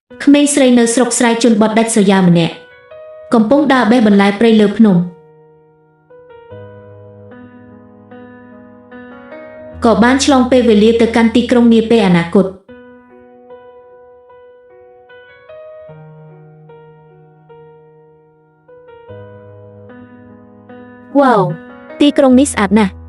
ក្មេងស្រីនៅស្រុកស្រែជនបទដាច់ស្រយាលម្នាក់កំពុងដើរបេះបន្លែព្រៃលើភ្នំក៏បានឆ្លងពេលវេលាទៅកាន់ទីក្រុងនាពេលអនាគតវ៉ាវទីក្រុងនេះស្អាតណាស់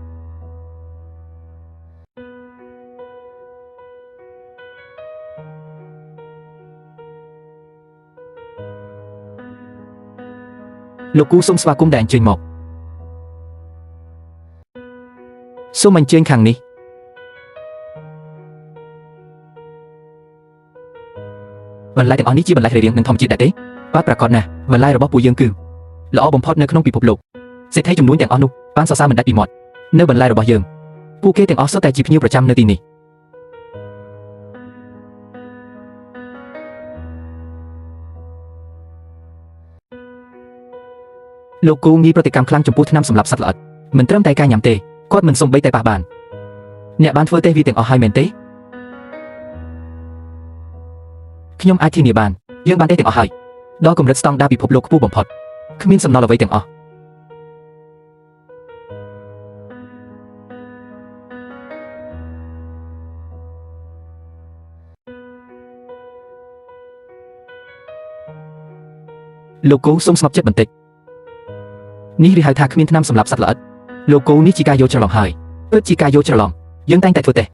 លោកគូសូមស្វាគមន៍ដែលអញ្ជើញមកសូមអញ្ជើញខាងនេះបន្លែទាំងអស់នេះជាបន្លែរារាំងនិងធម្មជាតិដែរទេបាទប្រាកដណាស់បន្លែរបស់ពួកយើងគឺល្អបំផុតនៅក្នុងពិភពលោកសេដ្ឋីចំនួនទាំងអស់នោះបានសរសើរមិនដាច់ពីមាត់នៅបន្លែរបស់យើងពួកគេទាំងអស់សុទ្ធតែជាភ្ញៀវប្រចាំនៅទីនេះលោកគូមានប្រតិកម្មខ្លាំងចំពោះថ្នាំសម្លាប់សត្វល្អិតមិនត្រឹមតែការញ៉ាំទេគាត់មិនសូម្បីតែប៉ះបានអ្នកបានធ្វើទេវាទាំងអស់ហើយមែនទេខ្ញុំអាចធានាបានយើងបានទេទាំងអស់ហើយដល់កម្រិតស្តង់ដារពិភពលោកខ្ពស់បំផុតគ្មានសំណល់អ្វីទាំងអស់លោកគូសូមស្ងប់ចិត្តបន្តិចនេះគេហៅថាគ្មានថ្នាំសម្លាប់សត្វល្អិតលោកគូនេះជាការយល់ច្រឡំហើយពិតជាការយល់ច្រឡំយើងតែងតែធ្វើទេ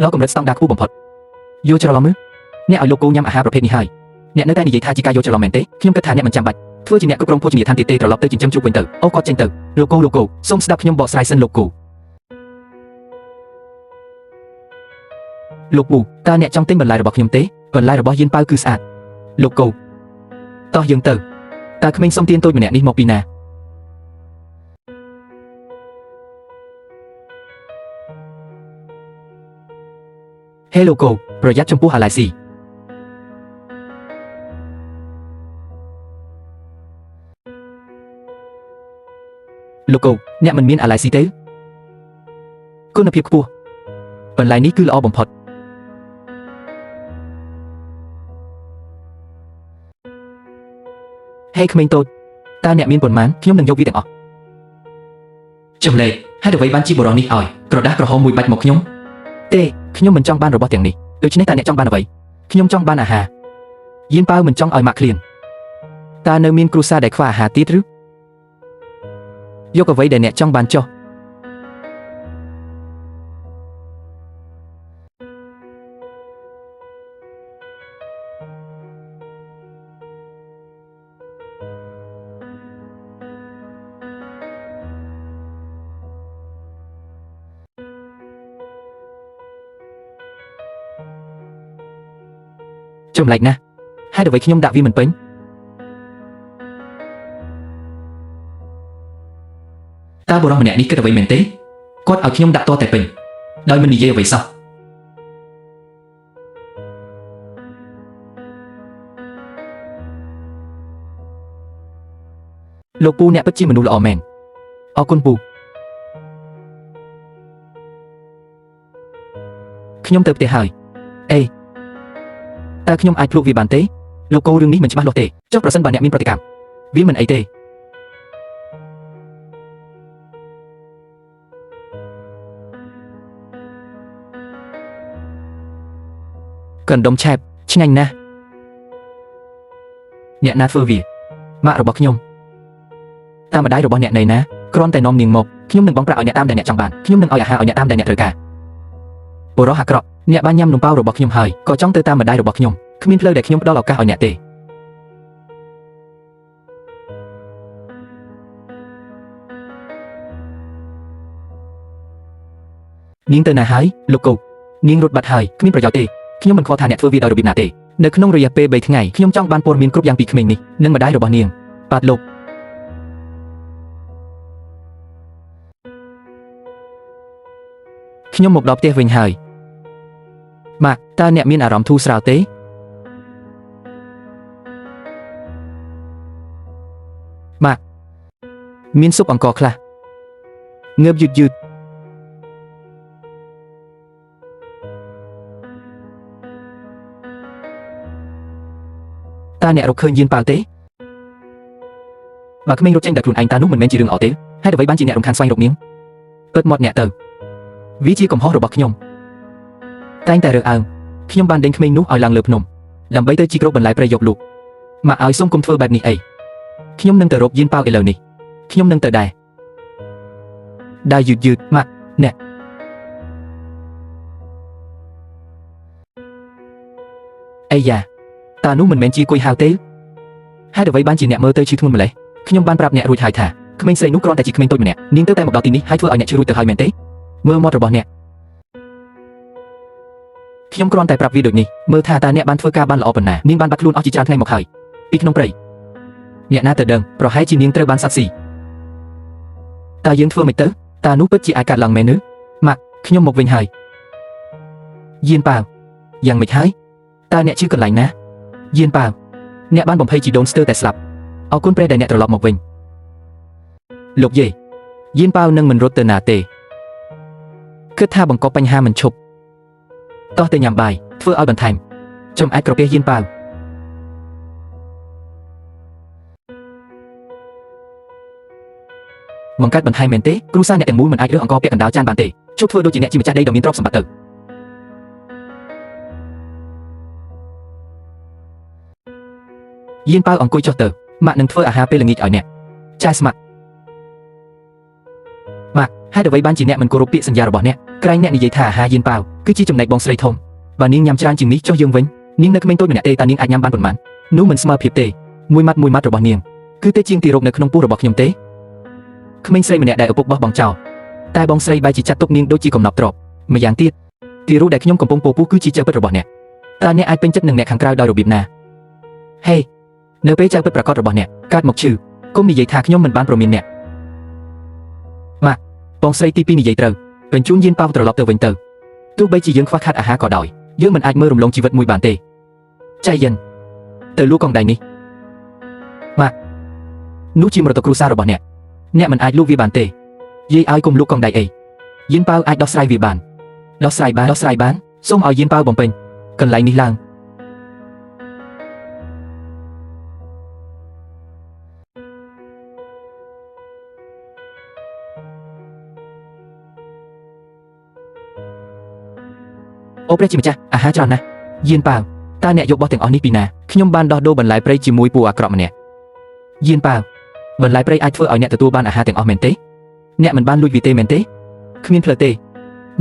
ដល់កម្រិតស្តង់ដារខ្ពស់បំផុតយល់ច្រឡំមើលអ្នកឲ្យលោកគូញ៉ាំអាហារប្រភេទនេះហើយអ្នកនៅតែនិយាយថាជាការយល់ច្រឡំមែនទេខ្ញុំគិតថាអ្នកមិនចាំបាច់ធ្វើជាអ្នកគ្រប់គ្រងភោជនីយដ្ឋានទៀតទេត្រឡប់ទៅចិញ្ចឹមជូកវិញទៅអូគាត់ចេញទៅលោកគូសូមស្ដាប់ខ្ញុំបកស្រាយសិនលោកគូលោកពូតើអ្នកចង់ទិញបន្លែរបស់ខ្ញុំទេបន្លែរបស់យានប៉ៅគឺស្អាតលោកគូតោះយើងទៅតើក្មេងសុំទានតូចម្នាក់នេះមកពីណាហេលោកគូប្រយ័ត្នចំពោះអាឡែស៊ីលោកគូអ្នកមិនមានអាឡែស៊ីទេគុណភាពខ្ពស់បន្លែនេះគឺល្អបំផុតហេក្មេងតូចតើអ្នកមានប៉ុន្មានខ្ញុំនឹងយកវាទាំងអស់ចម្លែកហេតុអ្វីបានជាបុរសនេះឲ្យក្រដាស់ក្រហមមួយបាច់មកខ្ញុំទេខ្ញុំមិនចង់បានរបស់ទាំងនេះដូច្នេះតើអ្នកចង់បានអ្វីខ្ញុំចង់បានអាហារយានប៉ៅមិនចង់ឲ្យម៉ាក់ឃ្លានតើនៅមានគ្រួសារដែលខ្វះអាហារទៀតឬយកអ្វីដែលអ្នកចង់បានចុះចម្លែកណាស់ហេតុអ្វីខ្ញុំដាក់វាមិនពេញតើបុរសម្នាក់នេះគិតអ្វីមែនទេគាត់ឲ្យខ្ញុំដាក់តតែពេញដោយមិននិយាយអ្វីសោះលោកពូអ្នកពិតជាមនុស្សល្អមែនអរគុណពូខ្ញុំទៅផ្ទះហើយអេតើខ្ញុំអាចភ្លក់វាបានទេលោកគូរឿងនេះមិនច្បាស់លាស់ទេចុះប្រសិនបើអ្នកមានប្រតិកម្មវាមិនអីទេកណ្ដុំឆែបឆ្ងាញ់ណាស់អ្នកណាធ្វើវាម៉ាក់របស់ខ្ញុំតាមម្ដាយរបស់អ្នកណៃណាគ្រាន់តែនាំនាងមកខ្ញុំនឹងបង់ប្រាក់ឲ្យអ្នកតាមដែលអ្នកចង់បានខ្ញុំនឹងឲ្យអាហារឲ្យអ្នកតាមដែលអ្នកត្រូវការបុរសអាក្រក់អ្នកបានញ៉ាំនំប៉ោវរបស់ខ្ញុំហើយក៏ចង់ទៅតាមម្ដាយរបស់ខ្ញុំគ្មានផ្លូវដែលខ្ញុំផ្ដល់ឱកាសឲ្យអ្នកទេនាងទៅណាហើយលោកគូនាងរត់បាត់ហើយគ្មានប្រយោជន៍ទេខ្ញុំមិនខ្វល់ថាអ្នកធ្វើវាដោយរបៀបណាទេនៅក្នុងរយៈពេល3ថ្ងៃខ្ញុំចង់បានព័ត៌មានគ្រប់យ៉ាងពីក្មេងនេះនិងម្ដាយរបស់នាងបាទលោកខ្ញុំមកដល់ផ្ទះវិញហើយម៉ាក់តើអ្នកមានអារម្មណ៍ធូរស្រាលទេម៉ាក់មានស៊ុបអង្ករខ្លះងើបយឺត ta nẹ rục khơi nhiên bao tế bà cứ mình rục tranh đặc rùn anh ta núp mình men chỉ đường ảo tế hay được với ban chị nẹ rục khăn xoay rục miếng bớt mọt nẹ tờ ví chi cầm hó rồi bọc nhom ta anh ta được ang nhom ban đến mình núp ở làng lợp nôm làm bấy tới chi rục bẩn lạiประโยค lục mà ai xong cùng thưa bạch nị ấy nhom nâng tờ rục nhiên bao ấy lờ nị nhom nâng tờ đài dịt mà nè ây da ta núp mình men chi quay hao tế hay được với ban chị nẹ mơ tới chi thun mà lấy nhom ban prap nẹ rồi hài thả mình xây núp con tại chị mình tôi mà nè niên tới tay một đào tin ní hai thưa ở nẹ chưa rồi từ hai men tế mơ mọt rồi bỏ nè nhom con tại prap vi được nị mơ tha ta nẹ ban thưa ca ban lọ bẩn nè niên ban bắt luôn ở chị chan ngay một hài ít nông prey nẹ na tờ đơn rồi hai chị niên tới ban sát xì ta dương thưa mày tớ ta núp bất chị ai cả lần mẹ nữ mặc nhom một vinh hài diên bào yang mịch hái ta nẹ chưa cần lạnh ná diên bào nẹ ban bồng hay chỉ đốn stir tại slap ao côn pre đại nẹ trở lọp một vinh lục gì diên bào nâng mình rốt tờ nà tề kết tha bằng có bánh ha mình chụp to tề nhảm bài thưa ao bẩn thành trong ai cọp diên bào bằng cách bẩn hai mền tế cru sa nẹ tiền mũi mình ai đứa encore bẹt cần đáo chan bàn tề chúc thưa đôi chị nẹ chỉ mà cha đây đồng miên drop sầm bạc tử Yên bao ông coi cho tờ, mạng nâng thưa à ha pê là nghịch ở nè, chai smart. Mà hai đứa với ban chỉ nè mình cô rụp bị sân gia rồi bỏ nè, cái nè này dây thả ha yên bao, cứ chỉ chùm này bong sợi thông, và niên nhằm chan chừng ní cho dương vĩnh, niên nơi mình tôi mình nè tê ta niên ai nhằm ban bẩn mặn, nú mình smart phiệp tê, mùi mắt rồi bỏ niên, cứ tê chiên tì rộp nơi không pu rồi bỏ nhom tê. Mình xây mình nè đại ở bốc bong bong chào, tai bong sợi bay chỉ chặt tốc niên đôi chỉ cầm nọc trộp, mà giang tiết, tì rụp đại nhom cầm bong po pu cứ chỉ chơi bớt rồi bỏ nè, ta nè ai bên chất nâng nè hàng cao đòi rồi bịp nè. Hey nếu bé trai bấtประกอบរបស់អ្នកកើតមកឈឺគុំនិយាយថាខ្ញុំមិនបានព្រមានអ្នកមកបងស្រីទី2និយាយត្រូវបញ្ជូនយានប៉ោត្រឡប់ទៅវិញទៅទោះបីជាយើងខ្វះខាតអាហារក៏ដោយយើងមិនអាចមើលរំលងជីវិតមួយបានទេចៃយិនទៅលូកកងដៃនេះមកនោះជាមរតកគ្រួសាររបស់អ្នកអ្នកមិនអាចលូកវាបានទេយាយឲ្យកុំលូកកងដៃអីយានប៉ោអាចដោះស្រាយវាបានដោះស្រាយបានសូមឲ្យយានប៉ោបំពេញកន្លែងនេះឡើងអូព្រះជាម្ចាស់អាហារច្រើនណាស់យានប៉ាវតើអ្នកយកបោះទាំងអស់នេះពីណាខ្ញុំបានដោះដូរបន្លែព្រៃជាមួយពូអាក្រក់ម្នាក់យានប៉ាវបន្លែព្រៃអាចធ្វើឲ្យអ្នកទទួលបានអាហារទាំងអស់មែនទេអ្នកមិនបានលួចវាទេមែនទេគ្មានផ្លូវទេ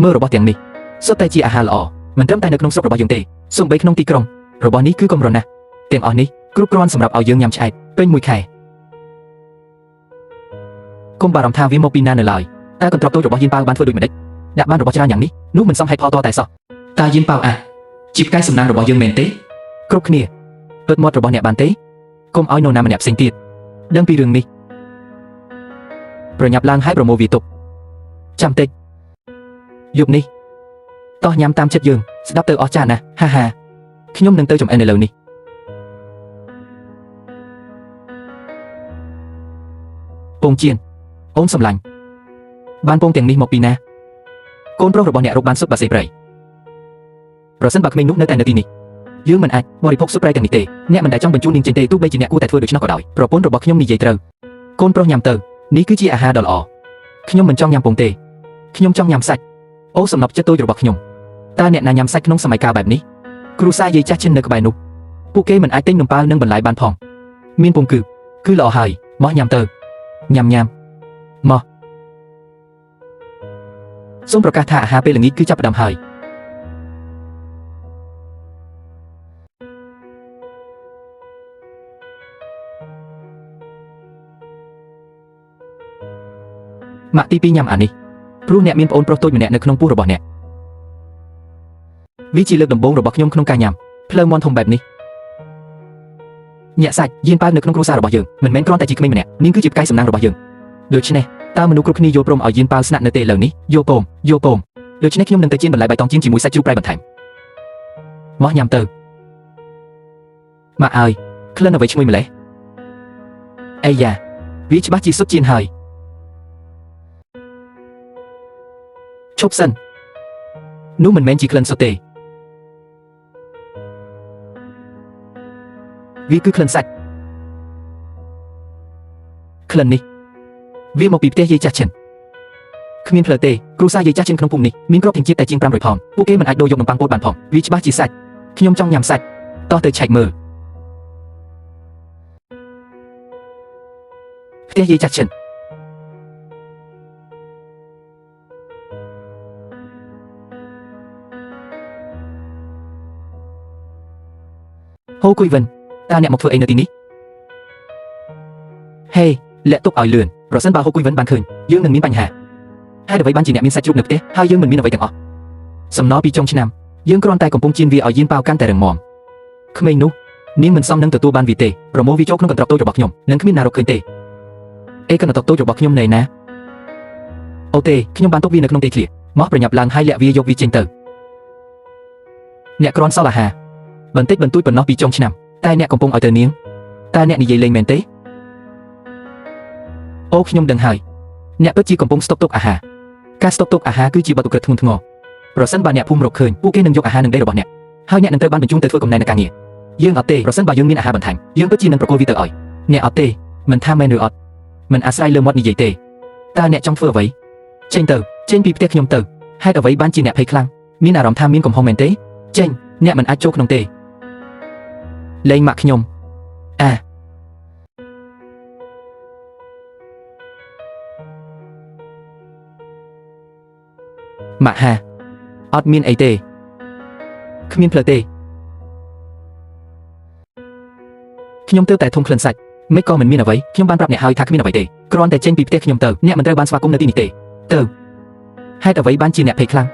មើលរបស់ទាំងនេះសុទ្ធតែជាអាហារល្អមិនត្រឹមតែនៅក្នុងស្រុករបស់យើងទេសូម្បីក្នុងទីក្រុងរបស់នេះគឺកម្រណាស់ទាំងអស់នេះគ្រប់គ្រាន់សម្រាប់ឲ្យយើងញ៉ាំឆ្អែតពេញមួយខែកុំបារម្ភថាវាមកពីណានៅឡើយតើកន្ត្រកតូចរបស់យានប៉ាវបានធ្វើដូចម្តេចដាក់បានរបស់ច្រើនយ៉ាងនេះនោះមិនសមហេតុផលតតែសោះតើយានប៉ោអាជាផ្កាយសំណាងរបស់យើងមែនទេគ្រប់គ្នាពិតមាត់របស់អ្នកបានទេកុំឲ្យនរណាម្នាក់ផ្សេងទៀតដឹងពីរឿងនេះប្រញាប់ឡើងហើយប្រមូលវាទុកចាំតិចយប់នេះតោះញ៉ាំតាមចិត្តយើងស្ដាប់ទៅអស្ចារ្យណាស់ហាហាខ្ញុំនឹងទៅចំអិនឥឡូវនេះពងជៀនអូនសម្លាញ់បានពងទាំងនេះមកពីណាកូនប្រុសរបស់អ្នករកបានសុទ្ធបាសេប្រៃប្រសិនបើក្មេងនោះនៅតែនៅទីនេះយើងមិនអាចបរិភោគស៊ុបប្រៃទាំងនេះទេអ្នកមិនដែលចង់បញ្ជូននាងចេញទេទោះបីជាអ្នកគួរតែធ្វើដូច្នោះក៏ដោយប្រពន្ធរបស់ខ្ញុំនិយាយត្រូវកូនប្រុសញ៉ាំទៅនេះគឺជាអាហារដ៏ល្អខ្ញុំមិនចង់ញ៉ាំពងទេខ្ញុំចង់ញ៉ាំសាច់អូសំណប់ចិត្តតូចរបស់ខ្ញុំតើអ្នកណាញ៉ាំសាច់ក្នុងសម័យកាលបែបនេះគ្រួសារយាយចាស់ចិននៅក្បែរនោះពួកគេមិនអាចទិញនំប៉ាវនិងបន្លែបានផងមានពងគឺល្អហើយមកញ៉ាំទៅញ៉ាំមកសូមប្រកាសថាអាហារពេលល្ងាចគឺចាប់ផ្ដើមហើយម៉ាក់ទី2ញ៉ាំអានេះព្រោះអ្នកមានប្អូនប្រុសតូចម្នាក់នៅក្នុងពោះរបស់អ្នកវាជាលើកដំបូងរបស់ខ្ញុំក្នុងការញ៉ាំផ្លូវមន់ធំបែបនេះញាក់សាច់យានប៉ាវនៅក្នុងគ្រួសាររបស់យើងមិនមែនគ្រាន់តែជាក្មេងម្នាក់នាងគឺជាផ្កាយសំណាងរបស់យើងដូច្នេះតើមនុស្សគ្រប់គ្នាយល់ព្រមឲ្យយានប៉ាវស្នាក់នៅទេឥឡូវនេះយល់ព្រមដូច្នេះខ្ញុំនឹងទៅចៀនបន្លែបៃតងចៀនជាមួយសាច់ជ្រូកប្រៃបន្ថែមមកញ៉ាំទៅម៉ាក់អើយក្លិនអ្វីឈ្ងុយម្លេះអាយ៉ាវាច្បាស់ជាសុទ្ធចៀនហើយឈប់សិននោះមិនមែនជាក្លិនសុទ្ធទេ វាគឺក្លិនសាច់ក្លិននេះវាមកពីផ្ទះយាយចាស់ចិនគ្មានផ្លូវទេគ្រួសារយាយចាស់ចិនក្នុងភូមិនេះមានគ្រាប់ទាំងជាតិតែជាង500ផងពួកគេមិនអាចដូរយកនំប៉័ងពោតបានផងវាច្បាស់ជាសាច់ខ្ញុំចង់ញ៉ាំសាច់តោះទៅឆែកមើលផ្ទះយាយចាស់ចិនហូគួយវិនតើអ្នកមកធ្វើអីនៅទីនេះហេលាក់ទុកឲ្យលឿនប្រសិនបើហូគួយវិនបានឃើញយើងនឹងមានបញ្ហាហើយអ្វីបានជាអ្នកមានសាច់ជ្រូកនៅផ្ទះហើយយើងមិនមានអ្វីទាំងអស់សំណល់ពីចុងឆ្នាំយើងគ្រាន់តែកំពុងជៀនវាឲ្យយានប៉ាវកាន់តែរឹងមាំក្មេងនោះនាងមិនសមនឹងទទួលបានវាទេប្រមូលវាចូលក្នុងកន្ត្រកតូចរបស់ខ្ញុំនឹងគ្មានណារកឃើញទេអេកន្ត្រកតូចរបស់ខ្ញុំនៅណាអូទេខ្ញុំបានទុកវានៅក្នុងទេឃ្លាមកប្រញាប់ឡើងហើយលាក់វាយកវាចេញទៅអ្នកគ្រាន់សល់អាហារបន្តិចបន្តួចប៉ុណ្ណោះពីចុងឆ្នាំតែអ្នកកំពុងឲ្យទៅនាងតើអ្នកនិយាយលេងមែនទេអូខ្ញុំដឹងហើយអ្នកពិតជាកំពុងស្តុកទុកអាហារការស្តុកទុកអាហារគឺជាបទឧក្រិដ្ឋធ្ងន់ធ្ងរប្រសិនបើអ្នកភូមិរកឃើញពួកគេនឹងយកអាហារនឹងដីរបស់អ្នកហើយអ្នកនឹងត្រូវបានបញ្ជូនទៅធ្វើកំណែនៅការងារយើងអត់ទេប្រសិនបើយើងមានអាហារបន្ថែមយើងពិតជានឹងប្រគល់វាទៅឲ្យអ្នកអត់ទេមិនថាមែនឬអត់មិនអាស្រ័យលើមាត់និយាយទេតើអ្នកចង់ធ្វើអ្វីចេញទៅចេញពីផ្ទះខ្ញុំទៅហេតុអ្វីបានជាអ្នកភ័យខ្លាំងមានអារម្មណ៍ថាមានកំហុសមែនទេចេញអ្នកមិនអាចចូលក្នុងទេលេងម៉ាក់ខ្ញុំម៉ាក់ហាអត់មានអីទេគ្មានផ្លូវទេខ្ញុំទៅតែធំក្លិនសាច់មិនក៏មិនមានអ្វីខ្ញុំបានប្រាប់អ្នកហើយថាគ្មានអ្វីទេគ្រាន់តែចេញពីផ្ទះខ្ញុំទៅអ្នកមិនត្រូវបានស្វាគមន៍នៅទីនេះទេទៅហេតុអ្វីបានជាអ្នកភ័យខ្លាំង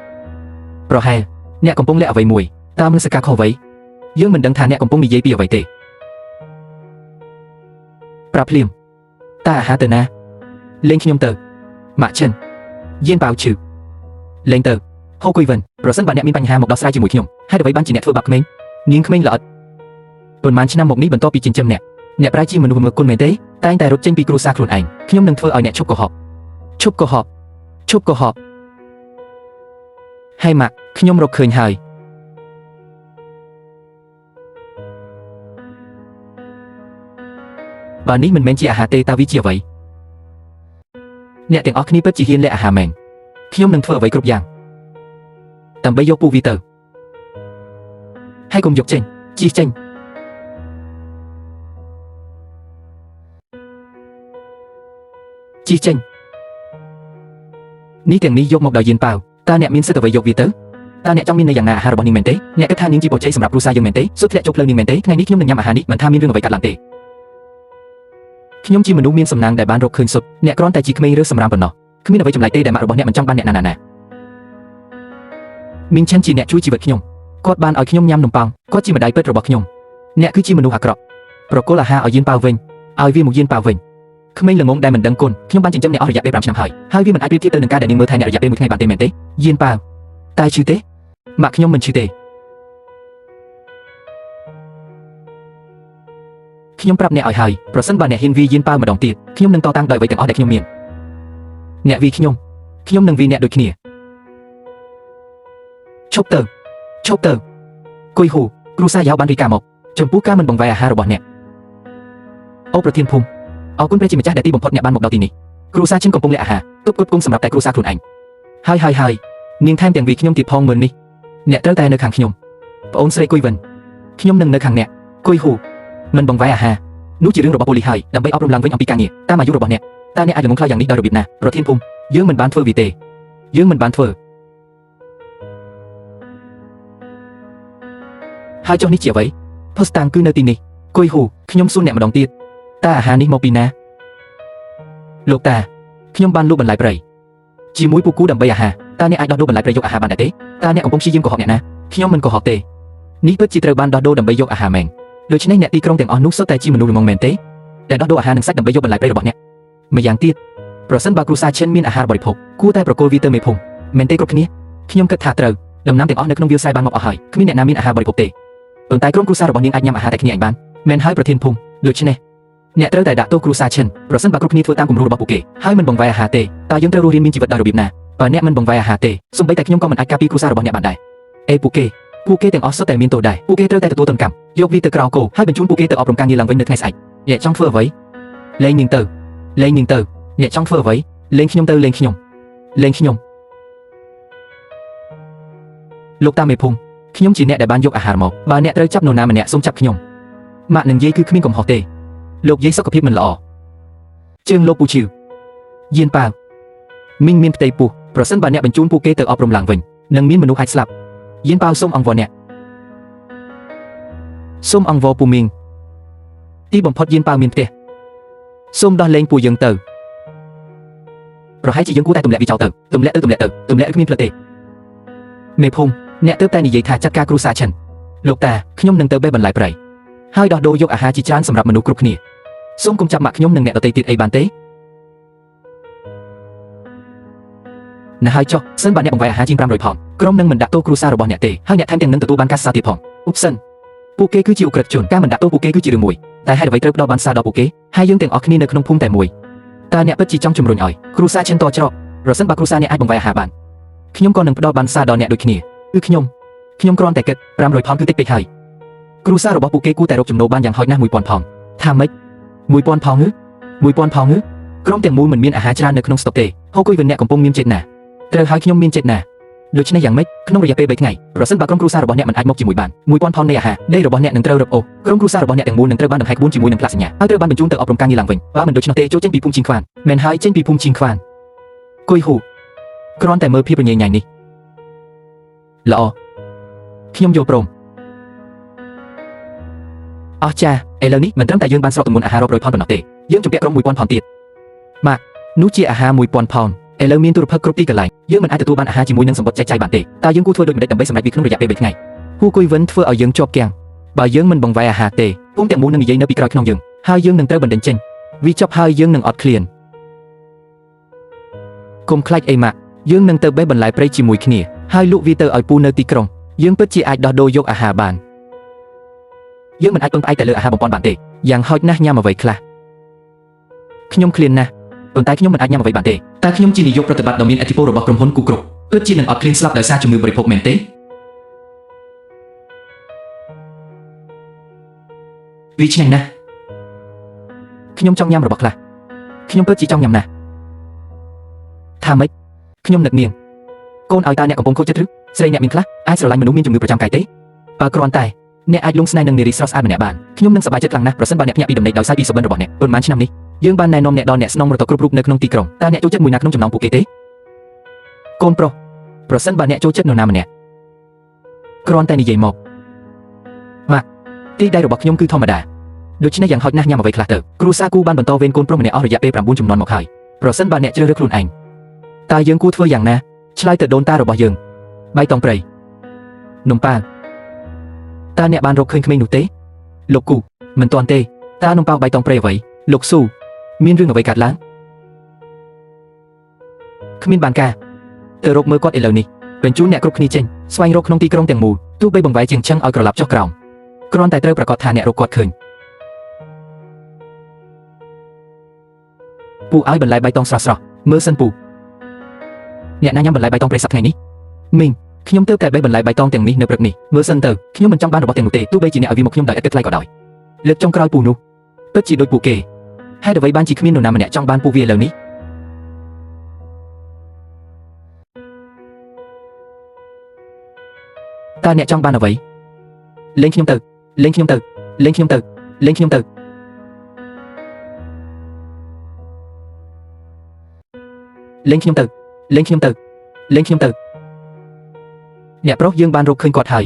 ប្រហែលអ្នកកំពុងលាក់អ្វីមួយតាមនឹងសកាខុសអ្វីយើងមិនដឹងថាអ្នកកំពុងនិយាយពីអ្វីទេប្រាប់ភ្លាមតើអាហារទៅណាលេងខ្ញុំទៅម៉ាក់ចិនយានប៉ាវឈឺលេងទៅហូគួយវិនប្រសិនបើអ្នកមានបញ្ហាមកដោះស្រាយជាមួយខ្ញុំហេតុអ្វីបានជាអ្នកធ្វើបាបក្មេងនាងក្មេងល្អិតប៉ុន្មានឆ្នាំមកនេះបន្ទាប់ពីចិញ្ចឹមអ្នកប្រែជាមនុស្សមើលគុណមែនទេតែងតែរត់ចេញពីគ្រួសារខ្លួនឯងខ្ញុំនឹងធ្វើឲ្យអ្នកឈប់កុហកហើយម៉ាក់ខ្ញុំរកឃើញហើយបើនេះមិនមែនជាអាហារទេតើវាជាអ្វីអ្នកទាំងអស់គ្នាពិតជាហ៊ានលាក់អាហារមែនខ្ញុំនឹងធ្វើអ្វីគ្រប់យ៉ាងដើម្បីយកពូវាទៅហើយកុំយកចេញជិះចេញនេះទាំងនេះយកមកដោយយានប៉ាវតើអ្នកមានសិទ្ធិអ្វីយកវាទៅតើអ្នកចង់មាននៅយ៉ាងណាអាហាររបស់នាងមែនទេអ្នកគិតថានាងជាបច្ចេកសម្រាប់គ្រួសារយើងមែនទេសុទ្ធធ្លាក់ចូលផ្លូវនាងមែនទេថ្ងៃនេះខ្ញុំនឹងញ៉ាំអាហារនេះមិនថាមានរឿងអ្វីកើតឡើងទេខ្ញុំជាមនុស្សមានសំណាងដែលបានរកឃើញសុទ្ធអ្នកគ្រាន់តែជាក្មេងឬសម្រាមប៉ុណ្ណោះគ្មានអ្វីចម្លែកទេដែលម៉ាក់របស់អ្នកមិនចង់បានអ្នកណាមីងឆិនជាអ្នកជួយជីវិតខ្ញុំគាត់បានឲ្យខ្ញុំញ៉ាំនំប៉័ងគាត់ជាម្ដាយពិតរបស់ខ្ញុំអ្នកគឺជាមនុស្សអាក្រក់ប្រគល់អាហារឲ្យយានប៉ាវវិញឲ្យវាមកយានប៉ាវវិញក្មេងល្ងងដែលមិនដឹងគុណខ្ញុំបានចិញ្ចឹមអ្នកអស់រយៈពេល5ឆ្នាំហើយវាមិនអាចប្រៀបធៀបទៅនឹងការដែលនាងមើលថែអ្នករយៈពេល1ថ្ងៃបានទេមែនទេយានប៉ាវតែឈឺទេម៉ាក់ខ្ញុំមិនឈឺទេខ្ញុំប្រាប់អ្នកឲ្យហើយប្រសិនបើអ្នកហ៊ានវាយានប៉ាវម្ដងទៀតខ្ញុំនឹងតតាំងដោយអ្វីទាំងអស់ដែលខ្ញុំមានអ្នកវាខ្ញុំនឹងវាអ្នកដូចគ្នាឈប់ទៅគួយហ៊ូគ្រូសាយ៉ាវបានរីកាមកចំពោះការមិនបង្វែរអាហាររបស់អ្នកអូប្រធានភូមិអរគុណព្រះជាម្ចាស់ដែលទីបំផុតអ្នកបានមកដល់ទីនេះគ្រូសាចិនកំពុងលាក់អាហារទុកគ្រប់គង់សម្រាប់តែគ្រូសាខ្លួនឯងហើយនាងថែមទាំងវាខ្ញុំទៀតផងមើលនេះអ្នកត្រូវតែនៅខាងខ្ញុំប្អូនស្រីគួយវិនខ្ញុំនឹងនៅខាងអ្នកគួយហ៊ូមិនបង្វែរអាហារនោះជារឿងរបស់ប៉ូលីសហើយដើម្បីអប់រំឡើងវិញអំពីការងារតាមអាយុរបស់អ្នកតើអ្នកអាចល្ងងខ្លៅយ៉ាងនេះដោយរបៀបណាប្រធានភូមិយើងមិនបានធ្វើវាទេយើងមិនបានធ្វើហើយចុះនេះជាអ្វីផុសតាំងគឺនៅទីនេះគួយហ៊ូខ្ញុំសួរអ្នកម្ដងទៀតតើអាហារនេះមកពីណាលោកតាខ្ញុំបានលក់បន្លែព្រៃជាមួយពូគូដើម្បីអាហារតើអ្នកអាចដោះដូរបន្លែព្រៃយកអាហារបានដែរទេតើអ្នកកំពុងព្យាយាមកុហកអ្នកណាខ្ញុំមិនកុហកទេនេះពិតជាត្រូវបានដោះដូរដើម្បីយកអាហារមែនដូច្នេះអ្នកទីក្រុងទាំងអស់នោះសុទ្ធតែជាមនុស្សល្ងងមែនទេដែលដោះដូរអាហារនិងសាច់ដើម្បីយកបន្លែព្រៃរបស់អ្នកម្យ៉ាងទៀតប្រសិនបើគ្រួសារឈិនមានអាហារបរិភោគគួរតែប្រគល់វាទៅមេភូមិមែនទេគ្រប់គ្នាខ្ញុំគិតថាត្រូវដំណាំទាំងអស់នៅក្នុងវាលស្រែបានមកអស់ហើយគ្មានអ្នកណាមានអាហារបរិភោគទេប៉ុន្តែក្រុមគ្រួសាររបស់នាងអាចញ៉ាំអាហារតែគ្នាឯងបានមែនហើយប្រធានភូមិដូច្នេះអ្នកត្រូវតែដាក់ទោសគ្រួសារឈិនប្រសិនបើគ្រប់គ្នាធ្វើតាមគំរូរបស់ពួកគេហើយមិនបង្វែរអាហារទេតើយើងត្រូវរស់រានមានជីវិតដោយរបៀបណាបើអ្នកមិនបង្វែរអាហារទេសូម្បីតែខ្ញុំក៏មិនអាចការពារគ្រួសាររបស់អ្នកបានដែរពួកគេ ពួកគេទាំងអស់សុទ្ធតែមានទោសដែរពួកគេត្រូវតែទទួលទណ្ឌកម្មយកវាទៅក្រោលគោហើយបញ្ជូនពួកគេទៅអប់រំការងារឡើងវិញនៅថ្ងៃស្អែកអ្នកចង់ធ្វើអ្វីលេងនាងទៅអ្នកចង់ធ្វើអ្វីលេងខ្ញុំទៅលេងខ្ញុំលោកតាមេភូមិខ្ញុំជាអ្នកដែលបានយកអាហារមកបើអ្នកត្រូវចាប់នរណាម្នាក់សូមចាប់ខ្ញុំម៉ាក់នឹងយាយគឺគ្មានកំហុសទេលោកយាយសុខភាពមិនល្អជើងលោកពូឈឺយានប៉ាវមីងមានផ្ទៃពោះប្រសិនបើអ្នកបញ្ជូនពួកគេទៅអប់រំឡើងវិញនឹងមានមនុស្សអាចស្លាប់យានប៉ាវសូមអង្វរអ្នកសូមអង្វរពូមីងទីបំផុតយានប៉ាវមានផ្ទះសូមដោះលែងពួកយើងទៅប្រហែលជាយើងគួរតែទម្លាក់វាចោលទៅទម្លាក់គ្មានផ្លិតទេមេភូមិអ្នកទើបតែនិយាយថាចាត់ការគ្រួសារឈិនលោកតាខ្ញុំនឹងទៅបេះបន្លែព្រៃហើយដោះដូរយកអាហារជាច្រើនសម្រាប់មនុស្សគ្រប់គ្នាសូមកុំចាប់ម៉ាក់ខ្ញុំនិងអ្នកដទៃទៀតអីបានទេណែហើយចុះសិនបើអ្នកបង្វែរអាហារជាង500ផងក្រុមនឹងមិនដាក់ទោសគ្រួសាររបស់អ្នកទេហើយអ្នកថែមទាំងនឹងទទួលបានការសរសើរទៀតផងឧបសិនពួកគេគឺជាឧក្រិដ្ឋជនការមិនដាក់ទោសពួកគេគឺជារឿងមួយតែហេតុអ្វីត្រូវផ្ដល់បានសារដល់ពួកគេហើយយើងទាំងអស់គ្នានៅក្នុងភូមិតែមួយតើអ្នកពិតជាចង់ជំរុញឲ្យគ្រួសារឈិនតច្រកប្រសិនបើគ្រួសារអ្នកអាចបង្វែរអាហារបានខ្ញុំក៏នឹងផ្ដល់បានសារដល់អ្នកដូចគ្នាគឺខ្ញុំគ្រាន់តែគិត500ផងគឺតិចពេកហើយគ្រួសាររបស់ពួកគេគួរតែរកចំណូលបានយ៉ាងហោចណាស់1000ផងថាម៉េច1000ផងក្រុមទាំងមូលមិនមានអាហារច្រើននៅក្នុងស្តុកទេហូគុយវិញអ្នកកំពុងមានចេតនាត្រូវហើយខ្ញុំមានចេតនាដូច្នេះយ៉ាងម៉េចក្នុងរយៈពេល3ថ្ងៃប្រសិនបើក្រុមគ្រួសាររបស់អ្នកមិនអាចមកជាមួយបាន1000ផងនៃអាហារដីរបស់អ្នកនឹងត្រូវរឹបអូសក្រុមគ្រួសាររបស់អ្នកទាំងមូលនឹងត្រូវបានដង្ហែក្បួនជាមួយនឹងផ្លាកសញ្ញាហើយត្រូវបានបញ្ជូនទៅអប់រំការងារឡើងវិញបើមិនដូច្នោះទេចូលចេញពីភូមិជីងខ្វានមែនហើយចេញពីភូមិជីងខ្វានគុយហ៊ូគ្រាន់តែមើលភាពរញ៉េញ៉ៃនេះល្អខ្ញុំយល់ព្រមអស្ចារ្យឥឡូវនេះមិនត្រឹមតែយើងបានស្រកទម្ងន់អាហាររាប់រយផោនប៉ុណ្ណោះទេយើងជំពាក់ក្រុម1000ផោនទៀតម៉ាក់នោះជាអាហារ1000ផោនឥឡូវមានទូរភ័ព្ទគ្រប់ទីកន្លែងយើងមិនអាចទទួលបានអាហារជាមួយនឹងសម្បត្តិចែកចាយបានទេតើយើងគួរធ្វើដូចម្តេចដើម្បីសម្រេចវាក្នុងរយៈពេល3ថ្ងៃហ៊ូគុយវិនធ្វើឲ្យយើងជាប់គាំងបើយើងមិនបង្វែរអាហារទេភូមិទាំងមូលនឹងនិយាយនៅពីក្រោយខ្នងយើងហើយយើងនឹងត្រូវបណ្តេញចេញវាចប់ហើយយើងនឹងអត់ឃ្លានកុំខ្លាចអីម៉ាក់យើងនឹងទៅបេះបន្លែព្រៃជាមួយគ្នាហើយលក់វាទៅឲ្យពូនៅទីក្រុងយើងពិតជាអាចដោះដូរយកអាហារបានយើងមិនអាចពឹងផ្អែកតែលើអាហារបំពន់បានទេយ៉ាងហោចណាស់ញ៉ាំអ្វីខ្លះខ្ញុំឃ្លានណាស់ប៉ុន្តែខ្ញុំមិនអាចញ៉ាំអ្វីបានទេតែខ្ញុំជានាយកប្រតិបត្តិដ៏មានឥទ្ធិពលរបស់ក្រុមហ៊ុនគូគ្រប់ពិតជានឹងអត់ឃ្លានស្លាប់ដោយសារជំងឺបរិភោគមែនទេវាឆ្ងាញ់ណាស់ខ្ញុំចង់ញ៉ាំរបស់ខ្លះខ្ញុំពិតជាចង់ញ៉ាំណាស់ថាម៉េចខ្ញុំនឹកនាងកូនឲ្យតើអ្នកកំពុងខូចចិត្តឬស្រីអ្នកមានខ្លះអាចស្រឡាញ់មនុស្សមានជំងឺប្រចាំកាយទេបើគ្រាន់តែអ្នកអាចលងស្នេហ៍នឹងនារីស្រស់ស្អាតម្នាក់បានខ្ញុំនឹងសប្បាយចិត្តខ្លាំងណាស់ប្រសិនបើអ្នកភ្ញាក់ពីដំណេកដោយសារពីសុបិនរបស់អ្នកប៉ុន្មានឆ្នាំនេះយើងបានណែនាំអ្នកដល់អ្នកស្នងរត់គ្រប់រូបនៅក្នុងទីក្រុងតើអ្នកចូលចិត្តមួយណាក្នុងចំណោមពួកគេទេកូនប្រុសប្រសិនបើអ្នកចូលចិត្តនរណាម្នាក់គ្រាន់តែនិយាយមកម៉ាក់ទីដៃរបស់ខ្ញុំគឺធម្មតាដូច្នេះយ៉ាងហោចណាស់ញ៉ាំអ្វីខ្លះទៅគ្រួសារគូបានបន្តវេនកូនប្រុសម្នាក់អស់រយៈពេល9ជំនាន់មកហើយប្រសិនបើអ្នកជ្រើសរើសខ្លួនឯងតើយើងគួរធ្វើយ៉ាងណាឆ្លើយទៅដូនតារបស់យើងបៃតងព្រៃនំប៉ាវតើអ្នកបានរកឃើញក្មេងនោះទេលោកគូមិនទាន់ទេតើនំប៉ាវបៃតងព្រៃអ្វីលោកស៊ូមានរឿងអ្វីកើតឡើងគ្មានបានការទៅរកមើលគាត់ឥឡូវនេះបញ្ជូនអ្នកគ្រប់គ្នាចេញស្វែងរកក្នុងទីក្រុងទាំងមូលទោះបីបង្វែរជាងចឹងឲ្យក្រឡាប់ចុះក្រោមគ្រាន់តែត្រូវប្រកាសថាអ្នករកគាត់ឃើញពូឲ្យបន្លែបៃតងស្រស់ៗមើលសិនពូអ្នកណាញ៉ាំបន្លែបៃតងព្រៃសប្តាហ៍ថ្ងៃនេះមីងខ្ញុំទើបតែបេះបន្លែបៃតងទាំងនេះនៅព្រឹកនេះមើលសិនទៅខ្ញុំមិនចង់បានរបស់ទាំងនោះទេទោះបីជាអ្នកឲ្យវាមកខ្ញុំដោយឥតគិតថ្លៃក៏ដោយលើកចុងក្រោយពូនោះពិតជាដូចពួកគេហេតុអ្វីបានជាគ្មាននរណាម្នាក់ចង់បានពួកវាឥឡូវនេះតើអ្នកចង់បានអ្វីលេងខ្ញុំទៅលេងខ្ញុំទៅលេងខ្ញុំទៅលេងខ្ញុំទៅលេងខ្ញុំទៅលេងខ្ញុំទៅលេងខ្ញុំទៅអ្នកប្រុសយើងបានរកឃើញគាត់ហើយ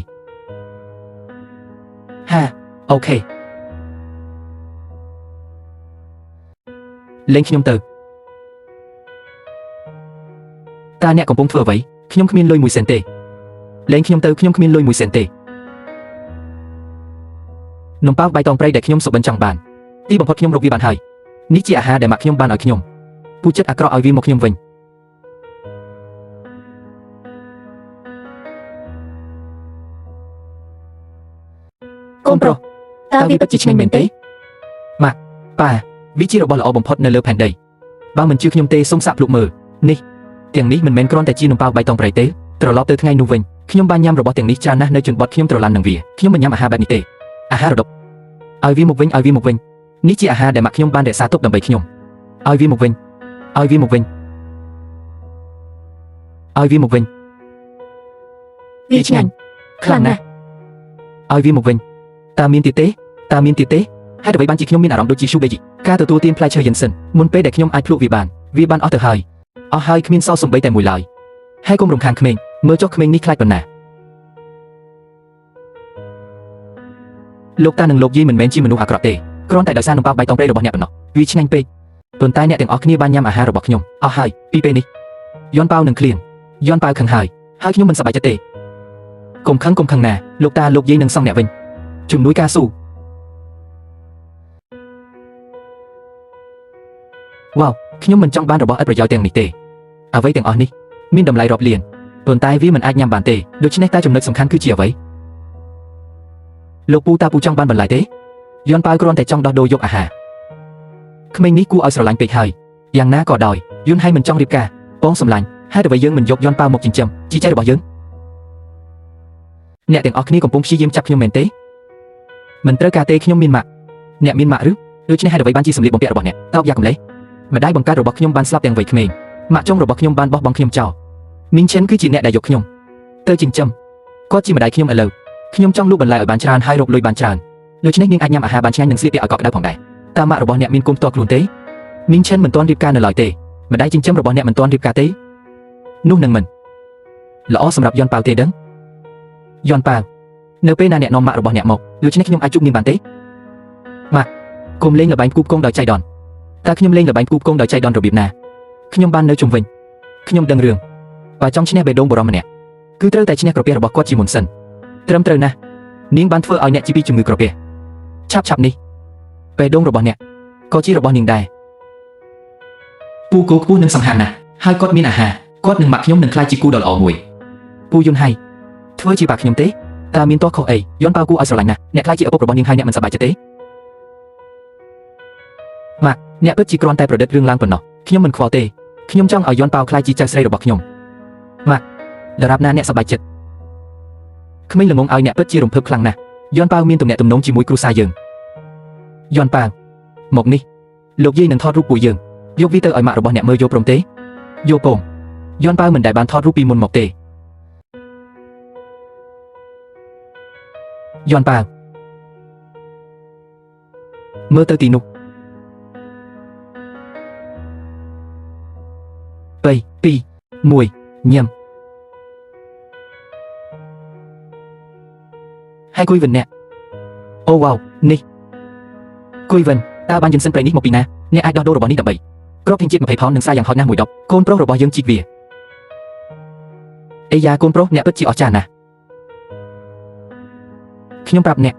ហាអូខេលេងខ្ញុំទៅតើអ្នកកំពុងធ្វើអ្វីខ្ញុំគ្មានលុយ1សេនទេលេងខ្ញុំទៅខ្ញុំគ្មានលុយ1សេនទេនំប៉ាវបៃតងព្រៃដែលខ្ញុំសុបិនចង់បានទីបំផុតខ្ញុំរកវាបានហើយនេះជាអាហារដែលម៉ាក់ខ្ញុំបានឲ្យខ្ញុំពូចិត្តអាក្រក់ឲ្យវាមកខ្ញុំវិញកូនប្រុសតើវាពិតជាឆ្ងាញ់មែនទេម៉ាក់ប៉ាវាជារបស់ល្អបំផុតនៅលើផែនដីបើមិនជឿខ្ញុំទេសូមសាកភ្លក់មើលនេះទាំងនេះមិនមែនគ្រាន់តែជានំប៉ាវបៃតងព្រៃទេត្រឡប់ទៅថ្ងៃនោះវិញ ខ្ញុំបានញ៉ាំរបស់ទាំងនេះច្រើនណាស់នៅជនបទខ្ញុំត្រឡាន់នឹងវាខ្ញុំមិនញ៉ាំអាហារបែបនេះទេអាហាររដុបឲ្យវាមកវិញនេះជាអាហារដែលម៉ាក់ខ្ញុំបានរក្សាទុកដើម្បីខ្ញុំឲ្យវាមកវិញឲ្យវាមកវិញវាឆ្ងាញ់ខ្លាំងណាស់ ឲ្យវាមកវិញតើមានទៀតទេហេតុអ្វីបានជាខ្ញុំមានអារម្មណ៍ដូចជាស៊ូបេជីការទទួលទានផ្លែឈើយិនសិនមុនពេលដែលខ្ញុំអាចភ្លក់វាបានអស់ទៅហើយគ្មានសល់សំបីតែមួយឡើយហើយកុំរំខានក្មេងមើលចុះក្មេងនេះខ្លាចប៉ុណ្ណាលោកតានិងលោកយាយមិនមែនជាមនុស្សអាក្រក់ទេគ្រាន់តែដោយសារនំប៉ោះបៃតងព្រៃរបស់អ្នកប៉ុណ្ណោះវាឆ្ងាញ់ពេកប៉ុន្តែអ្នកទាំងអស់គ្នាបានញ៉ាំអាហាររបស់ខ្ញុំអស់ហើយពីពេលនេះយន់ប៉ោនឹងឃ្លៀងយន់ប៉ោខឹងហើយខ្ញុំមិនសប្បាយចិត្តទេកុំខឹងណាលោកតាលោកយាយនឹងសង់អ្នកវិញជំនួយការស៊ូវ៉ាវខ្ញុំមិនចង់បានរបស់ឥតប្រយោជន៍ទាំងនេះទេអ្វីទាំងអស់នេះមានតម្លៃរាប់លានប៉ុន្តែវាមិនអាចញ៉ាំបានទេដូច្នេះតែចំណុចសំខាន់គឺជាអ្វីលោកពូតាពូចង់បានបន្លែទេយន់ប៉ៅគ្រាន់តែចង់ដោះដូរយកអាហារក្មេងនេះគួរឲ្យស្រឡាញ់ពេកហើយយ៉ាងណាក៏ដោយយន់ហើយមិនចង់រៀបការបងសម្លាញ់ហេតុអ្វីយើងមិនយកយន់ប៉ៅមកចិញ្ចឹមជីចែរបស់យើងអ្នកទាំងអស់គ្នាកំពុងព្យាយាមចាប់ខ្ញុំមែនទេមិនត្រូវការទេខ្ញុំមានម៉ាក់អ្នកមានម៉ាក់ឬដូច្នេះហេតុអ្វីបានជាសម្លៀកបំពាក់របស់អ្នកតោកយ៉ាកម្លេះម្ដាយបង្កើតរបស់ខ្ញុំបានស្លាប់ទាំងវ័យក្មេងម៉ាក់ចុងរបស់ខ្ញុំបានបោះបង់ខ្ញុំចោលមីងឈិនគឺជាអ្នកដែលយកខ្ញុំទៅចិញ្ចឹមគាត់ជាម្ដាយខ្ញុំឥឡូវខ្ញុំចង់លក់បន្លែឲ្យបានច្រើនហើយរកលុយបានច្រើនដូច្នេះនាងអាចញ៉ាំអាហារបានឆ្ងាញ់និងស្លៀកពាក់ឲ្យកក់ក្ដៅផងដែរតើម៉ាក់របស់អ្នកមានគុំផ្ទាល់ខ្លួនទេមីងឈិនមិនទាន់រៀបការនៅឡើយទេម្ដាយចិញ្ចឹមរបស់អ្នកមិនទាន់រៀបការទេនោះនឹងមិនល្អសម្រាប់យន់ប៉ៅទេដឹងយន់ប៉ៅនៅពេលណាអ្នកនាំម៉ាក់របស់អ្នកមកដូច្នេះខ្ញុំអាចជួបនាងបានទេម៉ាក់កុំលេងល្បែងគូបគងដោយចៃដន្យតើខ្ញុំលេងល្បែងគូបគងដោយចៃដន្យរបៀបណាខ្ញុំបាននៅជុំវិញខ្ញុំដឹងរឿងបើចង់ឈ្នះបេះដូងបរមម្នាក់គឺត្រូវតែឈ្នះក្រពះរបស់គាត់ជាមុនសិនត្រឹមត្រូវណាស់នាងបានធ្វើឲ្យអ្នកជាពីជំងឺក្រពះឆាប់នេះបេះដូងរបស់អ្នកក៏ជារបស់នាងដែរពូគោខ្ពស់នឹងសង្ហាណាស់ហើយគាត់មានអាហារគាត់នឹងម៉ាក់ខ្ញុំនឹងក្លាយជាគូដ៏ល្អមួយពូយុនហៃធ្វើជាបាក់ខ្ញុំទេតើមានតោះខុសអីយន់ប៉ៅគូឲ្យស្រឡាញ់ណាស់អ្នកក្លាយជាឪពុករបស់នាងហើយអ្នកមិនសប្បាយចិត្តទេម៉ាក់អ្នកពិតជាគ្រាន់តែប្រឌិតរឿងឡើងប៉ុណ្ណោះខ្ញុំមិនខ្វល់ទេខ្ញុំចង់ឲ្យយន់ប៉ៅក្លាយជាចៅស្រីរបស់ខ្ញុំម៉ាក់ដរាបណាអ្នកសប្បាយចិត្តក្មេងល្ងងឲ្យអ្នកពិតជារំភើបខ្លាំងណាស់យន់ប៉ៅមានទំនាក់ទំនងជាមួយគ្រួសារយើងយន់ប៉ៅមកនេះលោកយាយនឹងថតរូបពួកយើងយកវាទៅឲ្យម៉ាក់របស់អ្នកមើលយកព្រមទេយកពងយន់ប៉ៅមិនដែលបានថតរូបពីមុនមកទេយន់ប៉ៅមើលទៅទីនោះ3 2 1ញ៉ាំហើយគួយវិនអ្នកអូវ៉ាវនេះគួយវិនតើបានយិនសិនព្រៃនេះមកពីណាអ្នកអាចដោះដូររបស់នេះដើម្បីគ្រាប់ធានជាតិ20ផោននឹងសាយ៉ាងហោចណាស់មួយដប់កូនប្រុសរបស់យើងជីកវាអេយ៉ាកូនប្រុសអ្នកពិតជាអស្ចារ្យណាស់ខ្ញុំប្រាប់អ្នក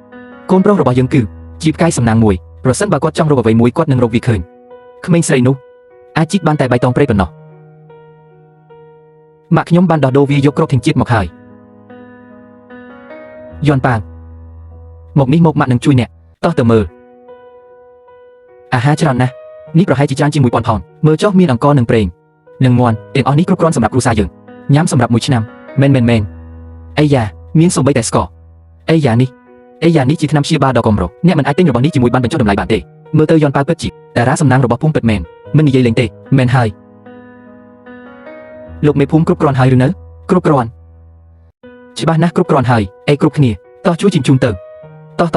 កូនប្រុសរបស់យើងគឺជាផ្កាយសំណាងមួយប្រសិនបើគាត់ចង់រកអ្វីមួយគាត់នឹងរកវាឃើញក្មេងស្រីនោះអាចជីកបានតែបៃតងព្រៃប៉ុណ្ណោះម៉ាក់ខ្ញុំបានដោះដូរវាយកគ្រាប់ធានជាតិមកហើយយន់ប៉ាងមកនេះមកម៉ាក់នឹងជួយអ្នកតោះទៅមើលអាហារច្រើនណាស់នេះប្រហែលជាច្រើនជាង1000ផោនមើលចុះមានអង្ករនិងប្រេងនិងមាន់ទាំងអស់នេះគ្រប់គ្រាន់សម្រាប់គ្រួសារយើងញ៉ាំសម្រាប់មួយឆ្នាំមែនអីយ៉ាមានសូម្បីតែស្ករអីយ៉ានេះជាថ្នាំព្យាបាលដ៏កម្រអ្នកមិនអាចទិញរបស់នេះជាមួយបានបញ្ចុះតម្លៃបានទេមើលទៅយន់ប៉ៅពិតជាតារាសំណាងរបស់ភូមិពិតមែនមិននិយាយលេងទេមែនហើយលោកមេភូមិគ្រប់គ្រាន់ហើយឬនៅគ្រប់គ្រាន់ច្បាស់ណាស់គ្រប់គ្រាន់ហើយអីគ្រប់គ្នាតោះជួយជញ្ជូនទៅតោះ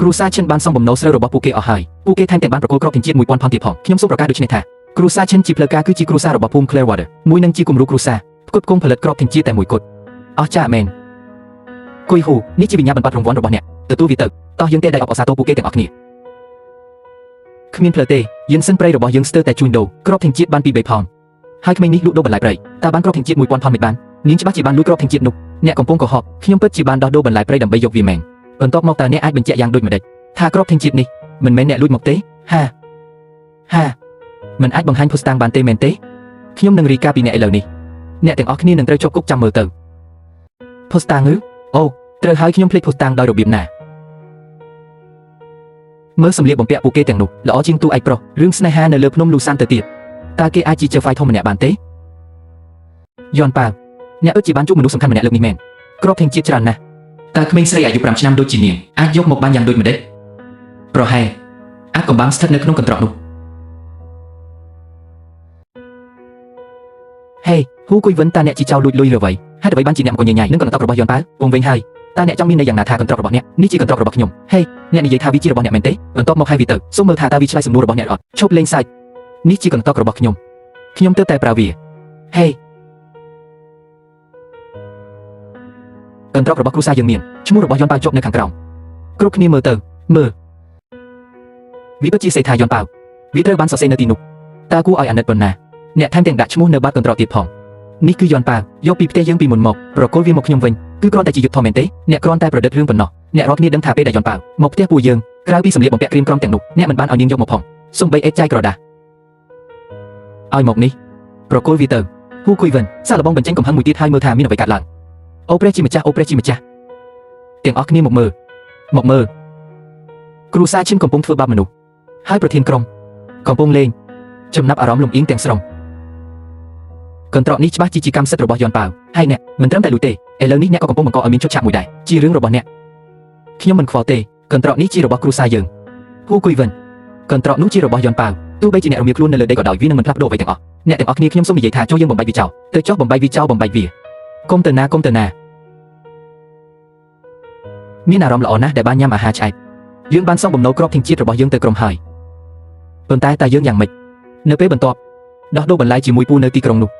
គ្រូសាឈិនបានសំបំណុលស្រូវរបស់ពួកគេអស់ហើយពួកគេថែមទាំងបានប្រគល់គ្រាប់ធានជាតិ1000ផោនទៀតផងខ្ញុំសូមប្រកាសដូចនេះថាគ្រូសាឈិនជាផ្លូវការគឺជាគ្រូសារបស់ភូមិ Clearwater មួយនឹងជាគំរូគ្រូសាផ្គត់ផ្គង់ផលិតគ្រាប់ធានជាតិតែមួយគត់អស្ចារ្យមែនគួយហ៊ូនេះជាវិញ្ញាបនបត្ររង្វាន់របស់អ្នកទទួលវាទៅតោះយើងទេដែលអបអរសាទរពួកគេទាំងអស់គ្នាគ្មានផ្លូវទេយិនសិនព្រៃរបស់យើងស្ទើរតែជួញដូរគ្រាប់ធានជាតិបានពី3ផោនហើយក្មេងនេះលក់ដូរបន្លែព្រៃតើបានគ្រាប់ធានជាតិ1000ផោនមិនបាននាងច្បាស់ជាបានលួចគ្រាប់ធានជាតិនោះអ្នកកំពុងកុហកខ្ញុំពិតជាបានដោះដូរបន្លែព្រៃដើម្បីយកវាមែនបន្ទាប់មកតើអ្នកអាចបញ្ជាក់យ៉ាងដូចម្តេចថាគ្រាប់ធានជាតិនេះមិនមែនអ្នកលួចមកទេហាមិនអាចបង្ហាញភស្តុតាងបានទេមែនទេខ្ញុំនឹងរាយការណ៍ពីអ្នកឥឡូវនេះអ្នកទាំងអស់គ្នានឹងត្រូវជាប់គុកចាំមើលទៅភស្តុតាងឬអូត្រូវហើយខ្ញុំភ្លេចភស្តុតាងដោយរបៀបណាមើលសម្លៀកបំពាក់ពួកគេទាំងនោះល្អជាងទូឯកប្រុសរឿងស្នេហានៅលើភ្នំលូសានទៅទៀត តើគេអាចជា fight ធំម្នាក់បានទេយន់ប៉ាវអ្នកជាបានជួបមនុស្សសំខាន់ម្នាក់លើកនេះមែនក្របធៀងជាតិច្រើនណាស់តើក្មេងស្រីអាយុ5ឆ្នាំដូចជានាងអាចយកមកបានយ៉ាងដូចម្ដេចប្រហែលអាចកំបាំងស្ថិតនៅក្នុងកន្ត្រកនោះហេហ៊ូគួយវិនតើអ្នកជាចៅលួចលុយឬអ្វីហេតុអ្វីបានជាអ្នកមកញញៃនឹងកន្ត្រករបស់យន់ប៉ាវវងវិញហើយតើអ្នកចង់មានន័យយ៉ាងណាថាកន្ត្រករបស់អ្នកនេះជាកន្ត្រករបស់ខ្ញុំហេអ្នកនិយាយថាវាជារបស់អ្នកមែនទេបន្ទាប់មកឲ្យវាទៅសូមមើលថាតើវាឆ្លើយសំណួររបស់អ្នកអត់ឈប់លេងសើចនេះជាកន្ត្រករបស់ខ្ញុំទើបតែប្រើវាហេកន្ត្រករបស់គ្រួសារយើងមានឈ្មោះរបស់យន់ប៉ាវជាប់នៅខាងក្រោមគ្រប់គ្នាមើលវាពិតជាសេដ្ឋាយន់ប៉ាវវាត្រូវបានសរសេរនៅទីនោះតើគួរឲ្យអាណិតប៉ុណ្ណាអ្នកថែមទាំងដាក់ឈ្មោះនៅបាតកន្ត្រកទៀតផងនេះគឺយន់ប៉ាវយកពីផ្ទះយើងពីមុនមកប្រគល់វាមកខ្ញុំវិញគឺគ្រាន់តែជាយុទ្ធធម៌មែនទេអ្នកគ្រាន់តែប្រឌិតរឿងប៉ុណ្ណោះអ្នករាល់គ្នាដឹងថាពេលដែលយន់ប៉ាវមកផ្ទះពួកយើងក្រៅពីសម្លៀកបំពាក់ក្រៀមក្រំទាំងនោះអ្នកមិនបានឲ្យនាងយកមកផងសូម្បីអេតចាយក្រដាសឲ្យមកនេះប្រគល់វាទៅហ៊ូគួយវិនសាកល្បងបញ្ចេញកំហឹងមួយទៀតហើយមើលថាមានអ្វីកើតឡើងអូព្រះជាម្ចាស់ទាំងអស់គ្នាមកមើលគ្រូសាឈិនកំពុងធ្វើបាបមនុស្សហើយប្រធានក្រុមកំពុងលេងចំណាប់អារម្មណ៍លំអៀងទាំងស្រុងកន្ត្រកនេះច្បាស់ជាកម្មសិទ្ធិរបស់យន់ប៉ាវហើយអ្នកមិនត្រឹមតែលួចទេឥឡូវនេះអ្នកក៏កំពុងបង្កឲ្យមានជោគឆាកមួយដែរជារឿងរបស់អ្នកខ្ញុំមិនខ្វល់ទេកន្ត្រកនេះជារបស់គ្រូសាយើងហ៊ូគួយវិនកន្ត្រកនោះជារបស់យន់ប៉ាវទោះបីជាអ្នករមៀលខ្លួននៅលើដីក៏ដោយវានឹងមិនផ្លាស់ប្ដូរអ្វីទាំងអស់អ្នកទាំងអស់គ្នាខ្ញុំសូមនិយាយថាចូលយើងបំបែកវាចោលទៅចុះបំបែកវាចោលបំបែកវាកុំទៅណាមានអារម្មណ៍ល្អណាស់ដែលបានញ៉ាំអាហារឆ្អែតយើងបានសងបំណុលក្របធៀងជាតិរបស់យើងទៅក្រុមហើយប៉ុន្តែតើយើងយ៉ាងម៉េចនៅពេលបន្ទាប់ដោះដូរបន្លែជាមួយពូនៅទីក្រុងនោះ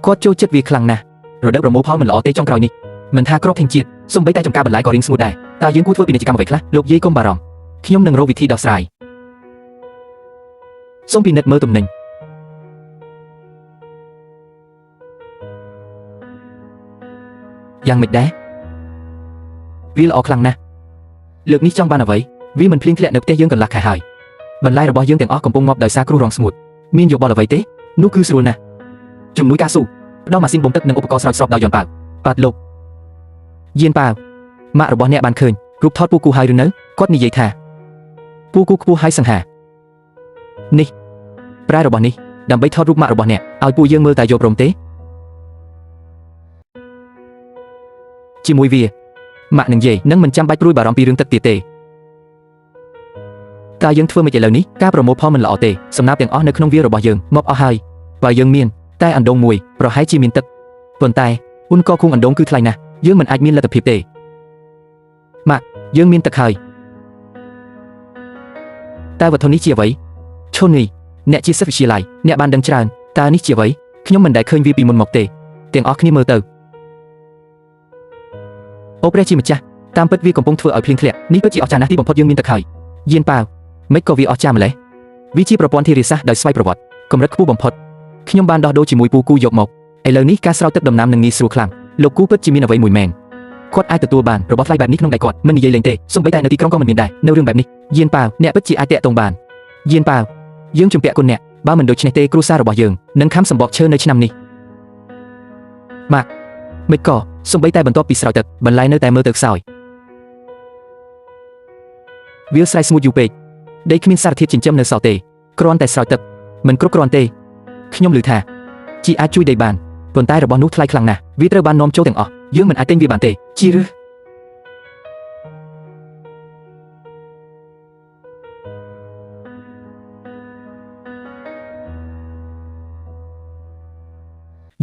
គាត់ចូលចិត្តវាខ្លាំងណាស់រដូវប្រមូលផលមិនល្អទេចុងក្រោយនេះមិនថាក្របធៀងជាតិសូម្បីតែចំការបន្លែក៏រៀងស្ងួតដែរតើយើងគួរធ្វើពាណិជ្ជកម្មអ្វីខ្លះលោកយាយកុំបារម្ភខ្ញុំនឹងរកវិធីដោះស្រាយសូមពិនិត្យមើលទំនិញយ៉ាងម៉េចដែរវាល្អខ្លាំងណាស់លើកនេះចង់បានអ្វីវាមិនភ្លៀងធ្លាក់នៅផ្ទះយើងកន្លះខែហើយបន្លែរបស់យើងទាំងអស់កំពុងងាប់ដោយសារគ្រោះរាំងស្ងួតមានយោបល់អ្វីទេនោះគឺស្រួលណាស់ជំនួយការស៊ូផ្ដល់ម៉ាស៊ីនបំទឹកនិងឧបករណ៍ស្រោចស្រពដោយយន់ប៉ាវបាទលោកយានប៉ាវម៉ាក់របស់អ្នកបានឃើញរូបថតពូគូហើយឬនៅគាត់និយាយថាពូគូខ្ពស់ហើយសង្ហានេះប្រែរបស់នេះដើម្បីថតរូបម៉ាក់របស់អ្នកឲ្យពួកយើងមើលតែយកព្រមទេជាមួយវាម៉ាក់នឹងនិយាយនឹងមិនចាំបាច់ព្រួយបារម្ភពីរឿងទឹកទៀតទេតើយើងធ្វើមិនឥឡូវនេះការប្រមូលផលមិនល្អទេសំណាបទាំងអស់នៅក្នុងវារបស់យើងមកអស់ហើយបើយើងមានតែអណ្ដូងមួយប្រហែលជាមានទឹកប៉ុន្តែហ៊ុនក៏គង់អណ្ដូងគឺថ្លៃណាស់យើងមិនអាចមានលទ្ធភាពទេម៉ាក់យើងមានទឹកហើយតែវត្ថុនេះជាអ្វីឈុននេះអ្នកជាសិស្សវិទ្យាល័យអ្នកបានដឹងច្រើនតើនេះជាអ្វីខ្ញុំមិនដែលឃើញវាពីមុនមកទេទាំងអស់គ្នាមើលទៅអូព្រះជាម្ចាស់តាមពិតវាកំពុងធ្វើឲ្យភ្លៀងធ្លាក់នេះពិតជាអស្ចារ្យណាស់ទីបំផុតយើងមានទឹកហើយយានប៉ាវមិនក៏វាអស្ចារ្យម្ល៉េះវាជាប្រព័ន្ធធារាសាស្ត្រដោយស្វ័យប្រវត្តិកម្រិតខ្ពស់បំផុតខ្ញុំបានដោះដូរជាមួយពូគូយកមកឥឡូវនេះការស្រោចទឹកដំណាំនឹងងាយស្រួលខ្លាំងលោកគូពិតជាមានអ្វីមួយមែនគាត់អាចទទួលបានរបស់ថ្លៃបែបនេះក្នុងដៃគាត់មិននិយាយលេងទេសូម្បីតែនៅទីក្រុងក៏មិនមានដែរនៅរឿងបែបនេះយានប៉ាវអ្នកពិតជាអាចតាក់ទងបានយានប៉ាវយើងជំពាក់គុណអ្នកបើមិនដូច្នេះទេគ្រួសាររបស់យើងនឹងខំសម្បកឈើនៅឆ្នាំនេះម៉ាក់មិនក៏សូម្បីតែបន្ទាប់ពីស្រោចទឹកបន្លែនៅតែមើលទៅខ្សោយវាស្រែស្ងួតយូរពេកដីគ្មានសារធាតុចិញ្ចឹមនៅសល់ទេគ្រាន់តែស្រោចទឹកមិនគ្រប់គ្រាន់ទេខ្ញុំឮថាជីអាចជួយដីបានប៉ុន្តែរបស់នោះថ្លៃខ្លាំងណាស់វាត្រូវបាននាំចូលទាំងអស់យើងមិនអាចទិញវាបានទេជីឬ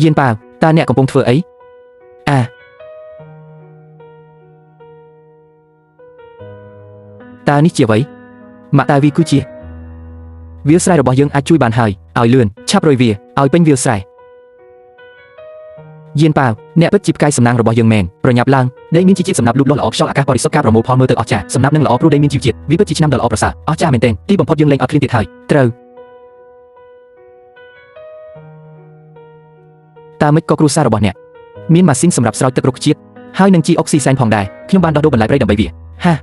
យានប៉ាវតើអ្នកកំពុងធ្វើអីតើនេះជាអ្វីម៉ាក់តើវាគឺជាវាលស្រែរបស់យើងអាចជួយបានហើយឲ្យលឿនឆាប់រយវាឲ្យពេញវាលស្រែយានប៉ាវអ្នកពិតជាផ្កាយសំណាងរបស់យើងមែនប្រញាប់ឡើងដីមានជីជាតិសម្រាប់លូតលាស់ល្អខ្យល់អាកាសបរិសុទ្ធការប្រមូលផលមើលទៅអស្ចារ្យសំណាប់នឹងល្អព្រោះដីមានជីជាតិវាពិតជាឆ្នាំដ៏ល្អប្រសើរអស្ចារ្យមែនទែនទីបំផុតយើងលែងអត់ឃ្លានទៀតហើយត្រូវតើមិនក៏គ្រួសាររបស់អ្នកមានម៉ាស៊ីនសម្រាប់ស្រោចទឹករុក្ខជាតិហើយនឹងជីអុកស៊ីសែនផងដែរខ្ញុំបានដោះដូរបន្លែព្រៃដើម្បីវាហា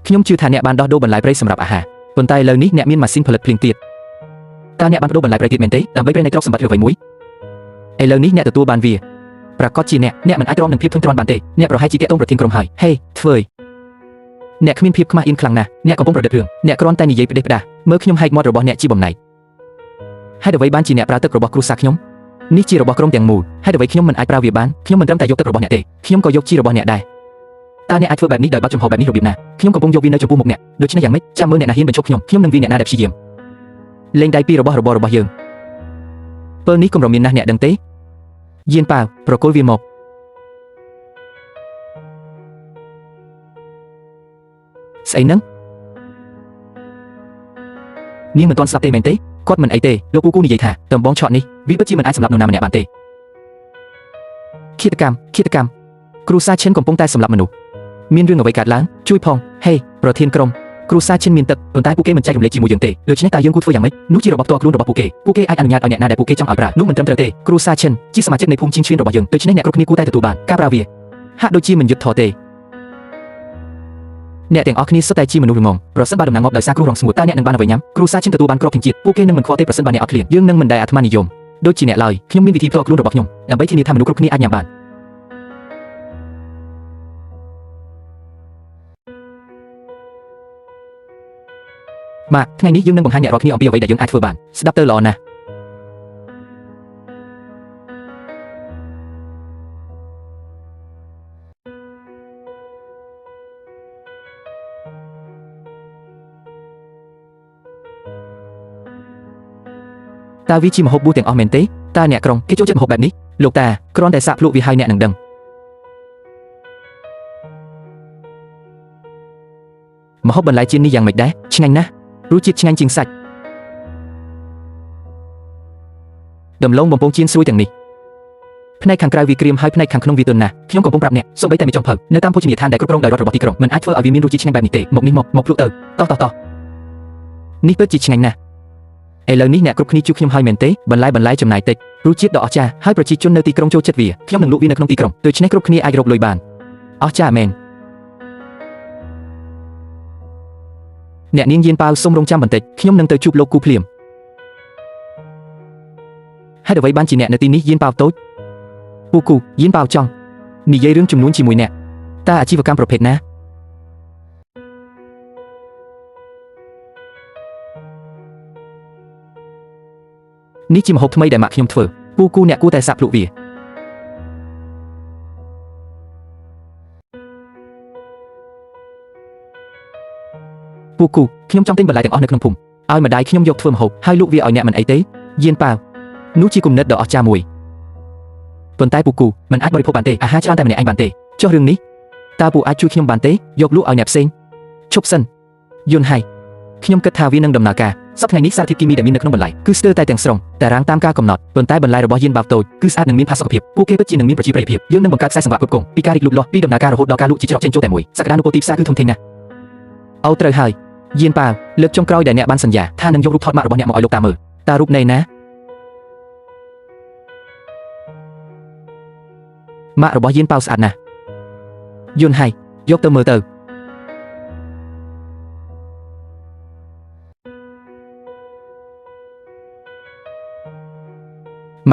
ខ្ញុំជឿថាអ្នកបានដោះដូរបន្លែព្រៃសម្រាប់អាហារប៉ុន្តែឥឡូវនេះអ្នកមានម៉ាស៊ីនផលិតភ្លៀងទៀតតើអ្នកបានបដូរបន្លែព្រៃទៀតមែនទេដើម្បីព្រៃនៃទ្រព្យសម្បត្តិឬអ្វីមួយឥឡូវនេះអ្នកទទួលបានវាប្រកាសជាអ្នកមិនអាចទ្រាំនឹងភាពធុញទ្រាន់បានទេអ្នកប្រហែលជាតាក់ទងប្រធានក្រុមហើយហេធ្វើអ្នកគ្មានភាពខ្មាស់អៀនខ្លាំងណាស់អ្នកកំពុងប្រឌិតរឿងអ្នកគ្រាន់តែនិយាយផ្ដេសផ្ដាសមើលខ្ញុំហែកមាត់របស់អ្នកជាបំណែក ហើយអ្វីបានជាអ្នកប្រើទឹករបស់គ្រួសារខ្ញុំនេះជារបស់ក្រុមទាំងមូលហើយអ្វីខ្ញុំមិនអាចប្រើវាបានខ្ញុំមិនត្រឹមតែយកទឹករបស់អ្នកទេខ្ញុំក៏យកជីរបស់អ្នកដែរតើអ្នកអាចធ្វើបែបនេះដោយបើកចំហបែបនេះរបៀបណាខ្ញុំកំពុងយកវានៅចំពោះមុខអ្នកដូច្នេះយ៉ាងម៉េចចាំមើលអ្នកណាហ៊ានបញ្ឈប់ខ្ញុំនឹងវាអ្នកណាដែលព្យាយាមលេងដៃពីរបស់របររបស់យើងពេលនេះកុំរមានណាស់អ្នកដឹងទេយានប៉ាវប្រគល់វាមកស្អីហ្នឹងនាងមិនទាន់ស្ដាប់ទេមែនទេគាត់មិនអីទេលោកពូគូនិយាយថាតំបងឆក់នេះវាពិតជាមិនអាចសម្លាប់នរណាម្នាក់បានទេឃាតកម្មគ្រូសាឈិនកំពុងតែសម្លាប់មនុស្សមានរឿងអ្វីកើតឡើងជួយផងហេប្រធានក្រុមគ្រូសាឈិនមានទឹកប៉ុន្តែពួកគេមិនចែករំលែកជាមួយយើងទេដូច្នេះតើយើងគួរធ្វើយ៉ាងម៉េចនោះជារបស់ផ្ទាល់ខ្លួនរបស់ពួកគេអាចអនុញ្ញាតឲ្យអ្នកណាដែលពួកគេចង់ឲ្យប្រើនោះមិនត្រឹមត្រូវទេគ្រូសាឈិនជាសមាជិកនៃភូមិជីងឈៀនរបស់យើងដូច្នេះអ្នកគ្រប់គ្នាគួរតែទទួលបានការប្រើវាហាក់ដូចជាមិនយុត្តិធម៌ទេអ្នកទាំងអស់គ្នាសុទ្ធតែជាមនុស្សរងំប្រសិនបើដំណឹងមកដោយសារគ្រោះរងស្ងួតតើអ្នកនឹងបានអ្វីញ៉ាំគ្រូសាឈិនទទួលបានគ្រាប់ធញ្ជាតិពួកគេនឹងមិនខ្វល់ទេប្រសិនបើអ្នកអត់ឃ្លានយើងនឹងមិនដែលអាត្មានិយមដូចជាអ្នកឡើយខ្ញុំមានវិធីផ្ទាល់ខ្លួនរបស់ខ្ញុំដើម្បីធានាថាមនុស្សគ្រប់គ្នាអាចញ៉ាំបានម៉ាក់ថ្ងៃនេះយើងនឹងបង្ហាញអ្នករាល់គ្នាអំពីអ្វីដែលយើងអាចធ្វើបានស្ដាប់ទៅល្អណាស់តើវាជាម្ហូបបួសទាំងអស់មែនទេតើអ្នកក្រុងគេចូលចិត្តម្ហូបបែបនេះលោកតាគ្រាន់តែសាកភ្លក់វាហើយអ្នកនឹងដឹងម្ហូបបន្លែចៀននេះយ៉ាងម៉េចដែរឆ្ងាញ់ណាស់រសជាតិឆ្ងាញ់ជាងសាច់ដំឡូងបំពងចៀនស្រួយទាំងនេះផ្នែកខាងក្រៅវាក្រៀមហើយផ្នែកខាងក្នុងវាទន់ណាស់ខ្ញុំកំពុងប្រាប់អ្នកសូម្បីតែមេចុងភៅនៅតាមភោជនីយដ្ឋានដែលគ្រប់គ្រងដោយរដ្ឋរបស់ទីក្រុងមិនអាចធ្វើឲ្យវាមានរសជាតិឆ្ងាញ់បែបនេះទេមកនេះមកភ្លក់ទៅតោះនេះពិតជាឆ្ងាញ់ណាស់ឥឡូវនេះអ្នកគ្រប់គ្នាជួបខ្ញុំហើយមែនទេបន្លែចំណាយតិចរសជាតិដ៏អស្ចារ្យហើយប្រជាជននៅទីក្រុងចូលចិត្តវាខ្ញុំនឹងលក់វានៅក្នុងទីក្រុងដូច្នេះគ្រប់គ្នាអាចរកលុយបានអស្ចារ្យមែនអ្នកនាងយានប៉ាវសូមរងចាំបន្តិចខ្ញុំនឹងទៅជួបលោកគូភ្លាមហេតុអ្វីបានជាអ្នកនៅទីនេះយានប៉ាវតូចពូគូយានប៉ាវចង់និយាយរឿងចំនួនជាមួយអ្នកតើអាជីវកម្មប្រភេទណានេះជាម្ហូបថ្មីដែលម៉ាក់ខ្ញុំធ្វើពូគូអ្នកគួរតែសាកភ្លក់វាពូគូខ្ញុំចង់ទិញបន្លែទាំងអស់នៅក្នុងភូមិឲ្យម្ដាយខ្ញុំយកធ្វើម្ហូបហើយលក់វាឲ្យអ្នកមិនអីទេយានប៉ាវនោះជាគំនិតដ៏អស្ចារ្យមួយប៉ុន្តែពូគូមិនអាចបរិភោគបានទេអាហារច្រើនតែម្នាក់ឯងបានទេចុះរឿងនេះតើពូអាចជួយខ្ញុំបានទេយកលក់ឲ្យអ្នកផ្សេងឈប់សិនយន់ហើយខ្ញុំគិតថាវានឹងដំណើរការសប្តាហ៍នេះសារធាតុគីមីដែលមាននៅក្នុងបន្លែគឺស្ទើរតែទាំងស្រុងតារាងតាមការកំណត់ប៉ុន្តែបន្លែរបស់យានបាវតូចគឺស្អាតនិងមានផាសុកភាពពួកគេពិតជានឹងមានប្រជាប្រិយភាពយើងនឹងបង្កើតខ្សែសង្វាក់គ្រប់គ្រងពីការរីកលូតលាស់ពីដំណើរការរហូតដល់ការលក់ជាច្រកចេញចូលតែមួយសក្តានុពលទីផ្សារគឺធំធេងណាស់អូត្រូវហើយយានប៉ាវលើកចុងក្រោយដែលអ្នកបានសន្យាថានឹងយករូបថតម៉ាក់របស់អ្នកមកឲ្យលោកតាមើលតើរូបនៃណាម៉ាក់របស់យានប៉ាវស្អាតណាស់យន់ហើយយកទៅមើលទៅ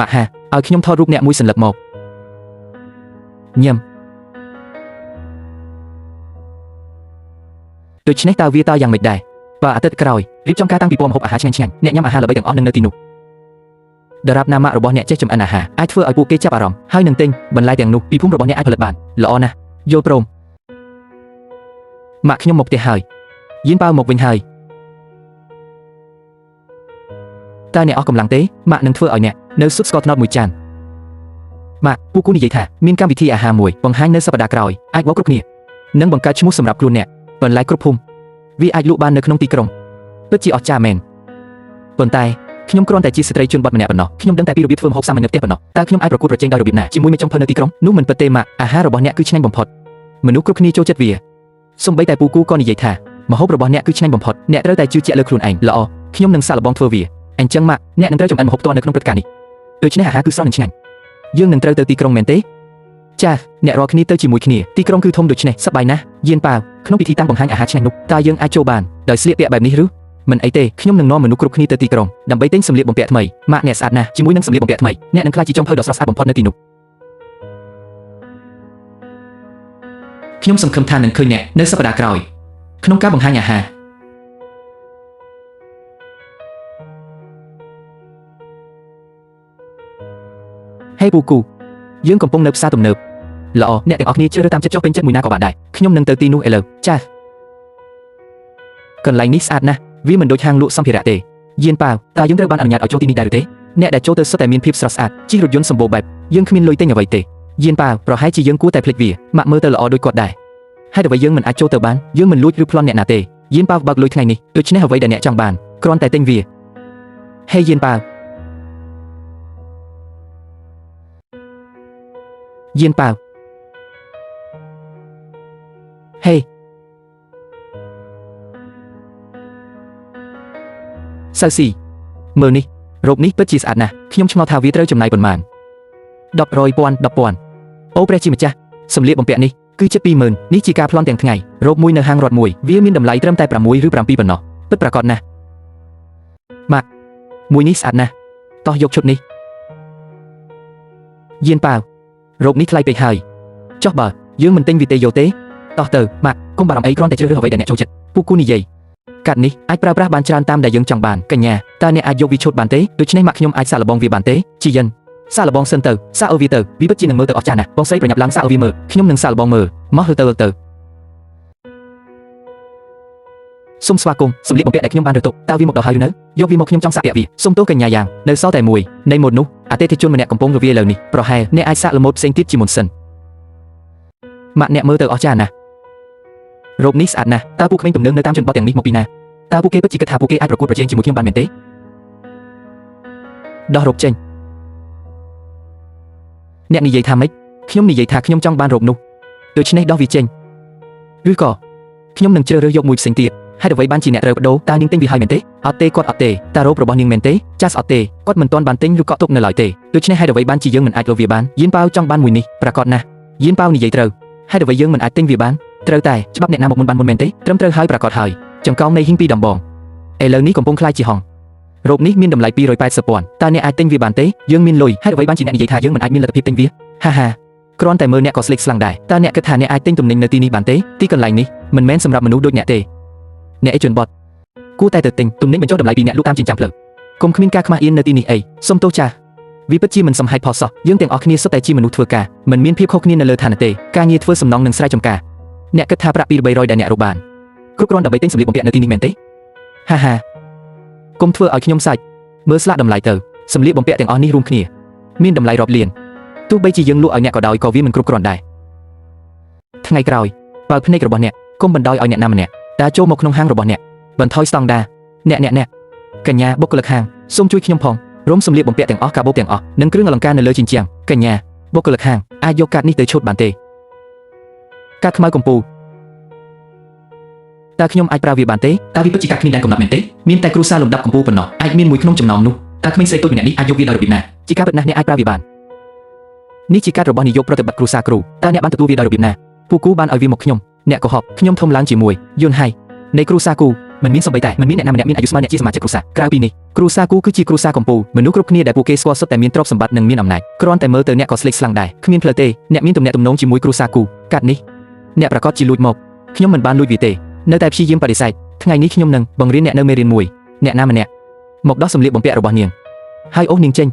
ម៉ាក់ហាឲ្យខ្ញុំថតរូបអ្នកមួយសន្លឹកមកញ៉ាំដូច្នេះតើវាតើយ៉ាងម៉េចដែរបើអាទិត្យក្រោយរៀបចំការតាំងពីពណ៌ម្ហូបអាហារឆ្ងាញ់អ្នកញ៉ាំអាហារល្បីទាំងអស់នឹងនៅទីនោះដរាបណាម៉ាក់របស់អ្នកចេះចម្អិនអាហារអាចធ្វើឲ្យពួកគេចាប់អារម្មណ៍ហើយនឹងទិញបន្លែទាំងនោះពីភូមិរបស់អ្នកអាចផលិតបានល្អណាស់យល់ព្រមម៉ាក់ខ្ញុំមកផ្ទះហើយយានប៉ាវមកវិញហើយតើអ្នកអស់កម្លាំងទេម៉ាក់នឹងធ្វើឲ្យអ្នកនៅស៊ុបស្ករត្នោតមួយចានម៉ាក់ពូគូនិយាយថាមានកម្មវិធីអាហារមួយបង្ហាញនៅសប្តាហ៍ក្រោយអាចបោកគ្រប់គ្នានិងបង្កើតឈ្មោះសម្រាប់ខ្លួនអ្នកបន្លែគ្រប់ភូមិវាអាចលក់បាននៅក្នុងទីក្រុងពិតជាអស្ចារ្យមែនប៉ុន្តែខ្ញុំគ្រាន់តែជាស្ត្រីជនបទម្នាក់ប៉ុណ្ណោះខ្ញុំដឹងតែពីរបៀបធ្វើម្ហូបសាមញ្ញនៅផ្ទះប៉ុណ្ណោះតើខ្ញុំអាចប្រកួតប្រជែងដោយរបៀបណាជាមួយមេចុងភៅនៅទីក្រុងនោះមិនពិតទេម៉ាក់អាហាររបស់អ្នកគឺឆ្ងាញ់បំផុតមនុស្សគ្រប់គ្នាចូលចិត្តវាសូម្បីតែពូគូក៏និយាយថាម្ហូបរបស់អ្នកគឺឆ្ងាញ់បំផុតអ្នកត្រូវតែជឿជាក់លើខ្លួនឯងល្អខ្ញុំនឹងសាកល្បងធ្វើវាអញ្ចឹងម៉ាក់អ្នកនឹងត្រូវចម្អិនម្ហូបផ្ទាល់នៅក្នុងព្រឹត្តិការណ៍នេះដូច្នេះអាហារគឺស្រស់និងឆ្ងាញ់យើងនឹងត្រូវទៅទីក្រុងមែនទេចាអ្នករាល់គ្នាទៅជាមួយគ្នាទីក្រុងគឺធំដូច្នេះសប្បាយណាស់យានប៉ាវក្នុងពិធីតាំងបង្ហាញអាហារឆ្ងាញ់នោះតើយើងអាចចូលបានដោយស្លៀកពាក់បែបនេះឬមិនអីទេខ្ញុំនឹងនាំមនុស្សគ្រប់គ្នាទៅទីក្រុងដើម្បីទិញសម្លៀកបំពាក់ថ្មីម៉ាក់អ្នកស្អាតណាស់ជាមួយនឹងសម្លៀកបំពាក់ថ្មីអ្នកនឹងក្លាយជាចុងភៅដ៏ស្រស់ស្អាតបំផុតនៅទីនោះខ្ញុំសង្ឃឹមថានឹងឃើញអ្នកនៅសប្តាហ៍ក្រោយក្នុងការបង្ហាញអាហារ Hey ពូគូយើងកំពុងនៅផ្សារទំនើបល្អអ្នកទាំងអស់គ្នាជ្រើសរើសតាមចិត្តចុះពេញចិត្តមួយណាក៏បានដែរខ្ញុំនឹងទៅទីនោះឥឡូវចា៎កន្លែងនេះស្អាតណាស់វាមិនដូចហាងលក់សម្ភារៈទេយានប៉ាវតើយើងត្រូវបានអនុញ្ញាតឲ្យចូលទីនេះដែរឬទេអ្នកដែលចូលទៅសុទ្ធតែមានភាពស្រស់ស្អាតជិះរថយន្តសម្បូរបែបយើងគ្មានលុយទិញអ្វីទេយានប៉ាវប្រហែលជាយើងគួរតែភ្លេចវាម៉ាក់មើលទៅល្អដូចគាត់ដែរហេតុអ្វីយើងមិនអាចចូលទៅបានយើងមិនលួចឬប្លន់អ្នកណាទេយានប៉ាវបើកលុយថ្ងៃនេះដូច្នេះអ្វីដែលអ្នកចង់បានគ្រាន់តែទិញវាហេយានប៉ាវយានប៉ាវហេសៅស៊ីមើលនេះរ៉ូបនេះពិតជាស្អាតណាស់ខ្ញុំឆ្ងល់ថាវាត្រូវចំណាយប៉ុន្មាន10,000 10,000អូព្រះជាម្ចាស់សម្លៀកបំពាក់នេះគឺជិត 20,000 នេះជាការប្លន់ទាំងថ្ងៃរ៉ូបមួយនៅហាងរត់មួយវាមានតម្លៃត្រឹមតែ6ឬ7ប៉ុណ្ណោះពិតប្រាកដណាស់ម៉ាក់មួយនេះស្អាតណាស់តោះយកឈុតនេះយានប៉ាវរ៉ូបនេះថ្លៃពេកហើយចុះបើយើងមិនទិញវាទេយកទេតោះទៅម៉ាក់កុំបារម្ភអីគ្រាន់តែជ្រើសរើសអ្វីដែលអ្នកចូលចិត្តពូគូនិយាយកាត់នេះអាចប្រើប្រាស់បានច្រើនតាមដែលយើងចង់បានកញ្ញាតើអ្នកអាចយកវាឈុតបានទេដូច្នេះម៉ាក់ខ្ញុំអាចសាកល្បងវាបានទេជីយិនសាកល្បងសិនទៅសាកអូវាទៅវាពិតជានឹងមើលទៅអស្ចារ្យណាស់បងស្រីប្រញាប់ឡើងសាកអូវាមើលខ្ញុំនឹងសាកល្បងមើលមកទៅសូមស្វាគមន៍សម្លៀកបំពាក់ដែលខ្ញុំបានរើសទុកតើវាមកដល់ហើយឬនៅយកវាមកខ្ញុំចង់សាកពាក់វាសូមទោសកញ្ញាយ៉ាងនៅសល់តែមួយនៃម៉ូដនោះអតិថិជនម្នាក់កំពុងរវាយឥឡូវនេះប្រហែលអ្នកអាចសាកល្ម៉ូតផ្សេងទៀតជាមុនសិនម៉ាក់អ្នកមើលទៅអស្ចារ្យណាស់រ៉ូបនេះស្អាតណាស់តើពួកក្មេងទំនើងនៅតាមជនបទទាំងនេះមកពីណាតើពួកគេពិតជាគិតថាពួកគេអាចប្រកួតប្រជែងជាមួយខ្ញុំបានមែនទេដោះរ៉ូបចេញអ្នកនិយាយថាម៉េចខ្ញុំនិយាយថាខ្ញុំចង់បានរ៉ូបនោះដូច្នេះដោះវាចេញឬក៏ខ្ញុំនឹងជ្រើសរើសយកមួយផ្សេងទៀតហេតុអ្វីបានជាអ្នកត្រូវបដូរតើនាងទិញវាហើយមែនទេអត់ទេគាត់អត់ទេតើរ៉ូបរបស់នាងមែនទេចាស់អត់ទេគាត់មិនទាន់បានទិញឬក៏ទុកនៅឡើយទេដូច្នេះហេតុអ្វីបានជាយើងមិនអាចលុបវាបានយានប៉ាវចង់បានមួយនេះប្រាកដណាស់យានប៉ាវនិយាយត្រូវហេតុអ្វីយើងមិនអាចទិញវាបានត្រូវតែច្បាប់អ្នកណាមកមុនបានមុនមែនទេត្រឹមត្រូវហើយប្រាកដហើយចង្កោមនៃហ៊ីងពីដំបងឥឡូវនេះកំពុងខ្លាយជាហងរ៉ូបនេះមានតម្លៃ 280,000 តើអ្នកអាចទិញវាបានទេយើងមានលុយហេតុអ្វីបានជាអ្នកនិយាយថាយើងមិនអាចមានលទ្ធភាពទិញវាហាហាគ្រាន់តែមើលអ្នកក៏ស្លេកស្លាំងដែរតើអ្នកគិតថាអ្នកអាចទិញទំនិញនៅទីនេះបានទេទីកន្លែងនេះមិនមែនសម្រាប់មនុស្សដូចអ្នកទេអ្នកឯជនបទគួរតែទៅទិញទំនិញបញ្ចុះតម្លៃពីអ្នកលក់តាមចិញ្ចើមផ្លូវគុំគ្មានការខ្មាស់អៀននៅទីនេះអីសុំទោសចាស់វាពិតជាមិនសមហេតុផលសោះយើងទាំងអស់គ្នាសុទ្ធតែជាមនុស្សធ្វើការមិនមានភាពខុសគ្នានៅលើឋានៈទេការងារធ្វើសំណងនិងស្រែចម្ការអ្នកគិតថាប្រាក់ពី300ដែលអ្នករកបានគ្រប់គ្រាន់ដើម្បីទិញសម្លៀកបំពាក់នៅទីនេះមែនទេហាហាគុំធ្វើឲ្យខ្ញុំសាច់មើលស្លាកតម្លៃទៅសម្លៀកបំពាក់ទាំងអស់នេះរួមគ្នាមានតម្លៃរាប់លានទោះបីជាយើងលក់ឲ្យអ្នកក៏ដោយក៏វាមិនគ្រប់គ្រាន់ដែរថ្ងៃក្រោយបើភ្នែករបស់អ្នកគុំបណ្ដោយឲ្យអ្នកណាម្នាក់ដើរចូលមកក្នុងហាងរបស់អ្នកបន្ថយស្តង់ដារអ្នកកញ្ញាបុគ្គលិកហាងសូមជួយខ្ញុំផងរួមសម្លៀកបំពាក់ទាំងអស់កាបូបទាំងអស់និងគ្រឿងអលង្ការនៅលើជញ្ជាំងកញ្ញាបុគ្គលិកហាងអាចយកកាតនេះទៅឈុតបានទេកាតខ្មៅកំពូលតើខ្ញុំអាចប្រើវាបានទេតើវាពិតជាកាតគ្មានដែនកំណត់មែនទេមានតែគ្រូសាលំដាប់កំពូលប៉ុណ្ណោះអាចមានមួយក្នុងចំណោមនោះតើក្មេងស្រីតូចម្នាក់នេះអាចយកវាដោយរបៀបណាជាការពិតណាស់អ្នកអាចប្រើវាបាននេះជាកាតរបស់នាយកប្រតិបត្តិគ្រូសាគ្រូតើអ្នកបានទទួលវាដោយរបៀបណាពូគូបានឲ្យវាមកខ្ញុំអ្នកកុហកខ្ញុំធំឡើងជាមួយយន់ហៃនៃគ្រូសាគូមិនមានសម្បីតែមិនមានអ្នកណាម្នាក់មានអាយុស្មើអ្នកជាសមាជិកគ្រួសារក្រៅពីនេះគ្រួសារគូគឺជាគ្រួសារកំពូលមនុស្សគ្រប់គ្នាដែលពួកគេស្គាល់សុទ្ធតែមានទ្រព្យសម្បត្តិនិងមានអំណាចគ្រាន់តែមើលទៅអ្នកក៏ស្លេកស្លាំងដែរគ្មានផ្លូវទេអ្នកមានទំនាក់ទំនងជាមួយគ្រួសារគូកាត់នេះអ្នកប្រកាសជាលួចមកខ្ញុំមិនបានលួចវាទេនៅតែព្យាយាមបដិសេធថ្ងៃនេះខ្ញុំនឹងបង្រៀនអ្នកនៅមេរៀនមួយអ្នកណាម្នាក់មកដោះសម្លៀកបំពាក់របស់នាងហើយអូសនាងចេញ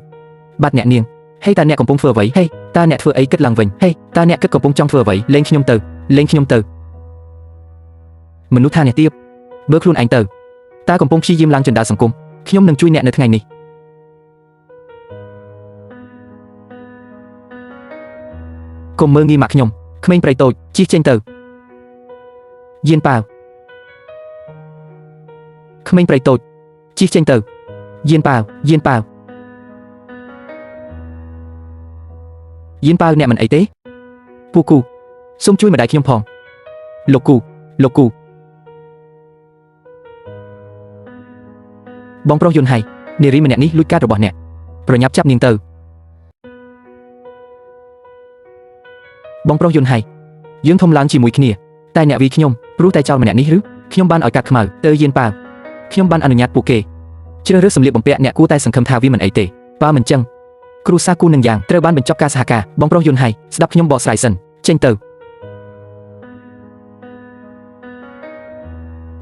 បាត់អ្នកនាងហេតើអ្នកកំពុងធ្វើអ្វីហេតើអ្នកធ្វើអីគិតឡើងវិញហេតើអ្នកគិតកំពុងចង់ធ្វើអ្វីលេងខ្ញុំទៅមនុស្សថាអ្នកទៀបមើលខ្លួនឯងទៅតើកំពុងព្យាយាមឡើងចណ្ដាលសង្គមខ្ញុំនឹងជួយអ្នកនៅថ្ងៃនេះកុំមើលងាយម៉ាក់ខ្ញុំក្មេងប្រៃតូចជិះចេញទៅយានប៉ាវក្មេងប្រៃតូចជិះចេញទៅយានប៉ាវយានប៉ាវអ្នកមិនអីទេពូគូសូមជួយម្ដាយខ្ញុំផងលោកគូបងប្រុសយន់ហៃនារីម្នាក់នេះលួចកាតរបស់អ្នកប្រញាប់ចាប់នាងទៅបងប្រុសយន់ហៃយើងធំឡើងជាមួយគ្នាតែអ្នកវាខ្ញុំព្រោះតែចោលម្នាក់នេះឬខ្ញុំបានឲ្យកាត់ខ្មៅទៅយានប៉ាវខ្ញុំបានអនុញ្ញាតពួកគេជ្រើសរើសសម្លៀកបំពាក់អ្នកគួរតែសង្ឃឹមថាវាមិនអីទេបើមិនចឹងគ្រូសាគូនឹងយ៉ាងត្រូវបានបញ្ចប់ការសហការបងប្រុសយន់ហៃស្ដាប់ខ្ញុំបកស្រាយសិនចេញទៅ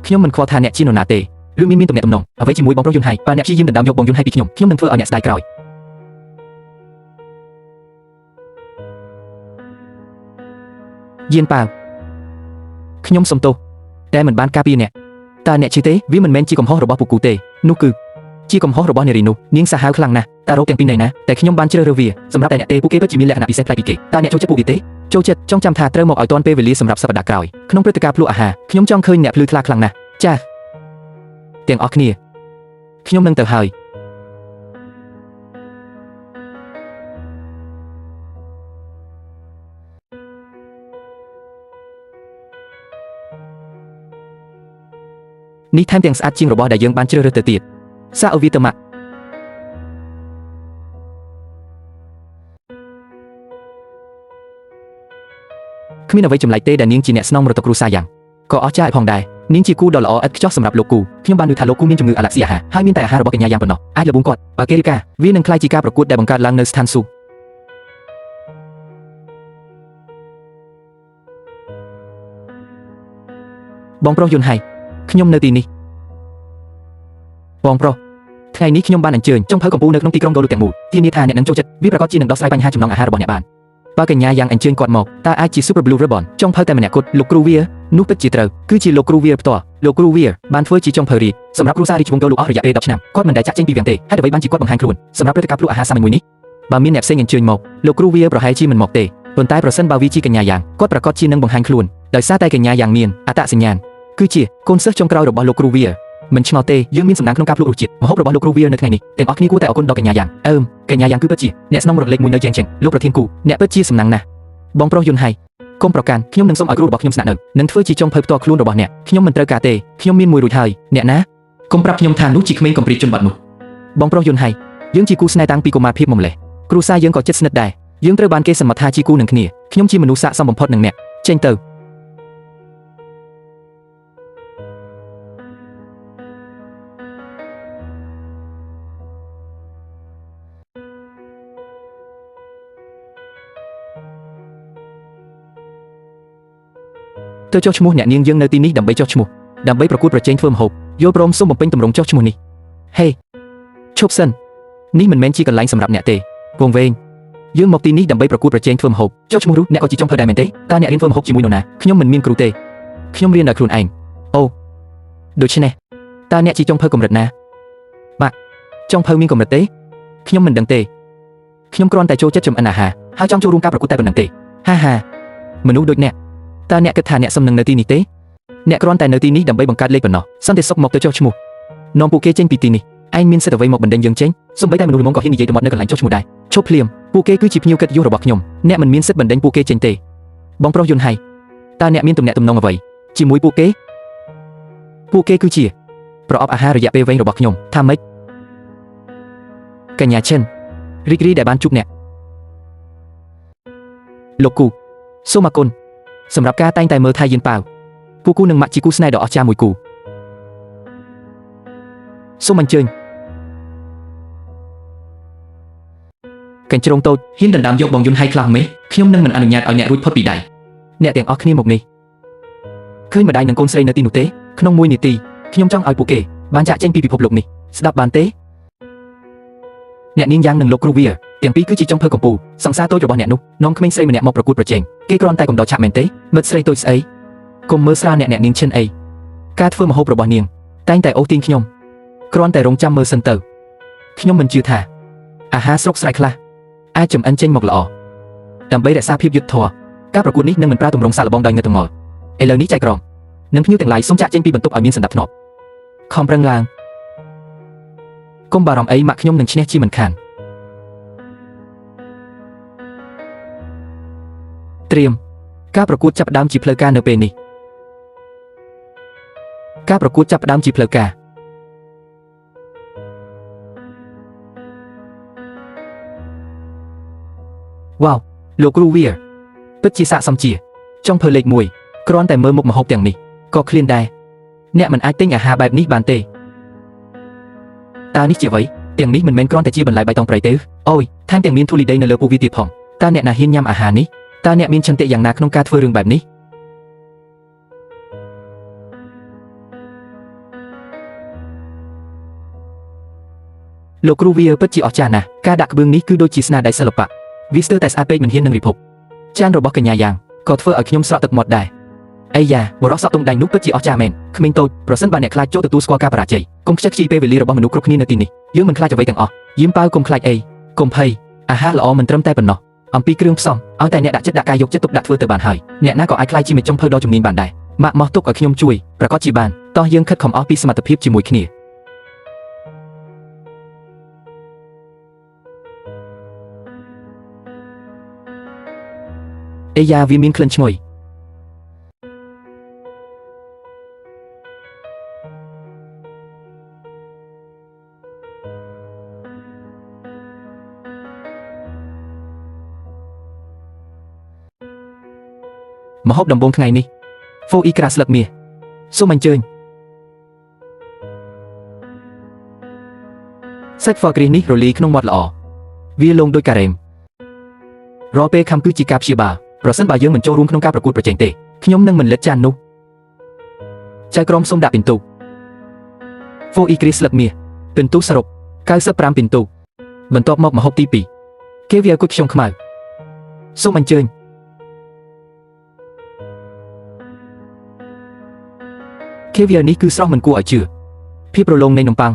ខ្ញុំមិនខ្វល់ថាអ្នកជានរណាទេឬមានទំនាក់ទំនងអ្វីជាមួយបងប្រុសយន់ហៃបើអ្នកព្យាយាមដណ្ដើមយកបងយន់ហៃពីខ្ញុំនឹងធ្វើឲ្យអ្នកស្ដាយក្រោយ យានប៉ាវខ្ញុំសុំទោសតែមិនបានការពារអ្នកតើអ្នកជឿទេវាមិនមែនជាកំហុសរបស់ពូគូទេនោះគឺជាកំហុសរបស់នារីនោះនាងសាហាវខ្លាំងណាស់តើរោគទាំងពីរណែណាតែខ្ញុំបានជ្រើសរើសវាសម្រាប់តែអ្នកទេពួកគេពិតជាមានលក្ខណៈពិសេសប្លែកពីគេតើអ្នកចូលចិត្តពួកវាទេចូលចិត្តចង់ចាំថាត្រូវមកឲ្យទាន់ពេលវេលាសម្រាប់សប្តាហ៍ក្រោយក្នុងព្រឹត្តិការណ៍ភ្លក់អាហារខ្ញុំចង់ឃើញអ្នកភ្លឺថ្លាខ្លាំងណាស់ចា៎ទាំងអស់គ្នាខ្ញុំនឹងទៅហើយនេះថែមទាំងស្អាតជាងរបស់ដែលយើងបានជ្រើសរើសទៅទៀតសាអូវីតម៉ាក់គ្មានអ្វីចម្លែកទេដែលនាងជាអ្នកស្នងមរតកគ្រួសារយ៉ាងក៏អស្ចារ្យផងដែរនាងជាគូដ៏ល្អឥតខ្ចោះសម្រាប់លោកគូខ្ញុំបានឮថាលោកគូមានជំងឺអាឡែស៊ីអាហារហើយមានតែអាហាររបស់កញ្ញាយ៉ាងប៉ុណ្ណោះអាចលបួងគាត់បើគេរាយការណ៍វានឹងក្លាយជាការប្រកួតដែលបង្កើតឡើងនៅស្ថានសួគ៌បងប្រុសយុនហៃខ្ញុំនៅទីនេះបងប្រុសថ្ងៃនេះខ្ញុំបានអញ្ជើញចុងភៅកម្ពុជានៅក្នុងទីក្រុងកូលូទាំងមូលធានាថាអ្នកនឹងចូលចិត្តវាប្រកាសជានឹងដោះស្រាយបញ្ហាចំណង់អាហាររបស់អ្នកបានបើកញ្ញាយ៉ាងអញ្ជើញគាត់មកតើអាចជា Super Blue Ribbon ចុងភៅតែម្នាក់គត់លោកគ្រូវានោះពិតជាត្រូវគឺជាលោកគ្រូវាផ្ទាល់លោកគ្រូវាបានធ្វើជាចុងភៅរាជសម្រាប់គ្រួសាររាជវង្សកូលូអស់រយៈពេល10ឆ្នាំគាត់មិនដែលចាក់ចេញពីវាំងទេហេតុអ្វីបានជាគាត់បង្ហាញខ្លួនសម្រាប់ព្រឹត្តិការណ៍ភ្លក់អាហារសាមញ្ញមួយនេះបើមានអ្នកផ្សេងអញ្ជើញមកលោកគ្រូវាប្រហែលជាមិនមកទេប៉ុន្តែប្រសិនបើវាជាកញ្ញាយ៉ាងគាត់ប្រកាសជានឹងបង្ហាញខ្លួនដោយសារតែកញ្ញាយ៉ាងមានអត្តសញ្ញាណគឺជាកូនសិស្សចុងក្រោយរបស់លោកគ្រូវាមិនឆ្ងល់ទេយើងមានសំណាងក្នុងការភ្លក់រសជាតិម្ហូបរបស់លោកគ្រូវានៅថ្ងៃនេះទាំងអស់គ្នាគួរតែអរគុណដល់កញ្ញាយ៉ាងកញ្ញាយ៉ាងគឺពិតជាអ្នកស្នងមរតកលេខ1នៅជែងជិងលោកប្រធានគូអ្នកពិតជាសំណាងណាស់បងប្រុសយុនហៃកុំប្រកាន់ខ្ញុំនឹងសូមឲ្យគ្រូរបស់ខ្ញុំស្នាក់នៅនឹងធ្វើជាចុងភៅផ្ទាល់ខ្លួនរបស់អ្នកខ្ញុំមិនត្រូវការទេខ្ញុំមានមួយរួចហើយអ្នកណាកុំប្រាប់ខ្ញុំថានោះជាក្មេងកំព្រាជនបទនោះបងប្រុសយុនហៃយើងជាគូស្នេហ៍តាំងពីកុមារភាពមកម្លេះគ្រួសារយើងក៏ជិតស្និទ្ធដែរយើងត្រូវបានគេសន្មតថាជាគូនឹងគ្នាខ្ញុំជាមនុស្សស័ក្តិសមបំផុតនឹងអ្នកចេញទៅចុះឈ្មោះអ្នកនាងយើងនៅទីនេះដើម្បីចុះឈ្មោះដើម្បីប្រកួតប្រជែងធ្វើម្ហូបយល់ព្រមសូមបំពេញទម្រង់ចុះឈ្មោះនេះហេឈប់សិននេះមិនមែនជាកន្លែងសម្រាប់អ្នកទេវងវែងយើងមកទីនេះដើម្បីប្រកួតប្រជែងធ្វើម្ហូបចុះឈ្មោះនោះអ្នកក៏ជាចុងភៅដែរមែនទេតើអ្នករៀនធ្វើម្ហូបជាមួយនរណាខ្ញុំមិនមានគ្រូទេខ្ញុំរៀនដោយខ្លួនឯងអូដូច្នេះតើអ្នកជាចុងភៅកម្រិតណាបាទចុងភៅមានកម្រិតទេខ្ញុំមិនដឹងទេខ្ញុំគ្រាន់តែចូលចិត្តចម្អិនអាហារហើយចង់ចូលរួមការប្រកួតតែប៉ុណ្្នឹងទេហាមនុស្សដូចអ្នកតើអ្នកគិតថាអ្នកសំនឹងនៅទីនេះទេអ្នកគ្រាន់តែនៅទីនេះដើម្បីបង្កើតលេខប៉ុណ្ណោះសន្តិសុខមកទៅចុះឈ្មោះនាំពួកគេចេញពីទីនេះឯងមានសិទ្ធិអ្វីមកបណ្ដេញយើងចេញសូម្បីតែមនុស្សល្មមក៏ហ៊ាននិយាយទៅមកនៅកន្លែងចុះឈ្មោះដែរឈប់ភ្លាមពួកគេគឺជាភ្ញៀវកិត្តិយសរបស់ខ្ញុំអ្នកមិនមានសិទ្ធិបណ្ដេញពួកគេចេញទេបងប្រុសយុនហៃតើអ្នកមានទំនាក់ទំនងអ្វីជាមួយពួកគេគឺជាប្រអប់អាហាររយៈពេលវែងរបស់ខ្ញុំថាម៉េចកញ្ញាឈិនរីករាយដែលបានជួបអ្នកលោកគូសូមអរគុណសម្រាប់ការតែងតែមើលថែយានប៉ាវពូគូនិងម៉ាក់ជាគូស្នេហ៍ដ៏អស្ចារ្យមួយគូសូមអញ្ជើញកញ្ជ្រោងតូចហ៊ានដណ្ដើមយកបងយុនហៃខ្លះមេខ្ញុំនឹងមិនអនុញ្ញាតឲ្យអ្នករួចផុតពីដៃអ្នកទាំងអស់គ្នាមកនេះឃើញម្ដាយនិងកូនស្រីនៅទីនោះទេក្នុងមួយនាទីខ្ញុំចង់ឲ្យពួកគេបានចាក់ចេញពីពិភពលោកនេះស្ដាប់បានទេអ្នកនាងយ៉ាងនិងលោកគ្រូវាទាំងពីរគឺជាចុងភៅកម្ពុជាសង្សារតូចរបស់អ្នកនោះនាំក្មេងស្រីម្នាក់មកប្រកួតប្រជែងគេគ្រាន់តែកំដរឆាក់មែនទេមិត្តស្រីតូចស្អីកុំមើលស្រាលអ្នកនាងឈិនអីការធ្វើម្ហូបរបស់នាងតែងតែអូសទាញខ្ញុំគ្រាន់តែរងចាំមើលសិនទៅខ្ញុំមិនជឿថាអាហារស្រុកស្រែខ្លះអាចចម្អិនចេញមកល្អដើម្បីរក្សាភាពយុត្តិធម៌ការប្រកួតនេះនឹងមិនប្រើទម្រង់សាកល្បងដោយងើទាំងងល់ឥឡូវនេះចែកក្រុមនឹងភ្ញៀវទាំងឡាយសូមចាក់ចេញពីបន្ទប់ឲ្យមានសណ្ដាប់ធ្នាប់ខំប្រឹងឡើងកុំបារម្ភអីម៉ាក់ខ្ញុំនឹងឈ្នះជាមិនខានត្រៀមការប្រកួតចាប់ផ្ដើមជាផ្លូវការនៅពេលនេះការប្រកួតចាប់ផ្ដើមជាផ្លូវការវ៉ាវលោកគ្រូវាពិតជាស័ក្តិសមជាចុងភៅលេខ1គ្រាន់តែមើលមុខម្ហូបទាំងនេះក៏ឃ្លានដែរអ្នកមិនអាចទិញអាហារបែបនេះបានទេតើនេះជាអ្វីទាំងនេះមិនមែនគ្រាន់តែជាបន្លែបៃតងព្រៃទេអូយថែមទាំងមានធូលីដីនៅលើពួកវាទៀតផងតើអ្នកណាហ៊ានញ៉ាំអាហារនេះតើអ្នកមានឆន្ទៈយ៉ាងណាក្នុងការធ្វើរឿងបែបនេះលោកគ្រូវាពិតជាអស្ចារ្យណាស់ការដាក់ក្បឿងនេះគឺដូចជាស្នាដៃសិល្បៈវាស្ទើរតែស្អាតពេកមិនហ៊ាននឹងរិភពចានរបស់កញ្ញាយ៉ាង ក៏ធ្វើឲ្យខ្ញុំស្រក់ទឹកមាត់ដែរអាយ៉ាបរិសុទ្ធតុងដៃនោះពិតជាអស្ចារ្យមែនក្មេងតូចប្រសិនបើអ្នកខ្លាចចូលទទួលស្គាល់ការបរាជ័យកុំខ្ជិះខ្ជាយពេលវេលារបស់មនុស្សគ្រប់គ្នានៅទីនេះយើងមិនខ្លាចអ្វីទាំងអស់យាមប៉ាវកុំខ្លាចអីកុំភ័យអាហារល្អមិនត្រឹមតែប៉ុណ្ណោះអំពីគ្រឿងផ្សំឲ្យតែអ្នកដាក់ចិត្តដាក់កាយយកចិត្តទុកដាក់ធ្វើទៅបានហើយអ្នកណាក៏អាចខ្លាចជាមេចុងភៅដ៏ជំនាញបានដែរម៉ាក់ម៉ោះទុកឲ្យខ្ញុំជួយប្រកាសជាបានតោះយើងខិតខំអស់ពីសមត្ថភាពជាមួយគ្នាអាយ៉ាវាមានក្លិនឈ្ងុយម្ហូបដំបូងថ្ងៃនេះហ្វូអ៊ីក្រាស្លឹកមាសសូមអញ្ជើញសាច់ហ្វ័រគ្រីសនេះរលាយក្នុងមាត់ល្អវាលងដូចការ៉េមរាល់ពេលខំគឺជាការព្យាបាលប្រសិនបើយើងមិនចូលរួមក្នុងការប្រកួតប្រជែងទេខ្ញុំនឹងមិនលិតចាននោះចៅក្រមសូមដាក់ពិន្ទុហ្វូអ៊ីគ្រីស្លឹកមាសពិន្ទុសរុប95ពិន្ទុបន្ទាប់មកម្ហូបទី2គេវាគុជខ្ញុំខ្មៅសូមអញ្ជើញគេវានេះគឺស្រស់មិនគួរឲ្យជឿភាពរលោងនៃនំប៉័ង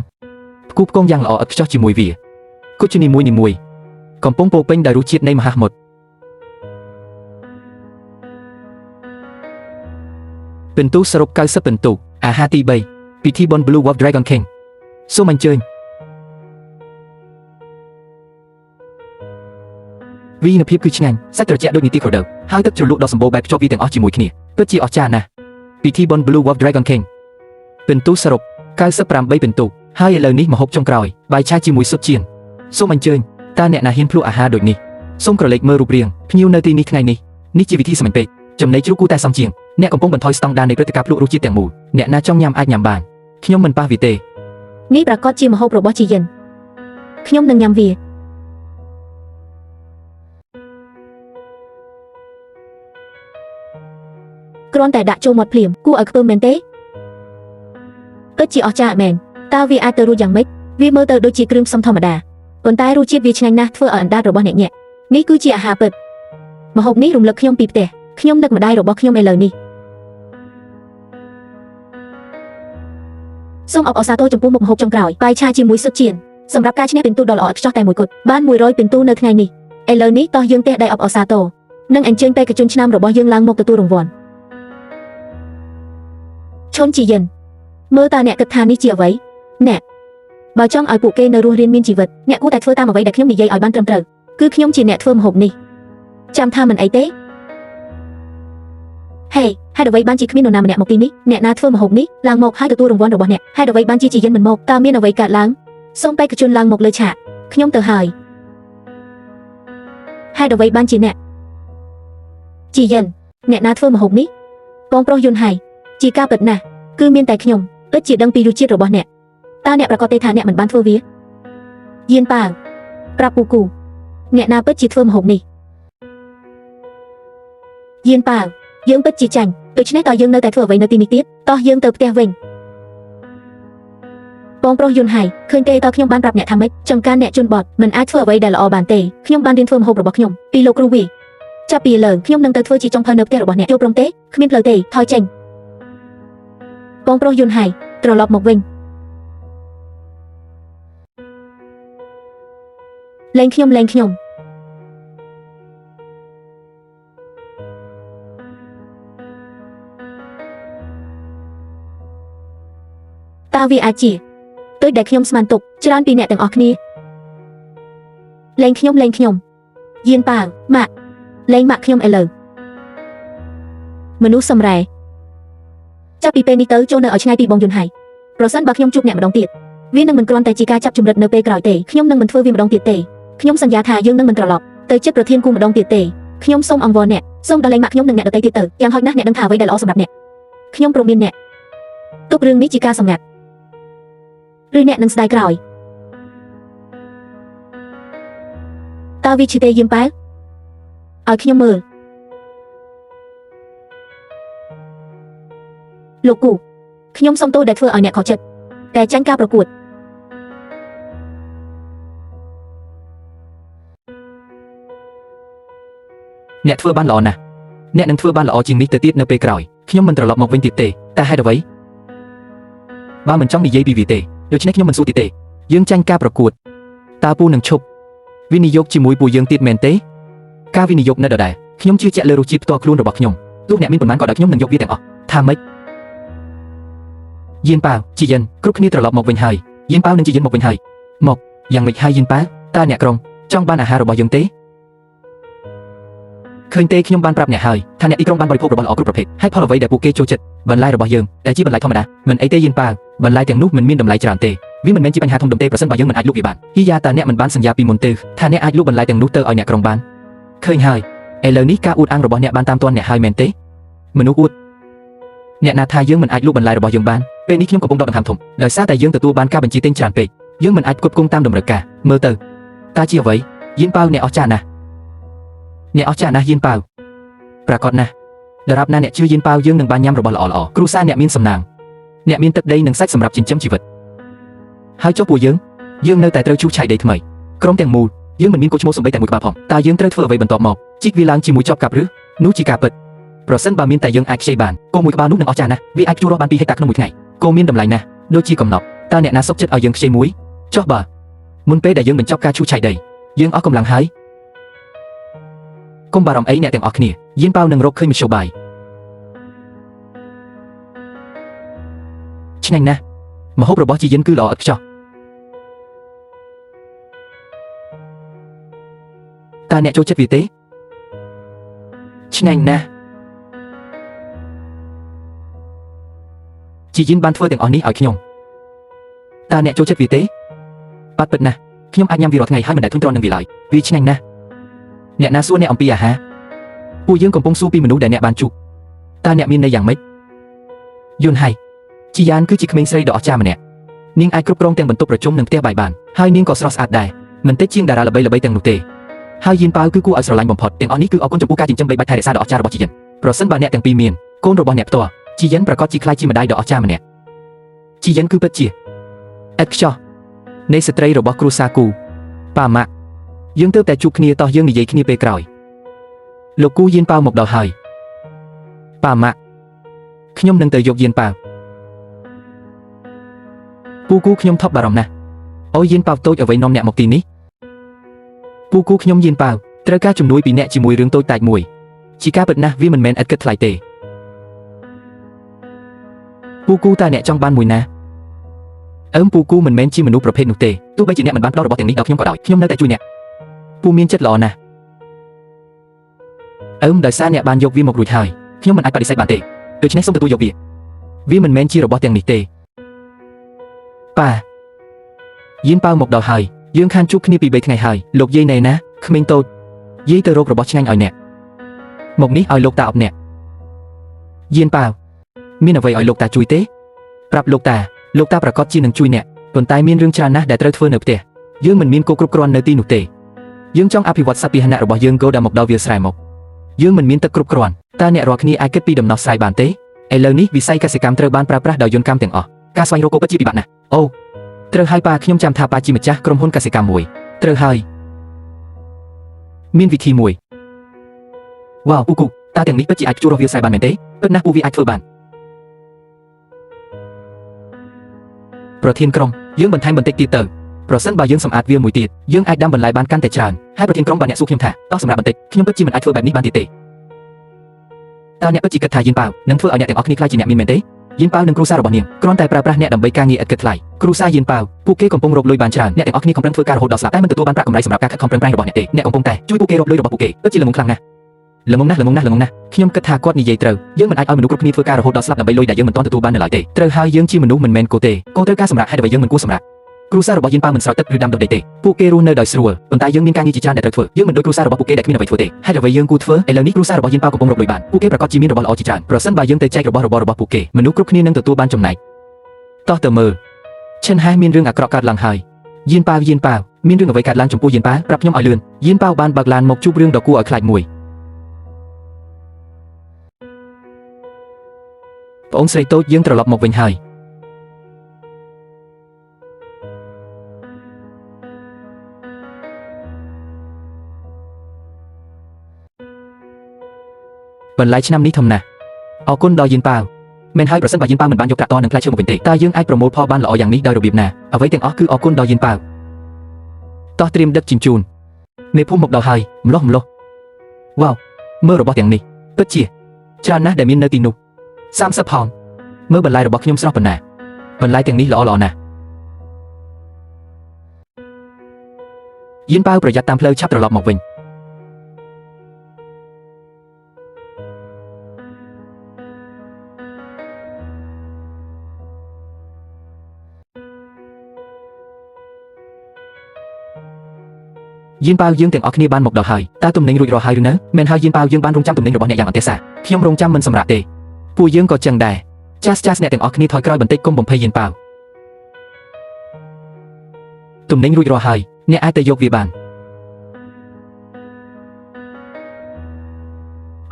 ផ្គូផ្គងយ៉ាងល្អឥតខ្ចោះជាមួយវាគុជនីមួយកំពុងពោពេញដោយរសជាតិនៃមហាសមុទ្រពិន្ទុសរុប90ពិន្ទុអាហារទី3ពិធីបុណ្យ Blue Wolf Dragon King សូមអញ្ជើញវីនភាពគឺឆ្ងាញ់សាច់ត្រជាក់ដូចនីតិក្រដៅហើយទឹកជ្រលក់ដ៏សម្បូរបែបភ្ជាប់វាទាំងអស់ជាមួយគ្នាពិតជាអស្ចារ្យណាស់ពិធីបុណ្យ Blue Wolf Dragon King ពិន្ទុសរុប98ពិន្ទុហើយឥឡូវនេះម្ហូបចុងក្រោយបាយឆាជាមួយស៊ុបចៀនសូមអញ្ជើញតើអ្នកណាហ៊ានភ្លក់អាហារដូចនេះសូមក្រឡេកមើលរូបរាងភ្ញៀវនៅទីនេះថ្ងៃនេះជាវិធីសាមញ្ញពេកចំណីជ្រូកគួរតែសមជាងអ្នកកំពុងបន្ថយស្តង់ដារនៃព្រឹត្តិការណ៍ភ្លក់រសជាតិទាំងមូលអ្នកណាចង់ញ៉ាំអាចញ៉ាំបានខ្ញុំមិនប៉ះវាទេនេះប្រកាសជាម្ហូបរបស់ជីយិនខ្ញុំនឹងញ៉ាំវាគ្រាន់តែដាក់ចូលមាត់ភ្លាមគួរឲ្យខ្ពើមមែនទេពិតជាអស្ចារ្យមែនតើវាអាចទៅរស់យ៉ាងម៉េចវាមើលទៅដូចជាគ្រឿងផ្សំធម្មតាប៉ុន្តែរសជាតិវាឆ្ងាញ់ណាស់ធ្វើឲ្យអណ្ដាតរបស់អ្នកញាក់នេះគឺជាអាហារពិតម្ហូបនេះរំលឹកខ្ញុំពីផ្ទះខ្ញុំនឹកម្ដាយរបស់ខ្ញុំឥឡូវនេះសូមអបអរសាទរចំពោះមុខម្ហូបចុងក្រោយបាយឆាជាមួយស៊ុបចៀនសម្រាប់ការឈ្នះពិន្ទុដ៏ល្អឥតខ្ចោះតែមួយគត់បាន100ពិន្ទុនៅថ្ងៃនេះឥឡូវនេះតោះយើងទេដៃអបអរសាទរនិងអញ្ជើញបេក្ខជនឆ្នាំរបស់យើងឡើងមកទទួលរង្វាន់ឈុនជីយិនមើលតើអ្នកគិតថានេះជាអ្វីអ្នកបើចង់ឲ្យពួកគេនៅរស់រានមានជីវិតអ្នកគួរតែធ្វើតាមអ្វីដែលខ្ញុំនិយាយឲ្យបានត្រឹមត្រូវគឺខ្ញុំជាអ្នកធ្វើម្ហូបនេះចាំថាមិនអីទេហេហេតុអ្វីបានជាគ្មាននរណាម្នាក់មកទីនេះអ្នកណាធ្វើម្ហូបនេះឡើងមកហើយទទួលរង្វាន់របស់អ្នកហេតុអ្វីបានជាជីយិនមិនមកតើមានអ្វីកើតឡើងសូមបេក្ខជនឡើងមកលើឆាកខ្ញុំទៅហើយហេតុអ្វីបានជាអ្នកជីយិនអ្នកណាធ្វើម្ហូបនេះបងប្រុសយុនហៃជាការពិតណាស់គឺមានតែខ្ញុំពិតជាដឹងពីរសជាតិរបស់អ្នកតើអ្នកប្រកាសទេថាអ្នកមិនបានធ្វើវាយៀនប៉ាវប្រាប់ពូគូអ្នកណាពិតជាធ្វើម្ហូបនេះយៀនប៉ាវយើងពិតជាចាញ់ដូច្នេះតើយើងនៅតែធ្វើអ្វីនៅទីនេះទៀតតោះយើងទៅផ្ទះវិញបងប្រុសយុនហៃឃើញទេតើខ្ញុំបានប្រាប់អ្នកថាម៉េចចង្ការអ្នកជន់បត់មិនអាចធ្វើអ្វីដែលល្អបានទេខ្ញុំបានរៀនធ្វើម្ហូបរបស់ខ្ញុំពីលោកគ្រូវីចាប់ពីឥឡូវខ្ញុំនឹងទៅធ្វើជាចុងភៅនៅផ្ទះរបស់អ្នកយល់ព្រមទេគ្មានផ្លូវទេថយចេញបងប្រុសយុនហៃត្រឡប់មកវិញលែងខ្ញុំតើវាអាចជាដូចដែលខ្ញុំស្មានទុកច្រើនពីអ្នកទាំងអស់គ្នាលែងខ្ញុំយៀនប៉ាវម៉ាក់លែងម៉ាក់ខ្ញុំឥឡូវមនុស្សសម្រែចាប់ពីពេលនេះទៅចូលនៅឲ្យឆ្ងាយពីបងយុនហៃប្រសិនបើខ្ញុំជួបអ្នកម្ដងទៀតវានឹងមិនគ្រាន់តែជាការចាប់ជំរិតនៅពេលក្រោយទេខ្ញុំនឹងមិនធ្វើវាម្ដងទៀតទេខ្ញុំសន្យាថាយើងនឹងមិនត្រឡប់ទៅចិត្តប្រធានគូម្ដងទៀតទេខ្ញុំសូមអង្វរអ្នកសូមដល់លែងម៉ាក់ខ្ញុំនិងអ្នកដទៃទៀតទៅយ៉ាងហោចណាស់អ្នកដឹងថាអ្វីដែលល្អសម្រាប់អ្នកខ្ញុំព្រមមានអ្នកទុករឿងនេះជាការសម្ងាត់ឬអ្នកនឹងស្ដាយក្រោយតើវាជាទេយឹមប៉ែឲ្យខ្ញុំមើលលោកគូខ្ញុំសុំទោសដែលធ្វើឲ្យអ្នកខកចិត្តតែចាញ់ការប្រកួតអ្នកធ្វើបានល្អណាស់ អ្នកនឹងធ្វើបានល្អជាងនេះទៅទៀតនៅពេលក្រោយខ្ញុំមិនត្រឡប់មកវិញទៀតទេតែហេតុអ្វីបើមិនចង់និយាយពីវាទេដូច្នេះខ្ញុំមិនសួរទៀតទេយើងចាញ់ការប្រកួតតើពូនឹងឈប់វិនិយោគជាមួយពួកយើងទៀតមែនទេការវិនិយោគនៅដដែលខ្ញុំជឿជាក់លើរសជាតិផ្ទាល់ខ្លួនរបស់ខ្ញុំទោះអ្នកមានប៉ុន្មានក៏ដោយខ្ញុំនឹងយកវាទាំងអស់ថាម៉េចយៀនប៉ាវជីយិនគ្រប់គ្នាត្រឡប់មកវិញហើយយៀនប៉ាវនឹងជីយិនមកវិញហើយមកយ៉ាងម៉េចហើយយៀនប៉ាវតើអ្នកក្រុងចង់បានអាហាររបស់យើងទេឃើញទេខ្ញុំបានប្រាប់អ្នកហើយថាអ្នកទីក្រុងបានបរិភោគរបស់ល្អគ្រប់ប្រភេទហើយផលអ្វីដែលពួកគេចូលចិត្តបន្លែរបស់យើងដែលជាបន្លែធម្មតាមិនអីទេយៀនប៉ាវបន្លែទាំងនោះមិនមានតម្លៃច្រើនទេវាមិនមែនជាបញ្ហាធំដុំទេប្រសិនបើយើងមិនអាចលក់វាបានហ៊ីយ៉ាតើអ្នកមិនបានសន្យាពីមុនទេថាអ្នកអាចលក់បន្លែទាំងនោះទៅឲ្យអ្នកក្រុងបានឃើញហើយឥឡូវនេះការអួតអាងរបស់អ្នកបានតាមទាន់អ្នកហើយមែនទេមនុស្សអួតអ្នកណាថាយើងមិនអាចលក់បន្លែរបស់យើងបានពេលនេះខ្ញុំកំពុងដកដង្ហើមធំដោយសារតែយើងទទួលបានការបញ្ជាទិញច្រើនពេកយើងមិនអាចគ្រប់គ្រងតាមតម្រូវការមើលទៅតើជាអ្វីយៀនប៉ាវអ្នកអស្ចារ្យណាស់អ្នកអស្ចារ្យណាស់យៀនប៉ាវប្រាកដណាស់ដរាបណាអ្នកជឿយៀនប៉ាវយើងនឹងបានញ៉ាំរបស់ល្អៗគ្រួសារអ្នកមានសំណាងអ្នកមានទឹកដីនិងសាច់សម្រាប់ចិញ្ចឹមជីវិតហើយចុះពួកយើងនៅតែត្រូវឈូសឆាយដីថ្មីក្រុមទាំងមូលយើងមិនមានកូនឈ្មោះសំបីតែមួយក្បាលផងតើយើងត្រូវធ្វើអ្វីបន្ទាប់មកជីកវាឡើងជាមួយចបកាប់ឬនោះជាការពិតប្រសិនបើមានតែយើងអាចខ្ចីបានគោមួយក្បាលនោះនឹងអស្ចារ្យណាស់វាអាចជួររស់បាន2ហិកតាក្នុងមួយថ្ងៃគោមានតម្លៃណាស់ដូចជាកំណប់តើអ្នកណាសុខចិត្តឲ្យយើងខ្ចីមួយចុះបើមុនពេលដែលយើងបញ្ចប់ការឈូសឆាយដីយើងអស់កម្លាំងហើយកុំបារម្ភអីអ្នកទាំងអស់គ្នាយៀនប៉ាវនឹងរកឃើញមធ្យោបាយឆ្ងាញ់ណាស់ម្ហូបរបស់ជីយិនគឺល្អឥតខ្ចោះតើអ្នកចូលចិត្តវាទេឆ្ងាញ់ណាស់ជីយិនបានធ្វើទាំងអស់នេះឲ្យខ្ញុំតើអ្នកចូលចិត្តវាទេប៉ាត់ពិតណាស់ខ្ញុំអាចញ៉ាំវារាល់ថ្ងៃហើយមិនដែលធុញទ្រាន់នឹងវាឡើយវាឆ្ងាញ់ណាស់អ្នកណាសួរអ្នកអំពីអាហារពួកយើងកំពុងសួរពីមនុស្សដែលអ្នកបានជួបតើអ្នកមានន័យយ៉ាងម៉េចយន់ហើយជីយ៉ានគឺជាក្មេងស្រីដ៏អស្ចារ្យម្នាក់នាងអាចគ្រប់គ្រងទាំងបន្ទប់ប្រជុំនិងផ្ទះបាយបានហើយនាងក៏ស្រស់ស្អាតដែរមិនតិចជាងតារាល្បីៗទាំងនោះទេហើយយៀនប៉ាវគឺគួរឲ្យស្រឡាញ់បំផុតទាំងអស់នេះគឺអរគុណចំពោះការចិញ្ចឹមបីបាច់ថែរក្សាដ៏អស្ចារ្យរបស់ជីយិនប្រសិនបើអ្នកទាំងពីរមានកូនរបស់អ្នកផ្ទាល់ជីយិនប្រកាសជាខ្លាចជាម្ដាយដ៏អស្ចារ្យម្នាក់ជីយិនគឺពិតជាឥតខ្ចោះនៃស្ត្រីរបស់គ្រួសារគូប៉ាម៉ាក់យើងទើបតែជួបគ្នាតោះយើងនិយាយគ្នាពេលក្រោយលោកគូយៀនប៉ាវមកដល់ហើយប៉ាម៉ាក់ខ្ញុំនឹងទៅយកយៀនប៉ាវពូគូខ្ញុំថប់បារម្ភណាស់អូយយៀនប៉ាវតូចអ្វីនាំអ្នកមកទីនេះពូគូខ្ញុំយៀនប៉ាវត្រូវការជំនួយពីអ្នកជាមួយរឿងតូចតាចមួយជាការពិតណាស់វាមិនមែនឥតគិតថ្លៃទេពូគូតើអ្នកចង់បានមួយណាពូគូមិនមែនជាមនុស្សប្រភេទនោះទេទោះបីជាអ្នកមិនបានផ្ដល់របស់ទាំងនេះដល់ខ្ញុំក៏ដោយខ្ញុំនៅតែជួយអ្នកពូមានចិត្តល្អណាស់ដោយសារអ្នកបានយកវាមករួចហើយខ្ញុំមិនអាចបដិសេធបានទេដូច្នេះសូមទទួលយកវាមិនមែនជារបស់ទាំងនេះទេប៉ាយៀនប៉ាវមកដល់ហើយយើងខានជួបគ្នាពី3ថ្ងៃហើយលោកយាយណែណាក្មេងតូចយាយទៅរករបស់ឆ្ងាញ់ឲ្យអ្នកមកនេះឲ្យលោកតាអបអ្នកយៀនប៉ាវមានអ្វីឲ្យលោកតាជួយទេប្រាប់លោកតាប្រកាសជានឹងជួយអ្នកប៉ុន្តែមានរឿងច្រើនណាស់ដែលត្រូវធ្វើនៅផ្ទះយើងមិនមានគោគ្រប់គ្រាន់នៅទីនោះទេយើងចង់អភិវឌ្ឍសត្វពាហនៈរបស់យើងគោដែលមកដល់វាលស្រែមកយើងមិនមានទឹកគ្រប់គ្រាន់តើអ្នករាល់គ្នាអាចគិតពីដំណោះស្រាយបានទេឥឡូវនេះវិស័យកសិកម្មត្រូវបានប្រើប្រាស់ដោយយន្តកម្មទាំងអស់ការស្វែងរកគោពិតជាពិបាកណាស់អូត្រូវហើយប៉ាខ្ញុំចាំថាប៉ាជាម្ចាស់ក្រុមហ៊ុនកសិកម្មមួយត្រូវហើយមានវិធីមួយវ៉ាវពូគូតើទាំងនេះពិតជាអាចជួររស់វាលស្រែបានមែនទេពិតណាស់ពូវាអាចធ្វើបានប្រធានក្រុមយើងបន្ថែមបន្តិចទៀតទៅប្រសិនបើយើងសម្អាតវាមួយទៀតយើងអាចដាំបន្លែបានកាន់តែច្រើនហើយប្រធានក្រុមបានអ្នកសួរខ្ញុំថាតោះសម្រាប់បន្តិចខ្ញុំពិតជាមិនអាចធ្វើបែបនេះបានទៀតទេតើអ្នកពិតជាគិតថាយៀនប៉ាវនឹងធ្វើឲ្យអ្នកទាំងអស់គ្នាខ្លាចជាអ្នកមានមែនទេយៀនប៉ាវនិងគ្រួសាររបស់នាងគ្រាន់តែប្រើប្រាស់អ្នកដើម្បីការងារឥតគិតថ្លៃគ្រួសារយៀនប៉ាវពួកគេកំពុងរកលុយបានច្រើនអ្នកទាំងអស់គ្នាកំពុងធ្វើការរហូតដល់ស្លាប់តែមិនទទួលបានប្រាក់កម្រៃសម្រាប់ការខិតខំប្រឹងប្រែងរបស់អ្នកទេអ្នកកំពុងតែជួយពួកគេរកលុយរបស់ពួកគេពិតជាល្ងងខ្លាំងណាស់ល្ងងណាស់ខ្ញុំគិតថាគាត់និយាយត្រូវយើងមិនអាចឲ្យមនុស្សគ្រប់គ្នាធ្វើការរហូតដល់ស្លាប់ដើម្បីលុយដែលយើងមិនទាន់ទទួលបាននៅឡើយទេត្រូវហើយយើងជាមនុស្សមិនមែនគោទេគោត្រូវការសម្រាប់ហេតុអ្វីយើងមិនគួរសម្រាប់គ្រួសាររបស់យៀនប៉ាវមិនស្រោចទឹកឬដាំដុះដីទេពួកគេរស់នៅដោយស្រួលប៉ុន្តែយើងមានការងារជាច្រើនដែលត្រូវធ្វើយើងមិនដូចគ្រួសាររបស់ពួកគេដែលគ្មានអ្វីធ្វើទេហេតុអ្វីយើងគួរធ្វើឥឡូវនេះគ្រួសាររបស់យៀនប៉ាវកំពុងរកលុយបានពួកគេប្រកាសជាមានរបស់ល្អជាច្រើនប្រសិនបើយើងទៅចែករបស់របស់ពួកគេមនុស្សគ្រប់គ្នានឹងទទួលបានចំណែកតោះទៅមើលឈិនហែមានរឿងអាក្រក់កើតឡើងហើយយៀនប៉ាវមានរឿងអ្វីកើតឡើងចំពោះយៀនប៉ាវប្រាប់ខ្ញុំឲ្យលឿនយៀនប៉ាវបានបើកឡានមកជួបរឿងដ៏គួរឲ្យខ្លាចមួយប្អូនស្រីតូចយើងត្រឡប់មកវិញហើយ បន្លែឆ្នាំនេះធំណាស់អរគុណដល់យានប៉ាវមែនហើយប្រសិនបើយានប៉ាវមិនបានយកប្រាក់តនឹងផ្លែឈើមកវិញទេតើយើងអាចប្រមូលផលបានល្អយ៉ាងនេះដោយរបៀបណាអ្វីទាំងអស់គឺអរគុណដល់យានប៉ាវតោះត្រៀមដឹកជញ្ជូនមេភូមិមកដល់ហើយម្លោះវ៉ាវមើលរបស់ទាំងនេះពិតជាច្រើនណាស់ដែលមាននៅទីនោះ30ផងមើលបន្លែរបស់ខ្ញុំស្រស់ប៉ុណ្ណាបន្លែទាំងនេះល្អណាស់យានប៉ាវប្រយ័ត្នតាមផ្លូវឆាប់ត្រឡប់មកវិញយានប៉ាវយើងទាំងអស់គ្នាបានមកដល់ហើយតើទំនិញរួចរាល់ហើយឬនៅមែនហើយយានប៉ាវយើងបានរងចាំទំនិញរបស់អ្នកយ៉ាងអន្ទះសាខ្ញុំរងចាំមិនសម្រាប់ទេពួកយើងក៏ចឹងដែរចាស់អ្នកទាំងអស់គ្នាថយក្រោយបន្តិចកុំបំភ័យយានប៉ាវទំនិញរួចរាល់ហើយអ្នកអាចទៅយកវាបាន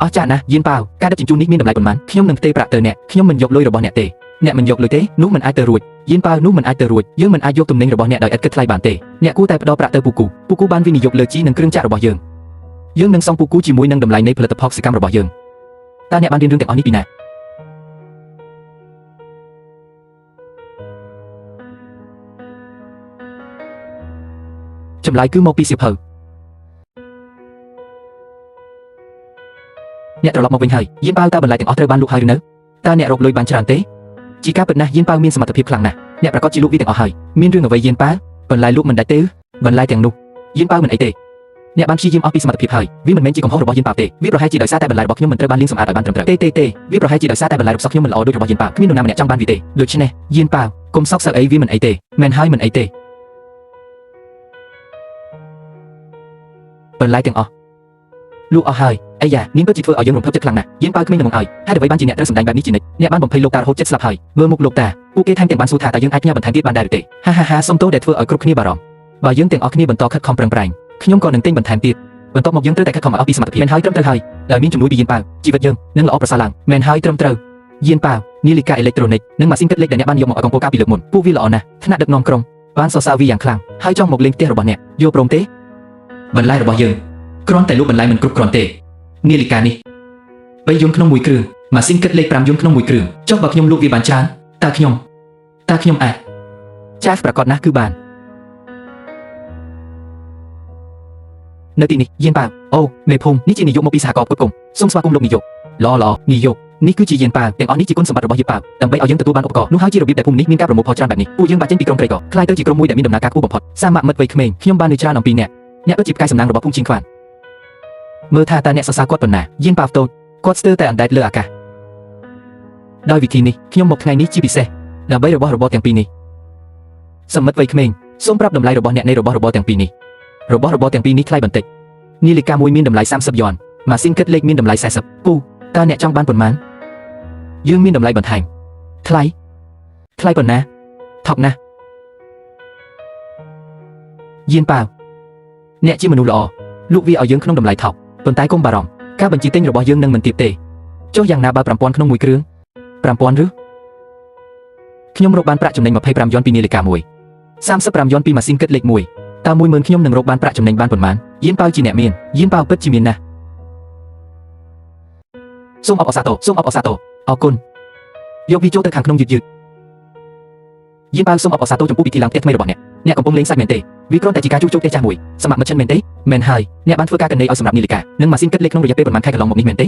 អស្ចារ្យណាស់យានប៉ាវការដឹកជញ្ជូននេះមានតម្លៃប៉ុន្មានខ្ញុំនឹងផ្ទេរប្រាក់ទៅអ្នកខ្ញុំមិនយកលុយរបស់អ្នកទេអ្នកមិនយកលុយទេនោះមិនអាចទៅរួចយានប៉ាវនោះមិនអាចទៅរួចយើងមិនអាចយកទំនិញរបស់អ្នកដោយឥតគិតថ្លៃបានទេអ្នកគួរតែផ្ដល់ប្រាក់ទៅពូគូបានវិនិយោគលើជីនិងគ្រឿងចក្ររបស់យើងនឹងសងពូគូជាមួយនឹងតម្លៃនៃផលិតផលសកម្មរបស់យើងតើអ្នកបានរៀនរឿងទាំងអស់នេះពីណាចម្លើយគឺមកពីសៀវភៅអ្នកត្រឡប់មកវិញហើយយានប៉ាវតើបន្លែទាំងអស់ត្រូវបានលក់ហើយឬនៅតើអ្នករកលុយបានច្រើនទេជាការពិតណាស់យានប៉ាវមានសមត្ថភាពខ្លាំងណាស់អ្នកប្រកាសជាលក់វាទាំងអស់ហើយមានរឿងអ្វីយានប៉ាវបន្លែលក់មិនដាច់ទេបន្លែទាំងនោះយានប៉ាវមិនអីទេអ្នកបានព្យាយាមអស់ពីសមត្ថភាពហើយវាមិនមែនជាកំហុសរបស់យានប៉ាវទេវាប្រហែលជាដោយសារតែបន្លែរបស់ខ្ញុំមិនត្រូវបានលាងសម្អាតឲ្យបានត្រឹមត្រូវទេវាប្រហែលជាដោយសារតែបន្លែរបស់ខ្ញុំមិនល្អដូចរបស់យានប៉ាវគ្មាននរណាម្នាក់ចង់បានវាទេដូច្នេះយានប៉ាវកុំសោកសៅអីវាមិនអីទេមែនហើយមិនអីទេបន្លែទាំងអស់លក់អស់ហើយអាយ៉ានាងពិតជាធ្វើឲ្យយើងរំភើបចិត្តខ្លាំងណាស់យានប៉ាវគ្មាននឹងមកហើយហេតុអ្វីបានជាអ្នកត្រូវសម្ដែងបែបនេះជានិច្ចអ្នកបានបំភ័យលោកតារហូតចិត្តស្លាប់ហើយមើលមុខលោកតាពួកគេថែមទាំងបានសួរថាតើយើងអាចផ្ញើបន្ថែមទៀតបានដែរឬទេហាសុំទោសដែលធ្វើឲ្យគ្រប់គ្នាបារម្ភបើយើងទាំងអស់គ្នាបន្តខិតខំប្រឹងប្រែងខ្ញុំក៏នឹងទិញបន្ថែមទៀតបន្ទាប់មកយើងត្រូវតែខិតខំឲ្យអស់ពីសមត្ថភាពមែនហើយត្រឹមត្រូវហើយដែលមានជំនួយពីយានប៉ាវជីវិតយើងនឹងល្អប្រសើរឡើងមែនហើយត្រឹមត្រូវយានប៉ាវនាឡិកាអេឡិចត្រូនិកនិងម៉ាស៊ីនគិតលេខដែលអ្នកបានយកមកឲ្យកំពូលកាលពីលើកមុនពួកវាល្អណាស់ថ្នាក់ដឹកនាំក្រុមបានសរសើរវាយ៉ាងខ្លាំងហើយចង់មកលេងផ្ទះរបស់អ្នកយកព្រមទេបន្លែរបស់យើងគ្រាន់តែលក់បន្លែមិនគ្រប់គ្រាន់ទេនាឡិកានេះ3យន្តក្នុងមួយគ្រឿងម៉ាស៊ីនគិតលេខ5យន្តក្នុងមួយគ្រឿងចុះបើខ្ញុំលក់វាបានច្រើនតើខ្ញុំអាចចាស់ប្រកាសណាស់គឺបាននៅទីនេះយានប៉ាវអូមេភូមិនេះជានាយកមកពីសហគមន៍ផ្គត់ផ្គង់សូមស្វាគមន៍លោកនាយកល្អនាយកនេះគឺជាយានប៉ាវទាំងអស់នេះជាគុណសម្បត្តិរបស់យានប៉ាវដើម្បីឲ្យយើងទទួលបានឧបករណ៍នោះហើយជារបៀបដែលភូមិនេះមានការប្រមូលផលច្រើនបែបនេះពួកយើងបានចេញពីក្រុមក្រីក្រខ្លាយទៅជាក្រុមមួយដែលមានដំណើរការខ្ពស់បំផុតសាមគ្គមិត្តវ័យក្មេងខ្ញុំបាននិយាយច្រើនអំពីអ្នកពិតជាផ្កាយសំណាងរបស់ភូមិជីងខ្វានមើលថាតើអ្នកសរសើរគាត់ប៉ុណ្ណាយានប៉ាវតូចគាត់ស្ទើរតែអណ្ដែតលើអាកាសដោយវិធីនេះខ្ញុំមកថ្ងៃនេះជាពិសេសដើម្បីរបស់របរទាំងពីរនេះសមិទ្ធវ័យក្មេងសូមប្រាប់តម្លៃរបស់អ្នកនៃរបស់របរទាំងពីរនេះរបស់របរទាំងពីរនេះថ្លៃបន្តិចនាឡិកាមួយមានតម្លៃ30យន់ម៉ាស៊ីនគិតលេខមានតម្លៃ40ពូតើអ្នកចង់បានប៉ុន្មានយើងមានតម្លៃបន្ថែមថ្លៃប៉ុណ្ណាថប់ណាស់យានប៉ាវអ្នកជាមនុស្សល្អលក់វាឲ្យយើងក្នុងតម្លៃថោកប៉ុន្តែកុំបារម្ភការបញ្ជាទិញរបស់យើងនឹងមិនទាបទេចុះយ៉ាងណាបើ5000ក្នុងមួយគ្រឿង5000ឬខ្ញុំរកបានប្រាក់ចំណេញ25យន់ពីនាឡិកាមួយ35យន់ពីម៉ាស៊ីនគិតលេខ1តើ10000ខ្ញុំនឹងរកបានប្រាក់ចំណេញបានប៉ុន្មានយានប៉ាវជាអ្នកមានយានប៉ាវពិតជាមានណាស់សូមអបអរសាទរអរគុណយកវាចូលទៅខាងក្នុងយឺតយានប៉ាវសូមអបអរសាទរចំពោះពិធីឡើងផ្ទះថ្មីរបស់អ្នកកំពុងលេងសាច់មែនទេវាគ្រាន់តែជាការជួបជុំផ្ទះចាស់មួយសមត្ថមិត្តចិនមែនទេមែនហើយអ្នកបានធ្វើការកណេឲ្យសម្រាប់នាឡិកានិងម៉ាស៊ីនគិតលេខក្នុងរយៈពេលប្រហែលខែកន្លងមកនេះមែនទេ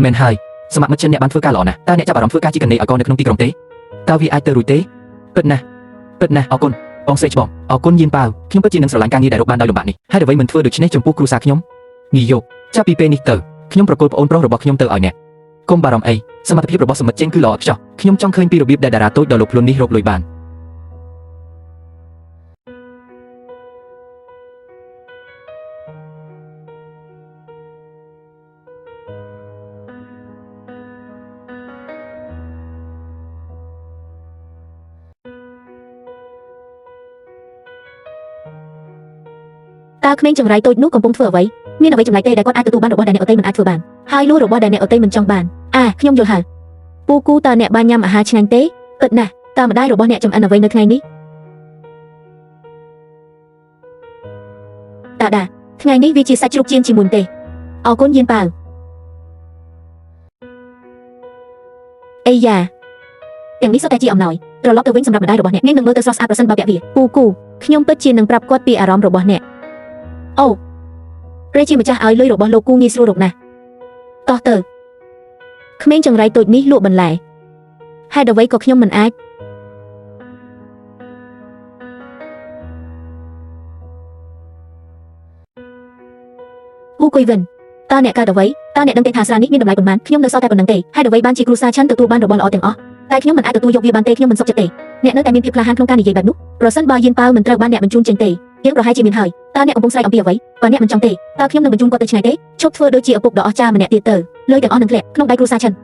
មែនហើយសមត្ថមិត្តចិនអ្នកបានធ្វើការល្អណាស់តើអ្នកចាប់អារម្មណ៍ធ្វើការជាកណេឲ្យកនៅក្នុងទីក្រុងទេតើវាអាចទៅរួចទេពិតណាស់អរគុណបងស្រីច្បងអរគុណយានប៉ាវខ្ញុំពិតជានឹងស្រឡាញ់ការងារដែលរកបានដោយលំបាកនេះហេតុអ្វីមិនធ្វើដូច្នេះចំពោះគ្រួសារខ្ញុំងាយយកចាប់ពីពេលនេះទៅខ្ញុំប្រកល់ប្អូនប្រុសរបស់ខ្ញុំទៅឲ្យអ្នកកុំបារម្ភអីសមត្ថភាពរបស់សមិទ្ធចេញគឺល្អឥតខ្ចោះខ្ញុំចង់ឃើញពីរបៀបដែលតារាតូចដ៏លោកខ្លួននេះរកលុយបានតើក្មេងចង្រៃតូចនោះកំពុងធ្វើអ្វីមានអ្វីចម្លែកទេដែលគាត់អាចទទួលបានរបស់ដែលអ្នកអតីមិនអាចធ្វើបានហើយលួចរបស់ដែលអ្នកអតីមិនចង់បានខ្ញុំយល់ហើយពូគូតើអ្នកបានញ៉ាំអាហារឆ្ងាញ់ទេពិតណាស់តើម្ដាយរបស់អ្នកចម្អិនអ្វីនៅថ្ងៃនេះតាថ្ងៃនេះវាជាសាច់ជ្រូកចៀនជាមួយទេអរគុណយានប៉ាវ អីយ៉ាទាំងនេះសុទ្ធតែជាអំណោយត្រឡប់ទៅវិញសម្រាប់ម្ដាយរបស់អ្នកនាងនឹងមើលទៅស្រស់ស្អាតប្រសិនបើពាក់វាគូខ្ញុំពិតជានឹងប្រាប់គាត់ពីអារម្មណ៍របស់អ្នកអូព្រះជាម្ចាស់ឲ្យលុយរបស់លោកគូងាយស្រួលរកណាស់តោះទៅក្មេងចង្រៃតូចនេះលក់បន្លែហេតុអ្វីក៏ខ្ញុំមិនអាចគួយវិនតើអ្នកកើតអ្វីតើអ្នកដឹងទេថាស្រានេះមានតម្លៃប៉ុន្មានខ្ញុំនៅសល់តែប៉ុណ្្នឹងទេហេតុអ្វីបានជាគ្រូសាឆាន់ទទួលបានរបស់ល្អទាំងអស់តែខ្ញុំមិនអាចទទួលយកវាបានទេខ្ញុំមិនសុខចិត្តទេអ្នកនៅតែមានភាពក្លាហានក្នុងការនិយាយបែបនោះប្រសិនបើយានប៉ាវមិនត្រូវបានអ្នកបញ្ជូនចេញទេយើងប្រហែលជាមានហើយតើអ្នកកំពុងស្រែកអំពីអ្វីបើអ្នកមិនចង់ទេតើខ្ញុំនឹងបញ្ជូនគាត់ទៅឆ្ងាយទេឈប់ធ្វើដូចជាឪពុកដ៏អស្ចារ្យម្នាក់ទៀតទៅលុយទាំងអស់នឹងធ្លាក់ក្នុងដៃគ្រូសាឆាន់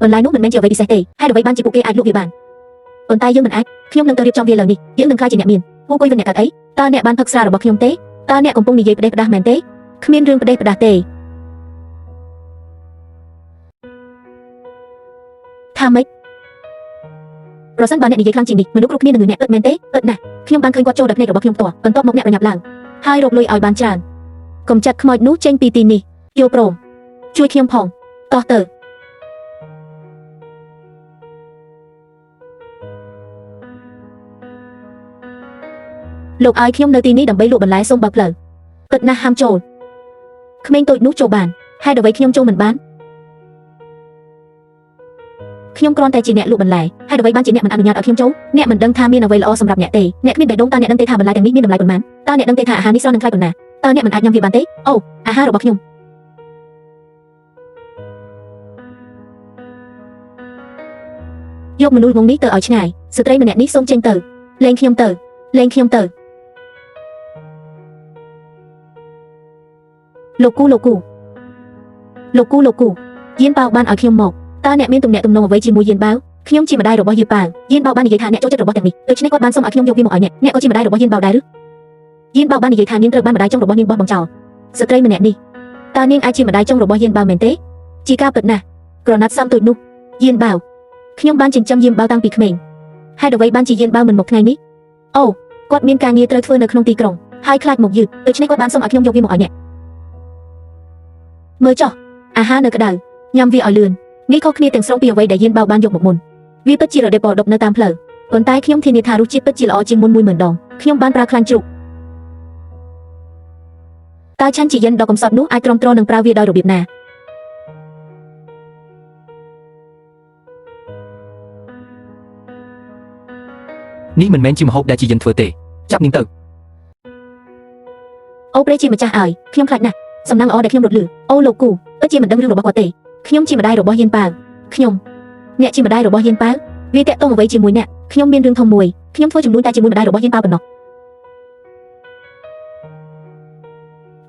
បន្លែនោះមិនមែនជាអ្វីពិសេសទេហេតុអ្វីបានជាពួកគេអាចលក់វាបានប៉ុន្តែយើងមិនអាចខ្ញុំនឹងទៅរៀបចំវាលើនេះយើងនឹងខ្លាចជាអ្នកមានគួយវិនអ្នកកើតអីតើអ្នកបានផឹកស្រារបស់ខ្ញុំទេតើអ្នកកំពុងនិយាយផ្ដេសផ្ដាស់មែនទេគ្មានរឿងផ្ដេសផ្ដាស់ទេថាម៉េចប្រសិនបើអ្នកនិយាយខ្លាំងជាងនេះមនុស្សគ្រប់គ្នានឹងអ្នកពិតមែនទេពិតណាស់ខ្ញុំបានឃើញគាត់ចូលដល់ភ្នែករបស់ខ្ញុំផ្ទាល់បន្ទាប់មកអ្នកប្រញាប់ឡើងហើយរកលុយឲ្យបានច្រើនកុំចាត់ខ្មោចនោះចេញពីទីនេះយល់ព្រមជួយខ្ញុំផងតោះទៅលោកឲ្យខ្ញុំនៅទីនេះដើម្បីលក់បន្លែសូមបើកផ្លូវពិតណាស់ហាមចូលក្មេងតូចនោះចូលបានហេតុអ្វីខ្ញុំចូលមិនបានខ្ញុំគ្រាន់តែជាអ្នកលក់បន្លែហេតុអ្វីបានជាអ្នកមិនអនុញ្ញាតឲ្យខ្ញុំចូលអ្នកមិនដឹងថាមានអ្វីល្អសម្រាប់អ្នកទេអ្នកគ្មានបេះដូងតើអ្នកដឹងទេថាបន្លែទាំងនេះមានតម្លៃប៉ុន្មានតើអ្នកដឹងទេថាអាហារនេះស្រស់នឹងថ្លៃប៉ុណ្ណាតើអ្នកមិនអាចញ៉ាំវាបានទេអូអាហាររបស់ខ្ញុំយកមនុស្សងងនេះទៅឲ្យឆ្ងាយស្ត្រីម្នាក់នេះសូមចេញទៅលេងខ្ញុំទៅលោកគូយានប៉ាវបានឲ្យខ្ញុំមកតើអ្នកមានទំនាក់ទំនងអ្វីជាមួយយានប៉ាវខ្ញុំជាម្ដាយរបស់យានប៉ាវយានប៉ាវបាននិយាយថាអ្នកចូលចិត្តរបស់ទាំងនេះដូច្នេះគាត់បានសុំឲ្យខ្ញុំយកវាមកឲ្យអ្នកក៏ជាម្ដាយរបស់យានប៉ាវដែរឬយានប៉ាវបាននិយាយថានាងត្រូវបានម្ដាយចុងរបស់នាងបោះបង់ចោលស្ត្រីម្នាក់នេះតើនាងអាចជាម្ដាយចុងរបស់យានប៉ាវមែនទេជាការពិតណាស់ក្រណាត់សំទូចនោះយានប៉ាវខ្ញុំបានចិញ្ចឹមយានប៉ាវតាំងពីក្មេងហេតុអ្វីបានជាយានប៉ាវមិនមកថ្ងៃនេះអូគាត់មានការងារត្រូវធ្វើនៅក្នុងទីក្រុងហើយខ្លាចមកយឺតដូច្នេះគាត់បានសុំឲ្យខ្ញុំយកវាមកឲ្យអ្នកមើលចុះអាហារនៅក្តៅញ៉ាំវាឲ្យលឿននេះខុសគ្នាទាំងស្រុងពីអ្វីដែលយានប៉ាវបានយកមកមុនវាពិតជារដេបដប់នៅតាមផ្លូវប៉ុន្តែខ្ញុំធានាថារសជាតិពិតជាល្អជាងមុន10000ដងខ្ញុំបានប្រើខ្លាញ់ជ្រូកតើឆាន់ជាយិនដ៏កំសត់នោះអាចទ្រាំទ្រនឹងប្រើវាដោយរបៀបណានេះមិនមែនជាម្ហូបដែលជាយិនធ្វើទេចាប់នាងទៅអូព្រះជាម្ចាស់ឲ្យខ្ញុំខ្លាចណាស់សំណាងល្អដែលខ្ញុំរត់លឺអូលោកគូពិតជាមិនដឹងរឿងរបស់គាត់ទេខ្ញុំជាម្ដាយរបស់យានប៉ាវអ្នកជាម្ដាយរបស់យានប៉ាវវាតាក់ទងអ្វីជាមួយអ្នកខ្ញុំមានរឿងធំមួយខ្ញុំធ្វើជំនួយតែជាមួយម្ដាយរបស់យានប៉ាវប៉ុណ្ណោះ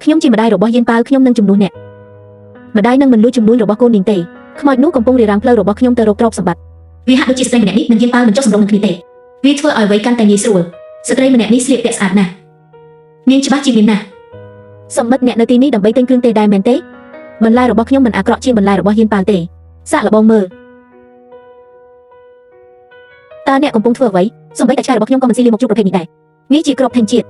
ខ្ញុំជាម្ដាយរបស់យានប៉ាវខ្ញុំនឹងជំនួសអ្នកម្ដាយនឹងមិនលួចជំនួយរបស់កូននាងទេខ្មោចនោះកំពុងរារាំងផ្លូវរបស់ខ្ញុំទៅរកទ្រព្យសម្បត្តិវាហាក់ដូចជាស្ត្រីម្នាក់នេះនឹងយានប៉ាវមិនចុះសម្រុងនឹងគ្នាទេវាធ្វើឲ្យអ្វីកាន់តែងាយស្រួលស្ត្រីម្នាក់នេះស្លៀកពាក់ស្អាតណាស់នាងច្បាស់ជាមានណាស់សម្បត្តិអ្នកនៅទីនេះដើម្បីទិញគ្រឿងទេសដែរមែនទេបន្លែរបស់ខ្ញុំមិនអាក្រក់ជាងបន្លែរបស់យានប៉ាវទេសាកល្បងមើលតើអ្នកកំពុងធ្វើអ្វីសូម្បីតែឆ្កែរបស់ខ្ញុំក៏មិនស៊ីលីមកជួបប្រភេទនេះដែរនេះជាក្របថេងជាតិ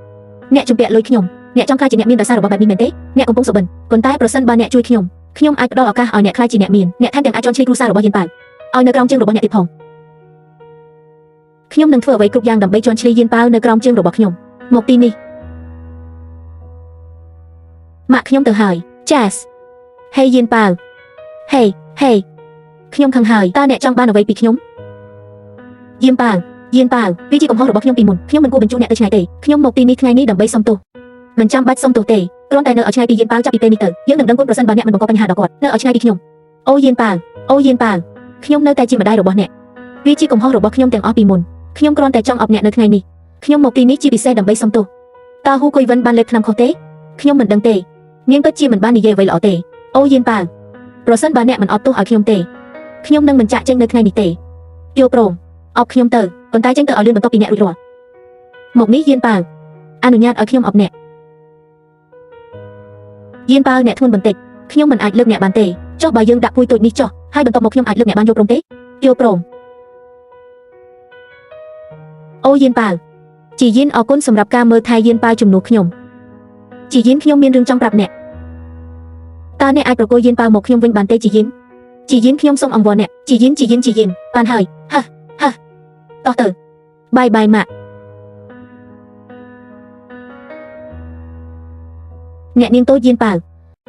អ្នកជំពាក់លុយខ្ញុំអ្នកចង់ខ្លាចជាអ្នកមានដោយសាររបស់បែបនេះមែនទេអ្នកកំពុងសុបិនប៉ុន្តែប្រសិនបើអ្នកជួយខ្ញុំអាចផ្ដល់ឱកាសឲ្យអ្នកខ្លាចជាអ្នកមានអ្នកថែមទាំងអាចជន់ឈ្លីគ្រួសាររបស់យានប៉ាវឲ្យនៅក្រោមជើងរបស់អ្នកទៀតផងខ្ញុំនឹងធ្វើអ្វីគ្រប់យ៉ាងដើម្បីជន់ឈ្លីយានប៉ាវនៅក្រោមជើងរបស់ខ្ញុំមកទីនេះម៉ាក់ខ្ញុំទៅហើយ Jazz ហេយានប៉ាវហេខ្ញុំខឹងហើយតើអ្នកចង់បានអ្វីពីខ្ញុំយានប៉ាវវាជាកំហុសរបស់ខ្ញុំពីមុនខ្ញុំមិនគួរបញ្ជូនអ្នកទៅឆ្ងាយទេខ្ញុំមកទីនេះថ្ងៃនេះដើម្បីសុំទោសមិនចាំបាច់សុំទោសទេគ្រាន់តែនៅឲ្យឆ្ងាយពីយានប៉ាវចាប់ពីពេលនេះទៅយើងនឹងដឹងគុណប្រសិនបើអ្នកមិនបង្កបញ្ហាដល់គាត់នៅឲ្យឆ្ងាយពីខ្ញុំអូយានប៉ាវខ្ញុំនៅតែជាម្ដាយរបស់អ្នកវាជាកំហុសរបស់ខ្ញុំទាំងអស់ពីមុនខ្ញុំគ្រាន់តែចង់អប់អ្នកនៅថ្ងៃនេះខ្ញុំមកទីនេះជាពិសេសដើម្បីសុំទោសតើហ៊ូគុយវិនបានលេបថ្នាំខុសទេខ្ញុំមិនដឹងទេនាងពិតជាមិនបាននិយាយអ្វីល្អទេអូយានប៉ាវប្រសិនបើអ្នកមិនអត់ទោសឲ្យខ្ញុំទេខ្ញុំនឹងមិនចាក់ចេញនៅថ្ងៃនេះទេយល់ព្រមអប់ខ្ញុំទៅប៉ុន្តែចេញទៅឲ្យលឿនបន្ទាប់ពីអ្នករួចរាល់មកនេះយានប៉ាវអនុញ្ញាតឲ្យខ្ញុំអប់អ្នកយានប៉ាវអ្នកធ្ងន់បន្តិចខ្ញុំមិនអាចលើកអ្នកបានទេចុះបើយើងដាក់ពួយតូចនេះចុះហើយបន្ទាប់មកខ្ញុំអាចលើកអ្នកបានយល់ព្រមទេយល់ព្រមអូយានប៉ាវជាយានអរគុណសម្រាប់ការមើលថែយានប៉ាវជំនួសខ្ញុំជាយានខ្ញុំមានរឿងចង់ប្រាប់អ្នក តើអ្នកអាចប្រគល់យានប៉ាវមកខ្ញុំវិញបានទេជីយិនខ្ញុំសូមអង្វរអ្នកជីយិនបានហើយហឺតោះទៅបាយម៉ាក់អ្នកនាងតូចយានប៉ាវ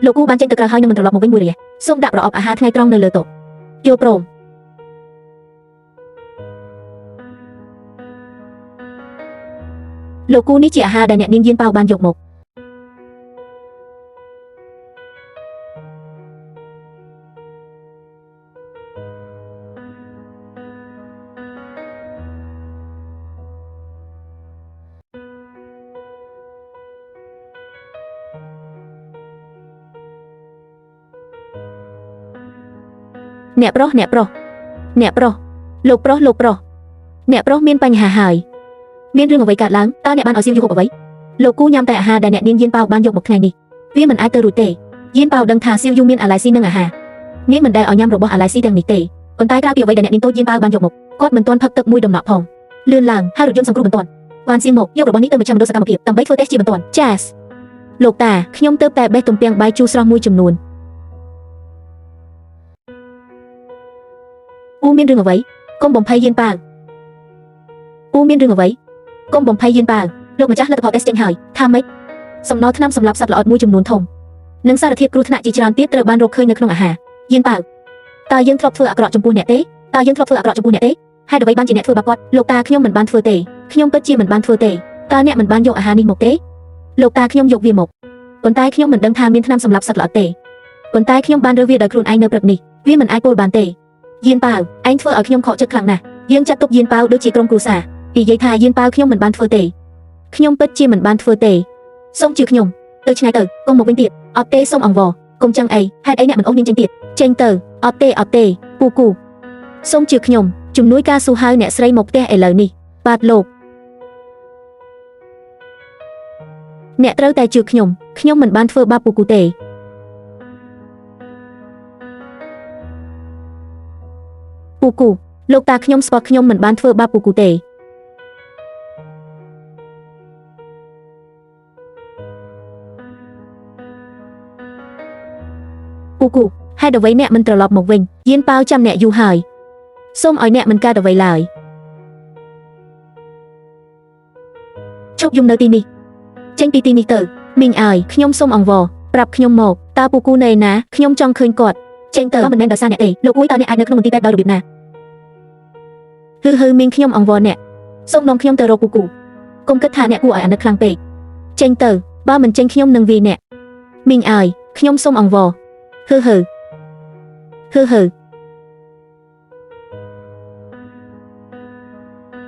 លោកគូបានចេញទៅក្រៅហើយនឹងមិនត្រឡប់មកវិញមួយរយៈសូមដាក់ប្រអប់អាហារថ្ងៃត្រង់នៅលើតុយល់ព្រមលោកគូនេះជាអាហារដែលអ្នកនាងយានប៉ាវបានយកមកអ្នកប្រុសលោកប្រុសអ្នកប្រុសមានបញ្ហាហើយមានរឿងអ្វីកើតឡើងតើអ្នកបានឲ្យសៀវយូហូបអ្វីលោកគូញ៉ាំតែអាហារដែលអ្នកនាងយានប៉ាវបានយកមកថ្ងៃនេះវាមិនអាចទៅរួចទេយានប៉ាវដឹងថាសៀវយូមានអាឡែស៊ីនឹងអាហារនាងមិនដែលឲ្យញ៉ាំរបស់អាឡែស៊ីទាំងនេះទេប៉ុន្តែក្រៅពីអ្វីដែលអ្នកនាងតូចយានប៉ាវបានយកមកគាត់មិនទាន់ផឹកទឹកមួយដំណក់ផងលឿនឡើងហើយរថយន្តសង្គ្រោះបន្ទាន់បានសៀងមកយករបស់នេះទៅមជ្ឈមណ្ឌលសកម្មភាពដើម្បីធ្វើតេស្តជាបន្ទាន់ចាសលោកតាខ្ញុំទើបតែបេះទំពាំងបាយជូរស្រស់មួយចំនួនមានរឿងអ្វីកុំបំភ័យយានប៉ាវមានរឿងអ្វីកុំបំភ័យយានប៉ាវលោកម្ចាស់លទ្ធផលតេស្តចេញហើយថាម៉េចសំណល់ថ្នាំសម្លាប់សត្វល្អិតមួយចំនួនធំនិងសារធាតុគ្រោះថ្នាក់ជាច្រើនទៀតត្រូវបានរកឃើញនៅក្នុងអាហារយានប៉ាវតើយើងធ្លាប់ធ្វើអាក្រក់ចំពោះអ្នកទេហេតុអ្វីបានជាអ្នកធ្វើបាបគាត់លោកតាខ្ញុំមិនបានធ្វើទេខ្ញុំពិតជាមិនបានធ្វើទេតើអ្នកមិនបានយកអាហារនេះមកទេលោកតាខ្ញុំយកវាមកប៉ុន្តែខ្ញុំមិនដឹងថាមានថ្នាំសម្លាប់សត្វល្អិតទេប៉ុន្តែខ្ញុំបានរើវាដោយខ្លួនឯងនៅព្រឹកនេះវាមិនអាចពោលបានទេយានប៉ាវឯងធ្វើឲ្យខ្ញុំខកចិត្តខ្លាំងណាស់យើងចាត់ទុកយានប៉ាវដូចជាក្រុមគ្រួសារនិយាយថាយានប៉ាវខ្ញុំមិនបានធ្វើទេខ្ញុំពិតជាមិនបានធ្វើទេសូមជឿខ្ញុំទៅឆ្ងាយទៅកុំមកវិញទៀតអត់ទេសូមអង្វរកុំចឹងអីហេតុអីអ្នកមិនអូសនាងចេញទៀតចេញទៅអត់ទេពូគូសូមជឿខ្ញុំជំនួយការស៊ូហៅអ្នកស្រីមកផ្ទះឥឡូវនេះបាទលោកអ្នកត្រូវតែជឿខ្ញុំមិនបានធ្វើបាបពូគូទេពូគូលោកតាខ្ញុំស្គាល់ខ្ញុំមិនបានធ្វើបាបពូគូទេពូគូហេតុអ្វីអ្នកមិនត្រឡប់មកវិញយានប៉ាវចាំអ្នកយូរហើយសូមឲ្យអ្នកមិនកើតអ្វីឡើយជប់យំនៅទីនេះចេញពីទីនេះទៅមីងអើយខ្ញុំសូមអង្វរប្រាប់ខ្ញុំមកតើពូគូនៅណាខ្ញុំចង់ឃើញគាត់ចេញទៅមិនមែនដោយសារអ្នកទេលោកអ៊ុយតើអ្នកអាចនៅក្នុងមន្ទីរពេទ្យដោយរបៀបណាមីងខ្ញុំអង្វរអ្នកសូមនាំខ្ញុំទៅរកពូគូកុំគិតថាអ្នកគួរឲ្យអាណិតខ្លាំងពេកចេញទៅបើមិនចេញខ្ញុំនឹងវាយអ្នកមីងអើយខ្ញុំសូមអង្វរ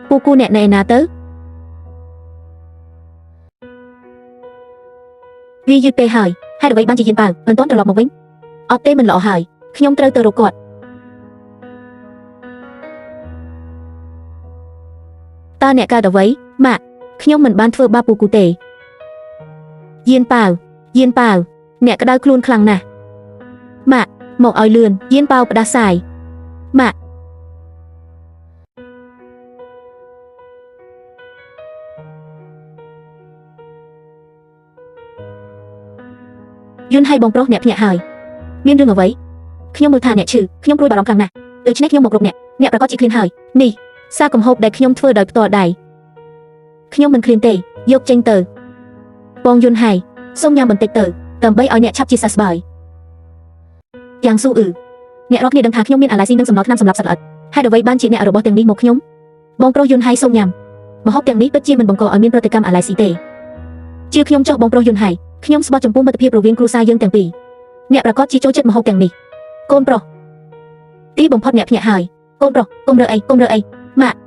ពូគូអ្នកនៅណាទៅវាយឺតពេកហើយហេតុអ្វីបានជាយានប៉ាវមិនទាន់ត្រឡប់មកវិញអត់ទេមិនល្អហើយខ្ញុំត្រូវទៅរកគាត់តើអ្នកកើតអ្វីម៉ាក់ខ្ញុំមិនបានធ្វើបាបពូគូទេយានប៉ាវអ្នកក្តៅខ្លួនខ្លាំងណាស់ម៉ាក់មកឲ្យលឿនយានប៉ាវផ្ដាសាយម៉ាក់យន់ហើយបងប្រុសអ្នកភ្ញាក់ហើយមានរឿងអ្វីខ្ញុំមើលថាអ្នកឈឺខ្ញុំព្រួយបារម្ភខ្លាំងណាស់ដូច្នេះខ្ញុំមករកអ្នកប្រកាសជាឃ្លានហើយនេះសារកំហុសដែលខ្ញុំធ្វើដោយផ្ទាល់ដៃខ្ញុំមិនឃ្លានទេយកចេញទៅបងយន់ហើយសូមញ៉ាំបន្តិចទៅដើម្បីឲ្យអ្នកឆាប់ជាសះស្បើយយ៉ាងស៊ូអ្នករាល់គ្នាដឹងថាខ្ញុំមានអាឡែស៊ីនឹងសំណល់ថ្នាំសម្រាប់សត្វល្អិតហេតុអ្វីបានជាអ្នករបស់ទាំងនេះមកខ្ញុំបងប្រុសយន់ហើយសូមញ៉ាំម្ហូបទាំងនេះពិតជាមិនបង្កឲ្យមានប្រតិកម្មអាឡែស៊ីទេជឿខ្ញុំចុះបងប្រុសយន់ហើយខ្ញុំស្បត់ចំពោះមិត្តភាពរវាងគ្រួសារយើងទាំងពីរអ្នកប្រកាសជាចូលចិត្តម្ហូបទាំងនេះកូនប្រុសទីបំផុតអ្នកភ្ញាក់ហើយកូនប្រុសកុំរើអីម៉ាក់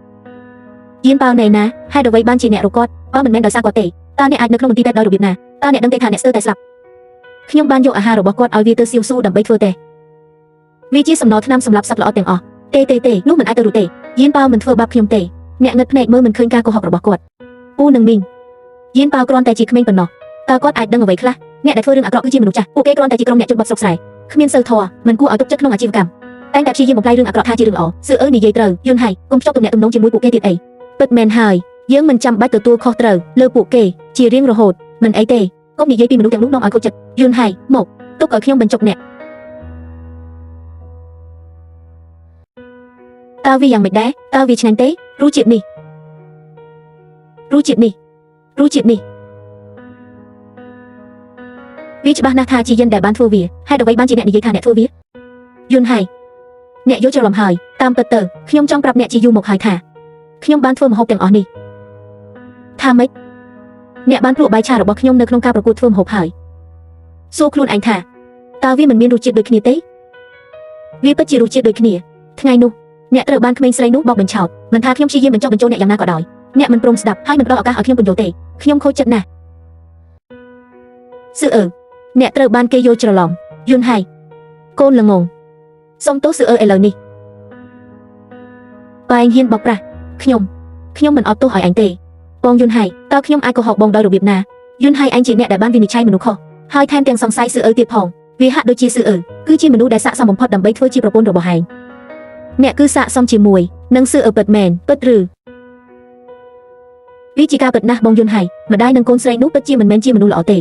យានប៉ាវណែណាហេតុអ្វីបានជាអ្នករកគាត់បើមិនមែនដោយសារគាត់ទេតើអ្នកអាចនៅក្នុងមន្ទីរពេទ្យដោយរបៀបណាតើអ្នកដឹងទេថាអ្នកស្ទើរតែស្លាប់ខ្ញុំបានយកអាហាររបស់គាត់ឲ្យវាទៅសៀវស៊ូដើម្បីធ្វើតេស្តវាជាសំណល់ថ្នាំសម្លាប់សត្វល្អិតទាំងអស់ទេនោះមិនអាចទៅរួចទេយានប៉ាវមិនធ្វើបាបខ្ញុំទេអ្នកងឹតភ្នែកមើលមិនឃើញការកុហករបស់គាត់ពូនឹងមីងយានប៉ាវគ្រាន់តែជាក្មេងប៉ុណ្ណោះតើគាត់អាចដឹងអ្វីខ្លះអ្នកដែលធ្វើរឿងអាក្រក់គឺជាមនុស្សចាស់ពួកគេគ្រាន់តែជាក្រុមអ្នកជនបទស្រុកស្រែគ្មានសីលធម៌មិនគួរឲ្យទុកចិត្តក្នុងអាជីវកម្មតែងតែព្យាយាមបំផ្លាញរឿងអាក្រក់ថាជារឿងល្អសឿនិយាយត្រូវយន់ហើយកុំភ្ជាប់ទំនាក់ទំនងជាមួយពួកគេទៀតអីពិតមែនហើយយើងមិនចាំបាច់ទទួលខុសត្រូវលើពួកគេជារៀងរហូតមិនអីទេកុំនិយាយពីមនុស្សទាំងនោះនាំឲ្យខូចចិត្តយន់ហើយមក ទុកឲ្យខ្ញុំបញ្ចុកអ្នកតើវាយ៉ាងម៉េចដែរតើវាឆ្ងាញ់ទេរសជាតិនេះរសជាតិនេះរសជាតិនេះវាច្បាស់ណាស់ថាជាយិនដែលបានធ្វើវាហេតុអ្វីបានជាអ្នកនិយាយថាអ្នកធ្វើវាយន់ហើយអ្នកយល់ច្រឡំហើយតាមពិតទៅខ្ញុំចង់ប្រាប់អ្នកជាយូរមកហើយថាខ្ញុំបានធ្វើម្ហូបទាំងអស់នេះថាម៉េចអ្នកបានភ្លក់បាយឆារបស់ខ្ញុំនៅក្នុងការប្រកួតធ្វើម្ហូបហើយសួរខ្លួនឯងថាតើវាមិនមានរសជាតិដូចគ្នាទេវាពិតជារសជាតិដូចគ្នាថ្ងៃនោះអ្នកត្រូវបានក្មេងស្រីនោះបោកបញ្ឆោតមិនថាខ្ញុំព្យាយាមបញ្ចុះបញ្ចូលអ្នកយ៉ាងណាក៏ដោយអ្នកមិនព្រមស្ដាប់ហើយមិនផ្ដល់ឱកាសឲ្យខ្ញុំពន្យល់ទេខ្ញុំខូចចិត្តណាស់សឺអ្នកត្រូវបានគេយល់ច្រឡំយន់ហើយកូនល្ងងសុំទោសឥឡូវនេះបើឯងហ៊ានបោកប្រាស់ខ្ញុំមិនអត់ទោសឲ្យឯងទេបងយន់ហើយតើខ្ញុំអាចកុហកបងដោយរបៀបណាយន់ហើយឯងជាអ្នកដែលបានវិនិច្ឆ័យមនុស្សខុសហើយថែមទាំងសង្ស័យទៀតផងវាហាក់ដូចជាគឺជាមនុស្សដែលស័ក្តិសមបំផុតដើម្បីធ្វើជាប្រពន្ធរបស់ឯងអ្នកគឺស័ក្តិសមជាមួយនឹងពិតមែនពិតឬវាជាការពិតណាស់បងយន់ហើយម្ដាយនិងកូនស្រីនោះពិតជាមិនមែនជាមនុស្សល្អទេ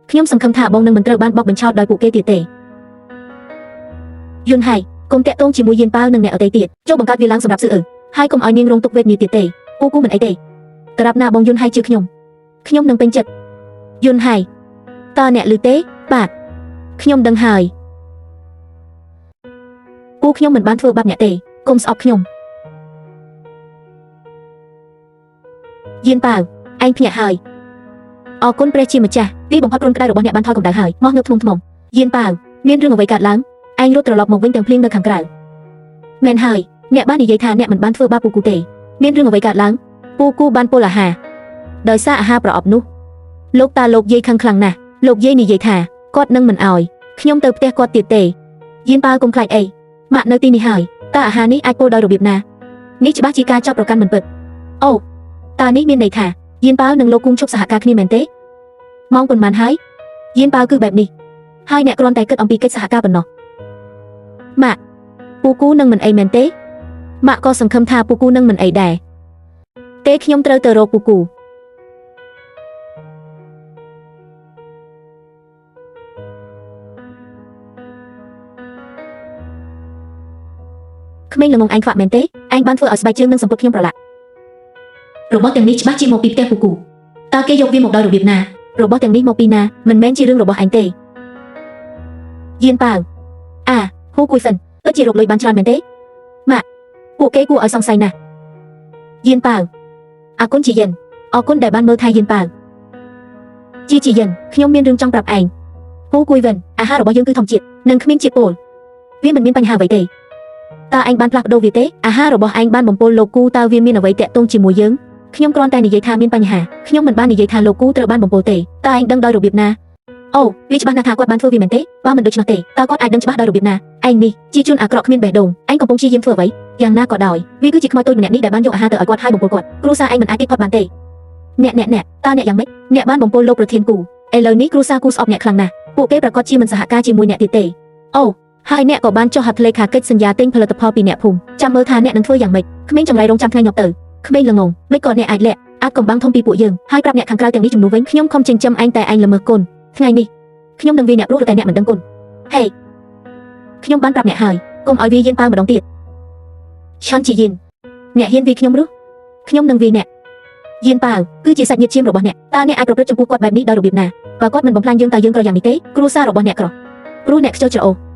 ខ្ញុំសង្ឃឹមថាបងនឹងមិនត្រូវបានបោកបញ្ឆោតដោយពួកគេទៀតទេយន់ហើយកុំតាក់ទងជាមួយយានប៉ាវនិងអ្នកអតីតទៀតចូលបង្កើតវាឡើងសម្រាប់ហើយកុំឲ្យនាងរងទុក្ខវេទនាទៀតទេពូគូមិនអីទេតារាប់ណាបងយន់ហើយជឿខ្ញុំនឹងពេញចិត្តយន់ហើយតើអ្នកឮទេបាទខ្ញុំដឹងហើយពូខ្ញុំមិនបានធ្វើបាបអ្នកទេកុំស្អប់ខ្ញុំយានប៉ាវឯងភ្ញាក់ហើយអរគុណព្រះជាម្ចាស់ទីបំផុតគ្រុនក្តៅរបស់អ្នកបានថយកម្ដៅហើយមកនៅធ្នំធ្នមយានប៉ាវមានរឿងអ្វីកើតឡើងឯងរត់ត្រឡប់មកវិញទាំងភ្លៀងនៅខាងក្រៅមែនហើយអ្នកបាននិយាយថាអ្នកមិនបានធ្វើបាបពូគូទេមានរឿងអ្វីកើតឡើងពូគូបានពុលអាហារដោយសារអាហារប្រអប់នោះលោកតាលោកយាយខឹងខ្លាំងណាស់លោកយាយនិយាយថាគាត់នឹងមិនអោយខ្ញុំទៅផ្ទះគាត់ទៀតទេយានប៉ាវកុំខ្លាចអីម៉ាក់នៅទីនេះហើយតើអាហារនេះអាចពុលដោយរបៀបណានេះច្បាស់ជាការចាប់ប្រកាន់មិនពិតអូតើនេះមានន័យថាយានប៉ាវនិងលោកគង់ឈប់សហការគ្នាមែនទេម៉ោងប៉ុន្មានហើយយានប៉ាវគឺបែបនេះហើយអ្នកគ្រាន់តែគិតអំពីកិច្ចសហការប៉ុណ្ណោះម៉ាក់ពូគូនឹងមិនអីមែនទេម៉ាក់ក៏សង្ឃឹមថាពូគូនឹងមិនអីដែរទេខ្ញុំត្រូវទៅរកពូគូក្មេងល្ងងឯងខ្វាក់មែនទេឯងបានធ្វើឲ្យស្បែកជើងនិងសម្ពុតខ្ញុំប្រឡាក់របស់ទាំងនេះច្បាស់ជាមកពីផ្ទះពូគូតើគេយកវាមកដោយរបៀបណារបស់ទាំងនេះមកពីណាមិនមែនជារឿងរបស់ឯងទេយានប៉ាវហ៊ូគួយហ្វិនពិតជារកលុយបានច្រើនមែនទេម៉ាក់ពួកគេគួរឲ្យសង្ស័យណាស់យានប៉ាវអរគុណជាយិនអរគុណដែលបានមើលថែយានប៉ាវជាយិនខ្ញុំមានរឿងចង់ប្រាប់ឯងហ៊ូគួយហ្វិនអាហាររបស់យើងគឺធម្មជាតិនិងគ្មានជាតិពុលវាមិនមានបញ្ហាអ្វីទេតើឯងបានផ្លាស់ប្ដូរវាទេអាហាររបស់ឯងបានបំពុលលោកគូតើវាមានអ្វីតាក់ទងជាមួយយើងខ្ញុំគ្រាន់តែនិយាយថាមានបញ្ហាខ្ញុំមិនបាននិយាយថាលោកគូត្រូវបានបំពុលទេតើឯងដឹងដោយរបៀបណាអូវាច្បាស់ណាស់ថាគាត់បានធ្វើវាមែនទេបើមិនដូច្នោះទេតើគាត់អាចដឹងច្បាស់ដោយរបៀបណាឯងនេះជាជនអាក្រក់គ្មានបេះដូងឯងកំពុងព្យាយាមធ្វើអ្វីយ៉ាងណាក៏ដោយវាគឺជាខ្មោចតូចម្នាក់នេះដែលបានយកអាហារទៅឲ្យគាត់ហើយបំពុលគាត់គ្រួសារឯងមិនអាចគេផុតបានទេអ្នកតើអ្នកយ៉ាងម៉េចអ្នកបានបំពុលលោកប្រធានគូឥឡូវនេះគ្រួសារគូស្អប់អ្នកខ្លាំងណាស់ពួកគេប្រកាសជាមិនសហការជាមួយអ្នកទៀតទេអូហើយអ្នកក៏បានចុះហត្ថលេខាកិច្ចសន្យាទិញផលិតផលពីអ្នកភូមិចាំមើលថាអ្នកនឹងធ្វើយ៉ាងម៉េចក្មេងចង្រៃរងចាំថ្ងៃញាប់ទៅក្មេងល្ងងមិនក៏អ្នកអាចលាក់អាចកំបាំងធំពីពួកយើងហើយប្រាប់អ្នកខាងក្រៅទាំងនេះជំនួសវិញខ្ញុំខំចិញ្ចឹមឯងតែឯងល្មើសគុណថ្ងៃនេះខ្ញុំនឹងវាអ្នកព្រោះតែអ្នកមិនដឹងគុណហេខ្ញុំបានប្រាប់អ្នកហើយកុំឲ្យវាយានប៉ាវម្ដងទៀតឆាន់ជាយានអ្នកហ៊ានវាខ្ញុំឬខ្ញុំនឹងវាអ្នកយានប៉ាវគឺជាសាច់ញាតិឈាមរបស់អ្នកតើអ្នកអាចប្រព្រឹត្តចំពោះគាត់បែបនេះដោយរបៀបណាបើគាត់មិនបំផ្លាញយើងតើយើងក្រយ៉ាងនេះទេគ្រួសាររបស់អ្នកក្រព្រោះអ្នកខ្ជិលច្រអូស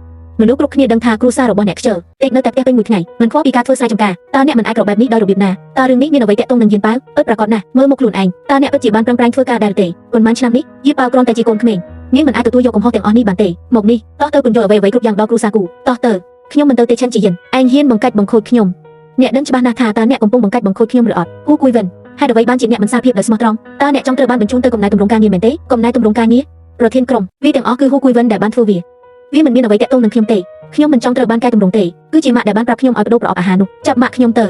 មនុស្សគ្រប់គ្នាដឹងថាគ្រួសាររបស់អ្នកខ្ជិលតិចនៅតែផ្ទះពេញមួយថ្ងៃមិនខ្វល់ពីការធ្វើស្រែចម្ការតើអ្នកមិនអាចក្របែបនេះដោយរបៀបណាតើរឿងនេះមានអ្វីតាក់ទងនឹងយានប៉ាវពិតប្រាកដណាស់មើលមកខ្លួនឯងតើអ្នកពិតជាបានប្រឹងប្រែងធ្វើការដែរទេប៉ុន្មានឆ្នាំនេះយានប៉ាវគ្រាន់តែជាកូនក្មេងនាងមិនអាចទទួលយកកំហុសទាំងអស់នេះបានទេមកនេះតោះទៅពន្យល់អ្វីគ្រប់យ៉ាងដល់គ្រួសារគូតោះទៅខ្ញុំមិនទៅទេឆាន់ជាយិនឯងហ៊ានបង្កាច់បង្ខូចខ្ញុំអ្នកដឹងច្បាស់ណាស់ថាតើអ្នកកំពុងបង្កាច់បង្ខូចខ្ញុំឬអត់ហ៊ូគួយវិនហេតុអ្វីបានជាអ្នកមិនសារភាពដោយស្មោះត្រង់តើអ្នកចង់ត្រូវបានបញ្ជូនទៅកំណែទម្រង់ការងារមែនទេកំណែទម្រង់ការងារប្រធានក្រុមវាទាំងអស់គឺហ៊ូគួយវិនដែលបានធ្វើវាមិនមានអ្វីតាក់ទងនឹងខ្ញុំទេខ្ញុំមិនចង់ត្រូវបានកែតម្រង់ទេគឺជាម៉ាក់ដែលបានប្រាប់ខ្ញុំឲ្យបដូរប្រអប់អាហារនោះចាប់ម៉ាក់ខ្ញុំទៅ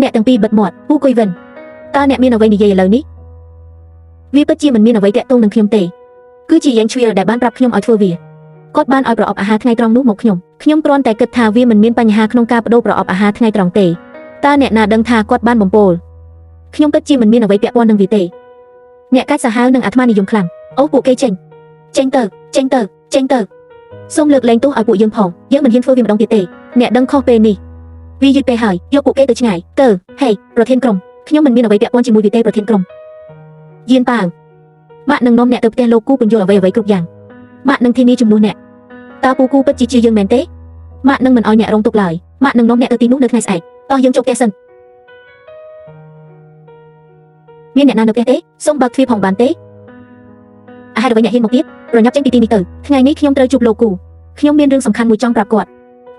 អ្នកទាំងពីរបិទមាត់ហ៊ូគួយវិនតើអ្នកមានអ្វីនិយាយឥឡូវនេះវាពិតជាមិនមានអ្វីតាក់ទងនឹងខ្ញុំទេគឺជាយ៉ាងឈ្វាលដែលបានប្រាប់ខ្ញុំឲ្យធ្វើវាគាត់បានឲ្យប្រអប់អាហារថ្ងៃត្រង់នោះមកខ្ញុំគ្រាន់តែគិតថាវាមិនមានបញ្ហាក្នុងការបដូរប្រអប់អាហារថ្ងៃត្រង់ទេតើអ្នកណាដឹងថាគាត់បានបំពុលខ្ញុំពិតជាមិនមានអ្វីពាក់ព័ន្ធនឹងវាទេអ្នកកាច់សាហាវនិងអាត្មានិយមខ្លាំងអូពួកគេចេញទៅ សូមលើកលែងទោសឲ្យពួកយើងផងយើងមិនហ៊ានធ្វើវាម្ដងទៀតទេអ្នកដឹងខុសពេលនេះវាយឺតពេលហើយយកពួកគេទៅឆ្ងាយទៅហេប្រធានក្រុមខ្ញុំមិនមានអ្វីពាក់ព័ន្ធជាមួយវាទេប្រធានក្រុមយៀនប៉ាវម៉ាក់នឹងនាំអ្នកទៅផ្ទះលោកគូពន្យល់អ្វីគ្រប់យ៉ាងម៉ាក់នឹងធានាជំនួសអ្នកតើពូគូពិតជាយើងមែនទេម៉ាក់នឹងមិនឲ្យអ្នករងទុក្ខឡើយម៉ាក់នឹងនាំអ្នកទៅទីនោះនៅថ្ងៃស្អែកតោះយើងចូលផ្ទះសិនមានអ្នកណានៅផ្ទះទេសូមបើកទ្វារផងបានទេអាហេតុអ្វីអ្នកហ៊ានមកទៀតប្រញាប់ចេញពីទីនេះទៅថ្ងៃនេះខ្ញុំត្រូវជួបលោកគូខ្ញុំមានរឿងសំខាន់មួយចង់ប្រាប់គាត់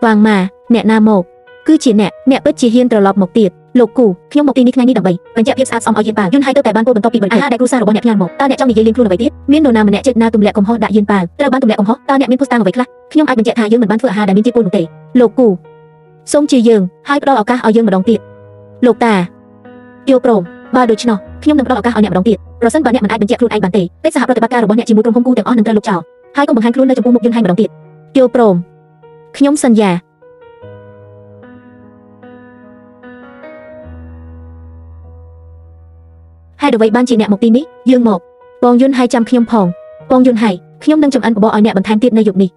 វ៉ាងម៉ាអ្នកណាមកគឺជាអ្នកពិតជាហ៊ានត្រឡប់មកទៀតលោកគូខ្ញុំមកទីនេះថ្ងៃនេះដើម្បីបញ្ជាក់ភាពស្អាតស្អំឲ្យយៀនប៉ាវយន្តហើយទៅតែបានពលបន្ទាប់ពីបញ្ហាដែលគ្រួសាររបស់អ្នកផ្ញើមកតើអ្នកចង់និយាយលៀងខ្លួនអ្វីទៀតមាននរណាម្នាក់ចិត្តណាទម្លាក់កំហុសដាក់យៀនប៉ាវត្រូវបានទម្លាក់កំហុសតើអ្នកមានភស្តុតាងអ្វីខ្លះខ្ញុំអាចបញ្ជាក់ថាយើងមិនបានធ្វើអាហារដែលមានជាតិពុលនោះទេលោកគូសូមជាយើងហើយផ្ដល់ឱកាសឲ្យយើងម្ដងទៀតលោកតាយកព្រមបើដូច្នោះខ្ញុំនឹងផ្ដល់ឱកាសឲ្យអ្នកម្ដងទៀតប្រសិនបើអ្នកមិនអាចបញ្ជាក់ខ្លួនឯងបានទេកិច្ចសហប្រតិបត្តិការរបស់អ្នកជាមួយក្រុមហ៊ុនគូទាំងអស់នឹងត្រូវលុបចោលហើយកុំបង្ហាញខ្លួននៅចំពោះមុខយន្តហើយម្ដងទៀតយកព្រមខ្ញុំសន្យាហេតុអ្វីបានជាអ្នកមកទីនេះយើងមកបងយុនហើយចាំខ្ញុំផងបងយុនហើយខ្ញុំនឹងចំអិនបបរឲ្យអ្នកបន្ថែមទៀតនៅយប់នេ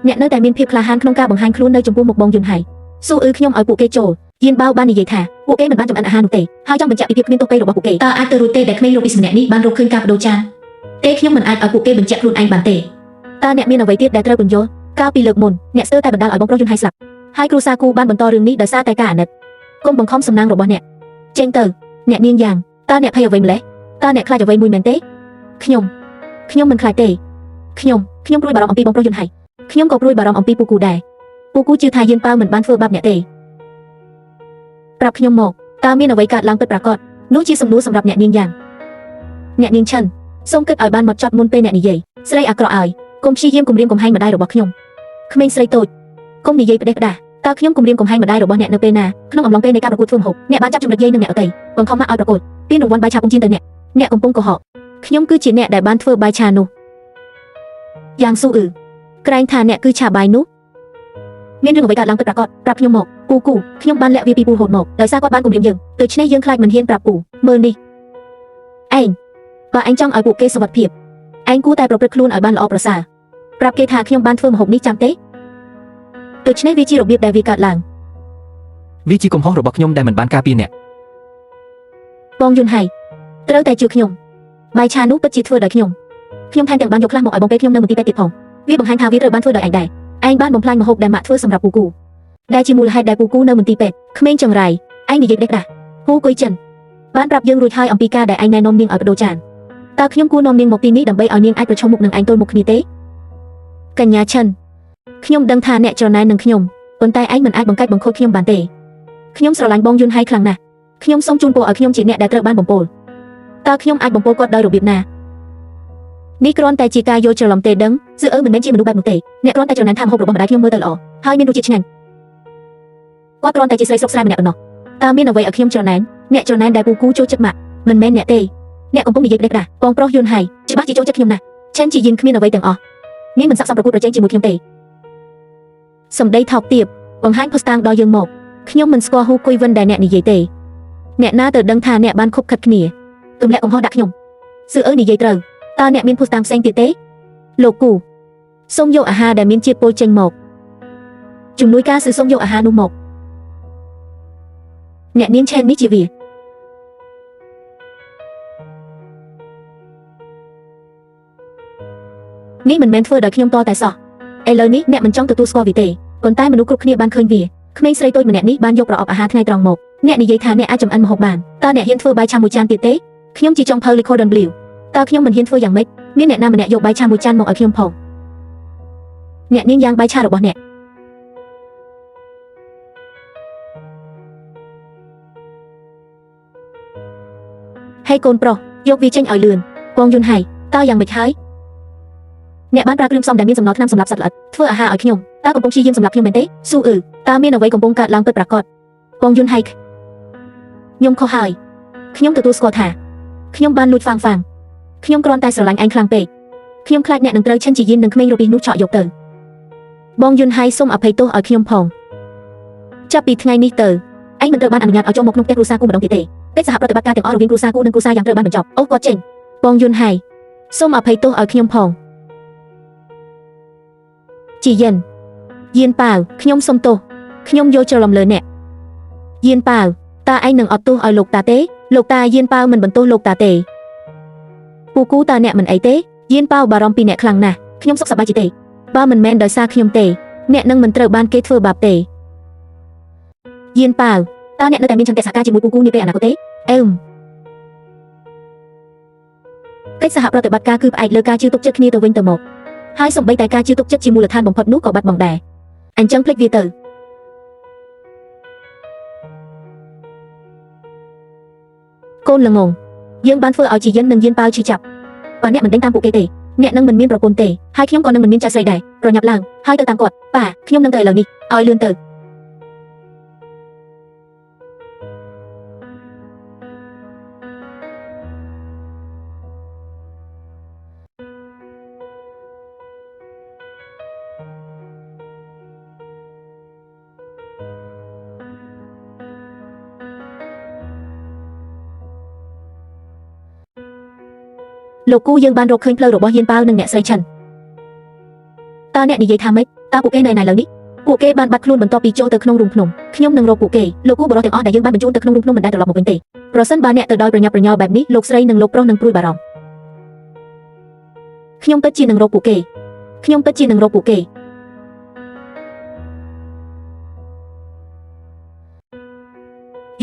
ះអ្នកនៅតែមានភាពក្លាហានក្នុងការបង្ហាញខ្លួននៅចំពោះមុខបងយុនហើយស៊ូខ្ញុំឲ្យពួកគេចូលយៀនបាវបាននិយាយថាពួកគេមិនបានចំអិនអាហារនោះទេហើយចង់បញ្ជាក់ពីភាពគ្មានទោសរបស់ពួកគេតើអាចទៅរួចទេដែលក្មេងរូបពីសម្នាក់នេះបានរកឃើញការបដូរចានទេខ្ញុំមិនអាចឲ្យពួកគេបញ្ជាក់ខ្លួនឯងបានទេតើអ្នកមានអ្វីទៀតដែលត្រូវបញ្យល់កាលពីលើកមុនអ្នកស្ទើរតែបណ្ដាលឲ្យបងប្រុសយុនហើយស្លាប់ហើយគ្រូសាគូបានបន្តរឿងនេះដោយសារតែការអាណិតគុំបង្ខំសំណាងរបស់អ្នកចេញទៅអ្នកនាងយ៉ាងតើអ្នកភ័យអ្វីម្លេះតើអ្នកខ្លាចអ្វីមួយមែនទេខ្ញុំមិនខ្លាចទេខ្ញុំព្រួយបារម្ភអំពីបងប្រុសយុនហើយខ្ញុំក៏ព្រួយបារម្ភអំពីពូគូដែរពូគូជឿថាយៀនប៉ាវមិនបានធ្វើបាបអ្នកទេប្រាប់ខ្ញុំមកតើមានអ្វីកើតឡើងពិតប្រាកដនោះជាសំណួរសម្រាប់អ្នកនាងយ៉ាងអ្នកនាងឈិនសូមគិតឲ្យបានហ្មត់ចត់មុនពេលអ្នកនិយាយស្រីអាក្រក់ឲ្យកុំព្យាយាមគំរាមកំហែងម្ដាយរបស់ខ្ញុំក្មេងស្រីតូចកុំនិយាយផ្ដេសផ្ដាសតើខ្ញុំគំរាមកំហែងម្ដាយរបស់អ្នកនៅពេលណាក្នុងអំឡុងពេលនៃការប្រកួតធ្វើម្ហូបអ្នកបានចាប់ជំរិតយាយនឹងអ្នកអតីបង្ខំម៉ាក់ឲ្យប្រកួតពានរង្វាន់បាយឆាពងជៀនទៅអ្នកកំពុងកុហកខ្ញុំគឺជាអ្នកដែលបានធ្វើបាយឆានោះយ៉ាងស៊ូក្រែងថាអ្នកគឺឆាបាយនោះមានរឿងអ្វីកើតឡើងពិតប្រាកដប្រាប់ខ្ញុំមកពូគូខ្ញុំបានលាក់វាពីពូរហូតមកដោយសារគាត់បានគំរាមយើងដូច្នេះយើងខ្លាចមិនហ៊ានប្រាប់ពូមើលនេះឯងបើឯងចង់ឲ្យពួកគេសុវត្ថិភាពឯងគួរតែប្រព្រឹត្តខ្លួនឲ្យបានល្អប្រសើរប្រាប់គេថាខ្ញុំបានធ្វើម្ហូបនេះចាំទេដូច្នេះវាជារបៀបដែលវាកើតឡើងវាជាកំហុសរបស់ខ្ញុំដែលមិនបានការពារអ្នកបងយុនហើយត្រូវតែជឿខ្ញុំបាយឆានោះពិតជាធ្វើដោយខ្ញុំថែមទាំងបានយកខ្លះមកឲ្យបងពេលខ្ញុំនៅមន្ទីរពេទ្យទៀតផងវាបង្ហាញថាវាត្រូវបានធ្វើដោយឯងដែរឯងបានបំផ្លាញម្ហូបដែលម៉ាក់ធ្វើសម្រាប់ពូគូដែលជាមូលហេតុដែលពូគូនៅមន្ទីរពេទ្យក្មេងចង្រៃឯងនិយាយដេកដាស់ពូគុយចិនបានប្រាប់យើងរួចហើយអំពីការដែលឯងណែនាំនាងឲ្យបដូរចានតើខ្ញុំគួរនាំនាងមកទីនេះដើម្បីឲ្យនាងអាចប្រឈមមុខនឹងឯងទល់មុខគ្នាទេកញ្ញាឈិនខ្ញុំដឹងថាអ្នកច្រណែននឹងខ្ញុំប៉ុន្តែឯងមិនអាចបង្កាច់បង្ខូចខ្ញុំបានទេខ្ញុំស្រឡាញ់បងយុនហើយខ្លាំងណាស់ខ្ញុំសូមជូនពរឲ្យខ្ញុំជាអ្នកដែលត្រូវបានបំពល់តើខ្ញុំអាចបំពល់គាត់ដោយរបៀបណានេះគ្រាន់តែជាការយល់ច្រឡំទេដឹងមិនមែនជាមនុស្សបែបនោះទេអ្នកគ្រាន់តែច្រណែនថាម្ហូបរបស់ម្ដាយខ្ញុំមើលទៅល្អហើយមានរសជាតិឆ្ងាញ់គាត់គ្រាន់តែជាស្រីស្រុកស្រែម្នាក់ប៉ុណ្ណោះតើមានអ្វីឲ្យខ្ញុំច្រណែនអ្នកច្រណែនដែលពូគូចូលចិត្តម៉ាក់មិនមែនអ្នកទេអ្នកកំពុងនិយាយផ្ដេសផ្ដាសបងប្រុសយុនហើយច្បាស់ជាចូលចិត្តខ្ញុំណាស់ឆិនជាយិនគ្មានអ្វីទាំងអស់នាងមិនស័ក្តិសមប្រកួតប្រជែងជាមួយខ្ញុំទេសម្ដីថោកទាបបង្ហាញភស្តុតាងដល់យើងមកខ្ញុំមិនស្គាល់ហ៊ូគុយវិនដែលអ្នកនិយាយទេអ្នកណាទៅដឹងថាអ្នកបានខុបខិតគ្នាទម្លាក់កំហុសដាក់ខ្ញុំនិយាយត្រូវតើអ្នកមានភស្តុតាងផ្សេងទៀតទេលោកគូសូមយកអាហារដែលមានជាតិពុលចេញមកជំនួយការសូមយកអាហារនោះមកអ្នកនាងឆែននេះជាវានេះមិនមែនធ្វើដោយខ្ញុំតតែសោះឥឡូវនេះអ្នកមិនចង់ទទួលស្គាល់វាទេប៉ុន្តែមនុស្សគ្រប់គ្នាបានឃើញវាក្មេងស្រីតូចម្នាក់នេះបានយកប្រអប់អាហារថ្ងៃត្រង់មកអ្នកនិយាយថាអ្នកអាចចម្អិនម្ហូបបានតើអ្នកហ៊ានធ្វើបាយឆាមួយចានទៀតទេខ្ញុំជាចុងភៅលីខូដនប្លីវតើខ្ញុំមិនហ៊ានធ្វើយ៉ាងម៉េចមានអ្នកណាម្នាក់យកបាយឆាមួយចានមកឲ្យខ្ញុំផងអ្នកនាងយ៉ាងបាយឆារបស់អ្នកហើយកូនប្រុសយកវាចេញឲ្យលឿនបងយុនហើយតើយ៉ាងម៉េចហើយអ្នកបានប្រើគ្រឿងផ្សំដែលមានសំណល់ថ្នាំសម្រាប់សត្វល្អិតធ្វើអាហារឲ្យខ្ញុំតើកំពុងព្យាយាមសម្រាប់ខ្ញុំមែនទេស៊ូតើមានអ្វីកំពុងកើតឡើងពិតប្រាកដបងយុនហើយខ្ញុំខុសហើយខ្ញុំទទួលស្គាល់ថាខ្ញុំបានលួចហ្វាងខ្ញុំគ្រាន់តែស្រឡាញ់ឯងខ្លាំងពេកខ្ញុំខ្លាចអ្នកនឹងត្រូវឈិនជាយិននឹងក្មេងរូបនេះនោះឆក់យកទៅបងយុនហើយសូមអភ័យទោសឲ្យខ្ញុំផងចាប់ពីថ្ងៃនេះទៅឯងមិនត្រូវបានអនុញ្ញាតឲ្យចូលមកក្នុងផ្ទះគ្រួសារគូម្ដងទៀតទេកិច្ចសហប្រតិបត្តិការទាំងអស់រវាងគ្រួសារគូនិងគ្រួសារយ៉ាងត្រូវបានបញ្ចប់អូគាត់ចេញបងយុនហើយសូមអភ័យទោសឲ្យខ្ញុំផង Chỉ dần. Yên bảo, nhom sông tô. Nhom vô chờ lòng lời nè. Yên bảo, ta anh nâng ọt tô ở lục ta tế. Lục ta yên bảo mình bẩn tô lục ta tệ. Pù cú ta nẹ mình ấy tế. Yên bảo bà rong pi nẹ khlang nè. Nhom sốc sạp ba chỉ tệ. Ba mình men đời xa nhom tệ. Nẹ nâng mình trở ban kết phơ bạp tệ. Yên bảo, ta nẹ nơi tại miền chẳng kẻ xa ca chỉ mùi pù cú như tệ à nà có tế. Cách xã hợp ra tự bát ca cư ai lơ ca chưa tục chất kia từ vinh từ 1 2 sòng bay tại ca chưa tục chất chỉ mù lật than bồng phật nút cỏ bát bồng đè anh chẳng click vi tử côn là ngồn dương ban phơ ở chỉ dân nâng yên bao chi chập và nẹt mình đánh tam bộ cây tề nẹt nâng mình miên pro côn tề hai khi còn nâng mình miên trà xây đài rồi nhập làng hai tờ tam quạt bà khi nâng tề lờ đi oi lươn tờ lục cú dương ban rục khơi plơរបស់ Hiên bao nâng nẹ xây trần ta nẹ đi dây tham ấy ta bộ cây này lớn đi bộ cây ban bắt luôn bẩn to pi chỗ từ khung rung phồng nhom nâng rục bộ cây lục cú bỏ ra tiếng ó đại dương ban bẩn chỗ từ khung rung phồng mình đã được lọt một vấn đề rồi sân ba nẹ từ đôiประnhauแบบนี้lục srei nâng lục pro nâng pruy bà rong nhom tất chi nâng rục bộ cây nhom tất chi nâng rục bộ cây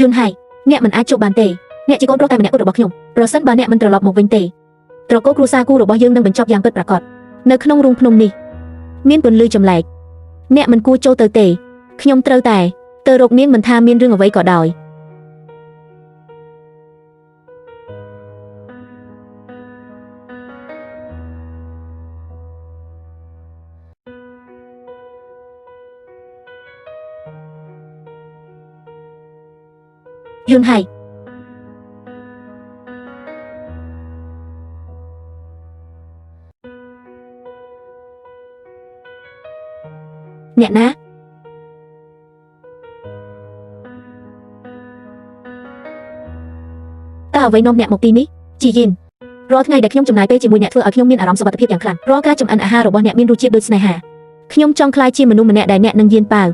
Yun hai nẹ mình ai chụp bàn tề nẹ chỉ có pro tay mình nẹ có được bọc nhom rồi sân ba nẹ mình trở lọt một vấn đềត្រកូលគ្រួសារគូរបស់យើងនឹងបញ្ចប់យ៉ាងពិតប្រាកដនៅក្នុងរូងភ្នំនេះមានពន្លឺចម្លែកអ្នកមិនគួរចូលទៅទេខ្ញុំត្រូវតែទៅរកនាងមិនថាមានរឿងអ្វីក៏ដោយយន់ហើយអ្នកណាតើអ្វីនាំអ្នកមកទីនេះជីយិនរាល់ថ្ងៃដែលខ្ញុំចំណាយពេលជាមួយអ្នកធ្វើឲ្យខ្ញុំមានអារម្មណ៍សុវត្ថិភាពយ៉ាងខ្លាំងរាល់ការចម្អិនអាហាររបស់អ្នកមានរសជាតិដូចស្នេហាខ្ញុំចង់ក្លាយជាមនុស្សម្នាក់ដែលអ្នកនឹងយៀនប៉ាវ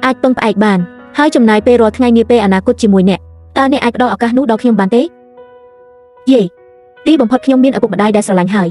អាចពឹងផ្អែកបានហើយចំណាយពេលរាល់ថ្ងៃនាពេលអនាគតជាមួយអ្នកតើអ្នកអាចផ្ដល់ឱកាសនោះដល់ខ្ញុំបានទេយេទីបំផុតខ្ញុំមានឪពុកម្ដាយដែលស្រឡាញ់ហើយ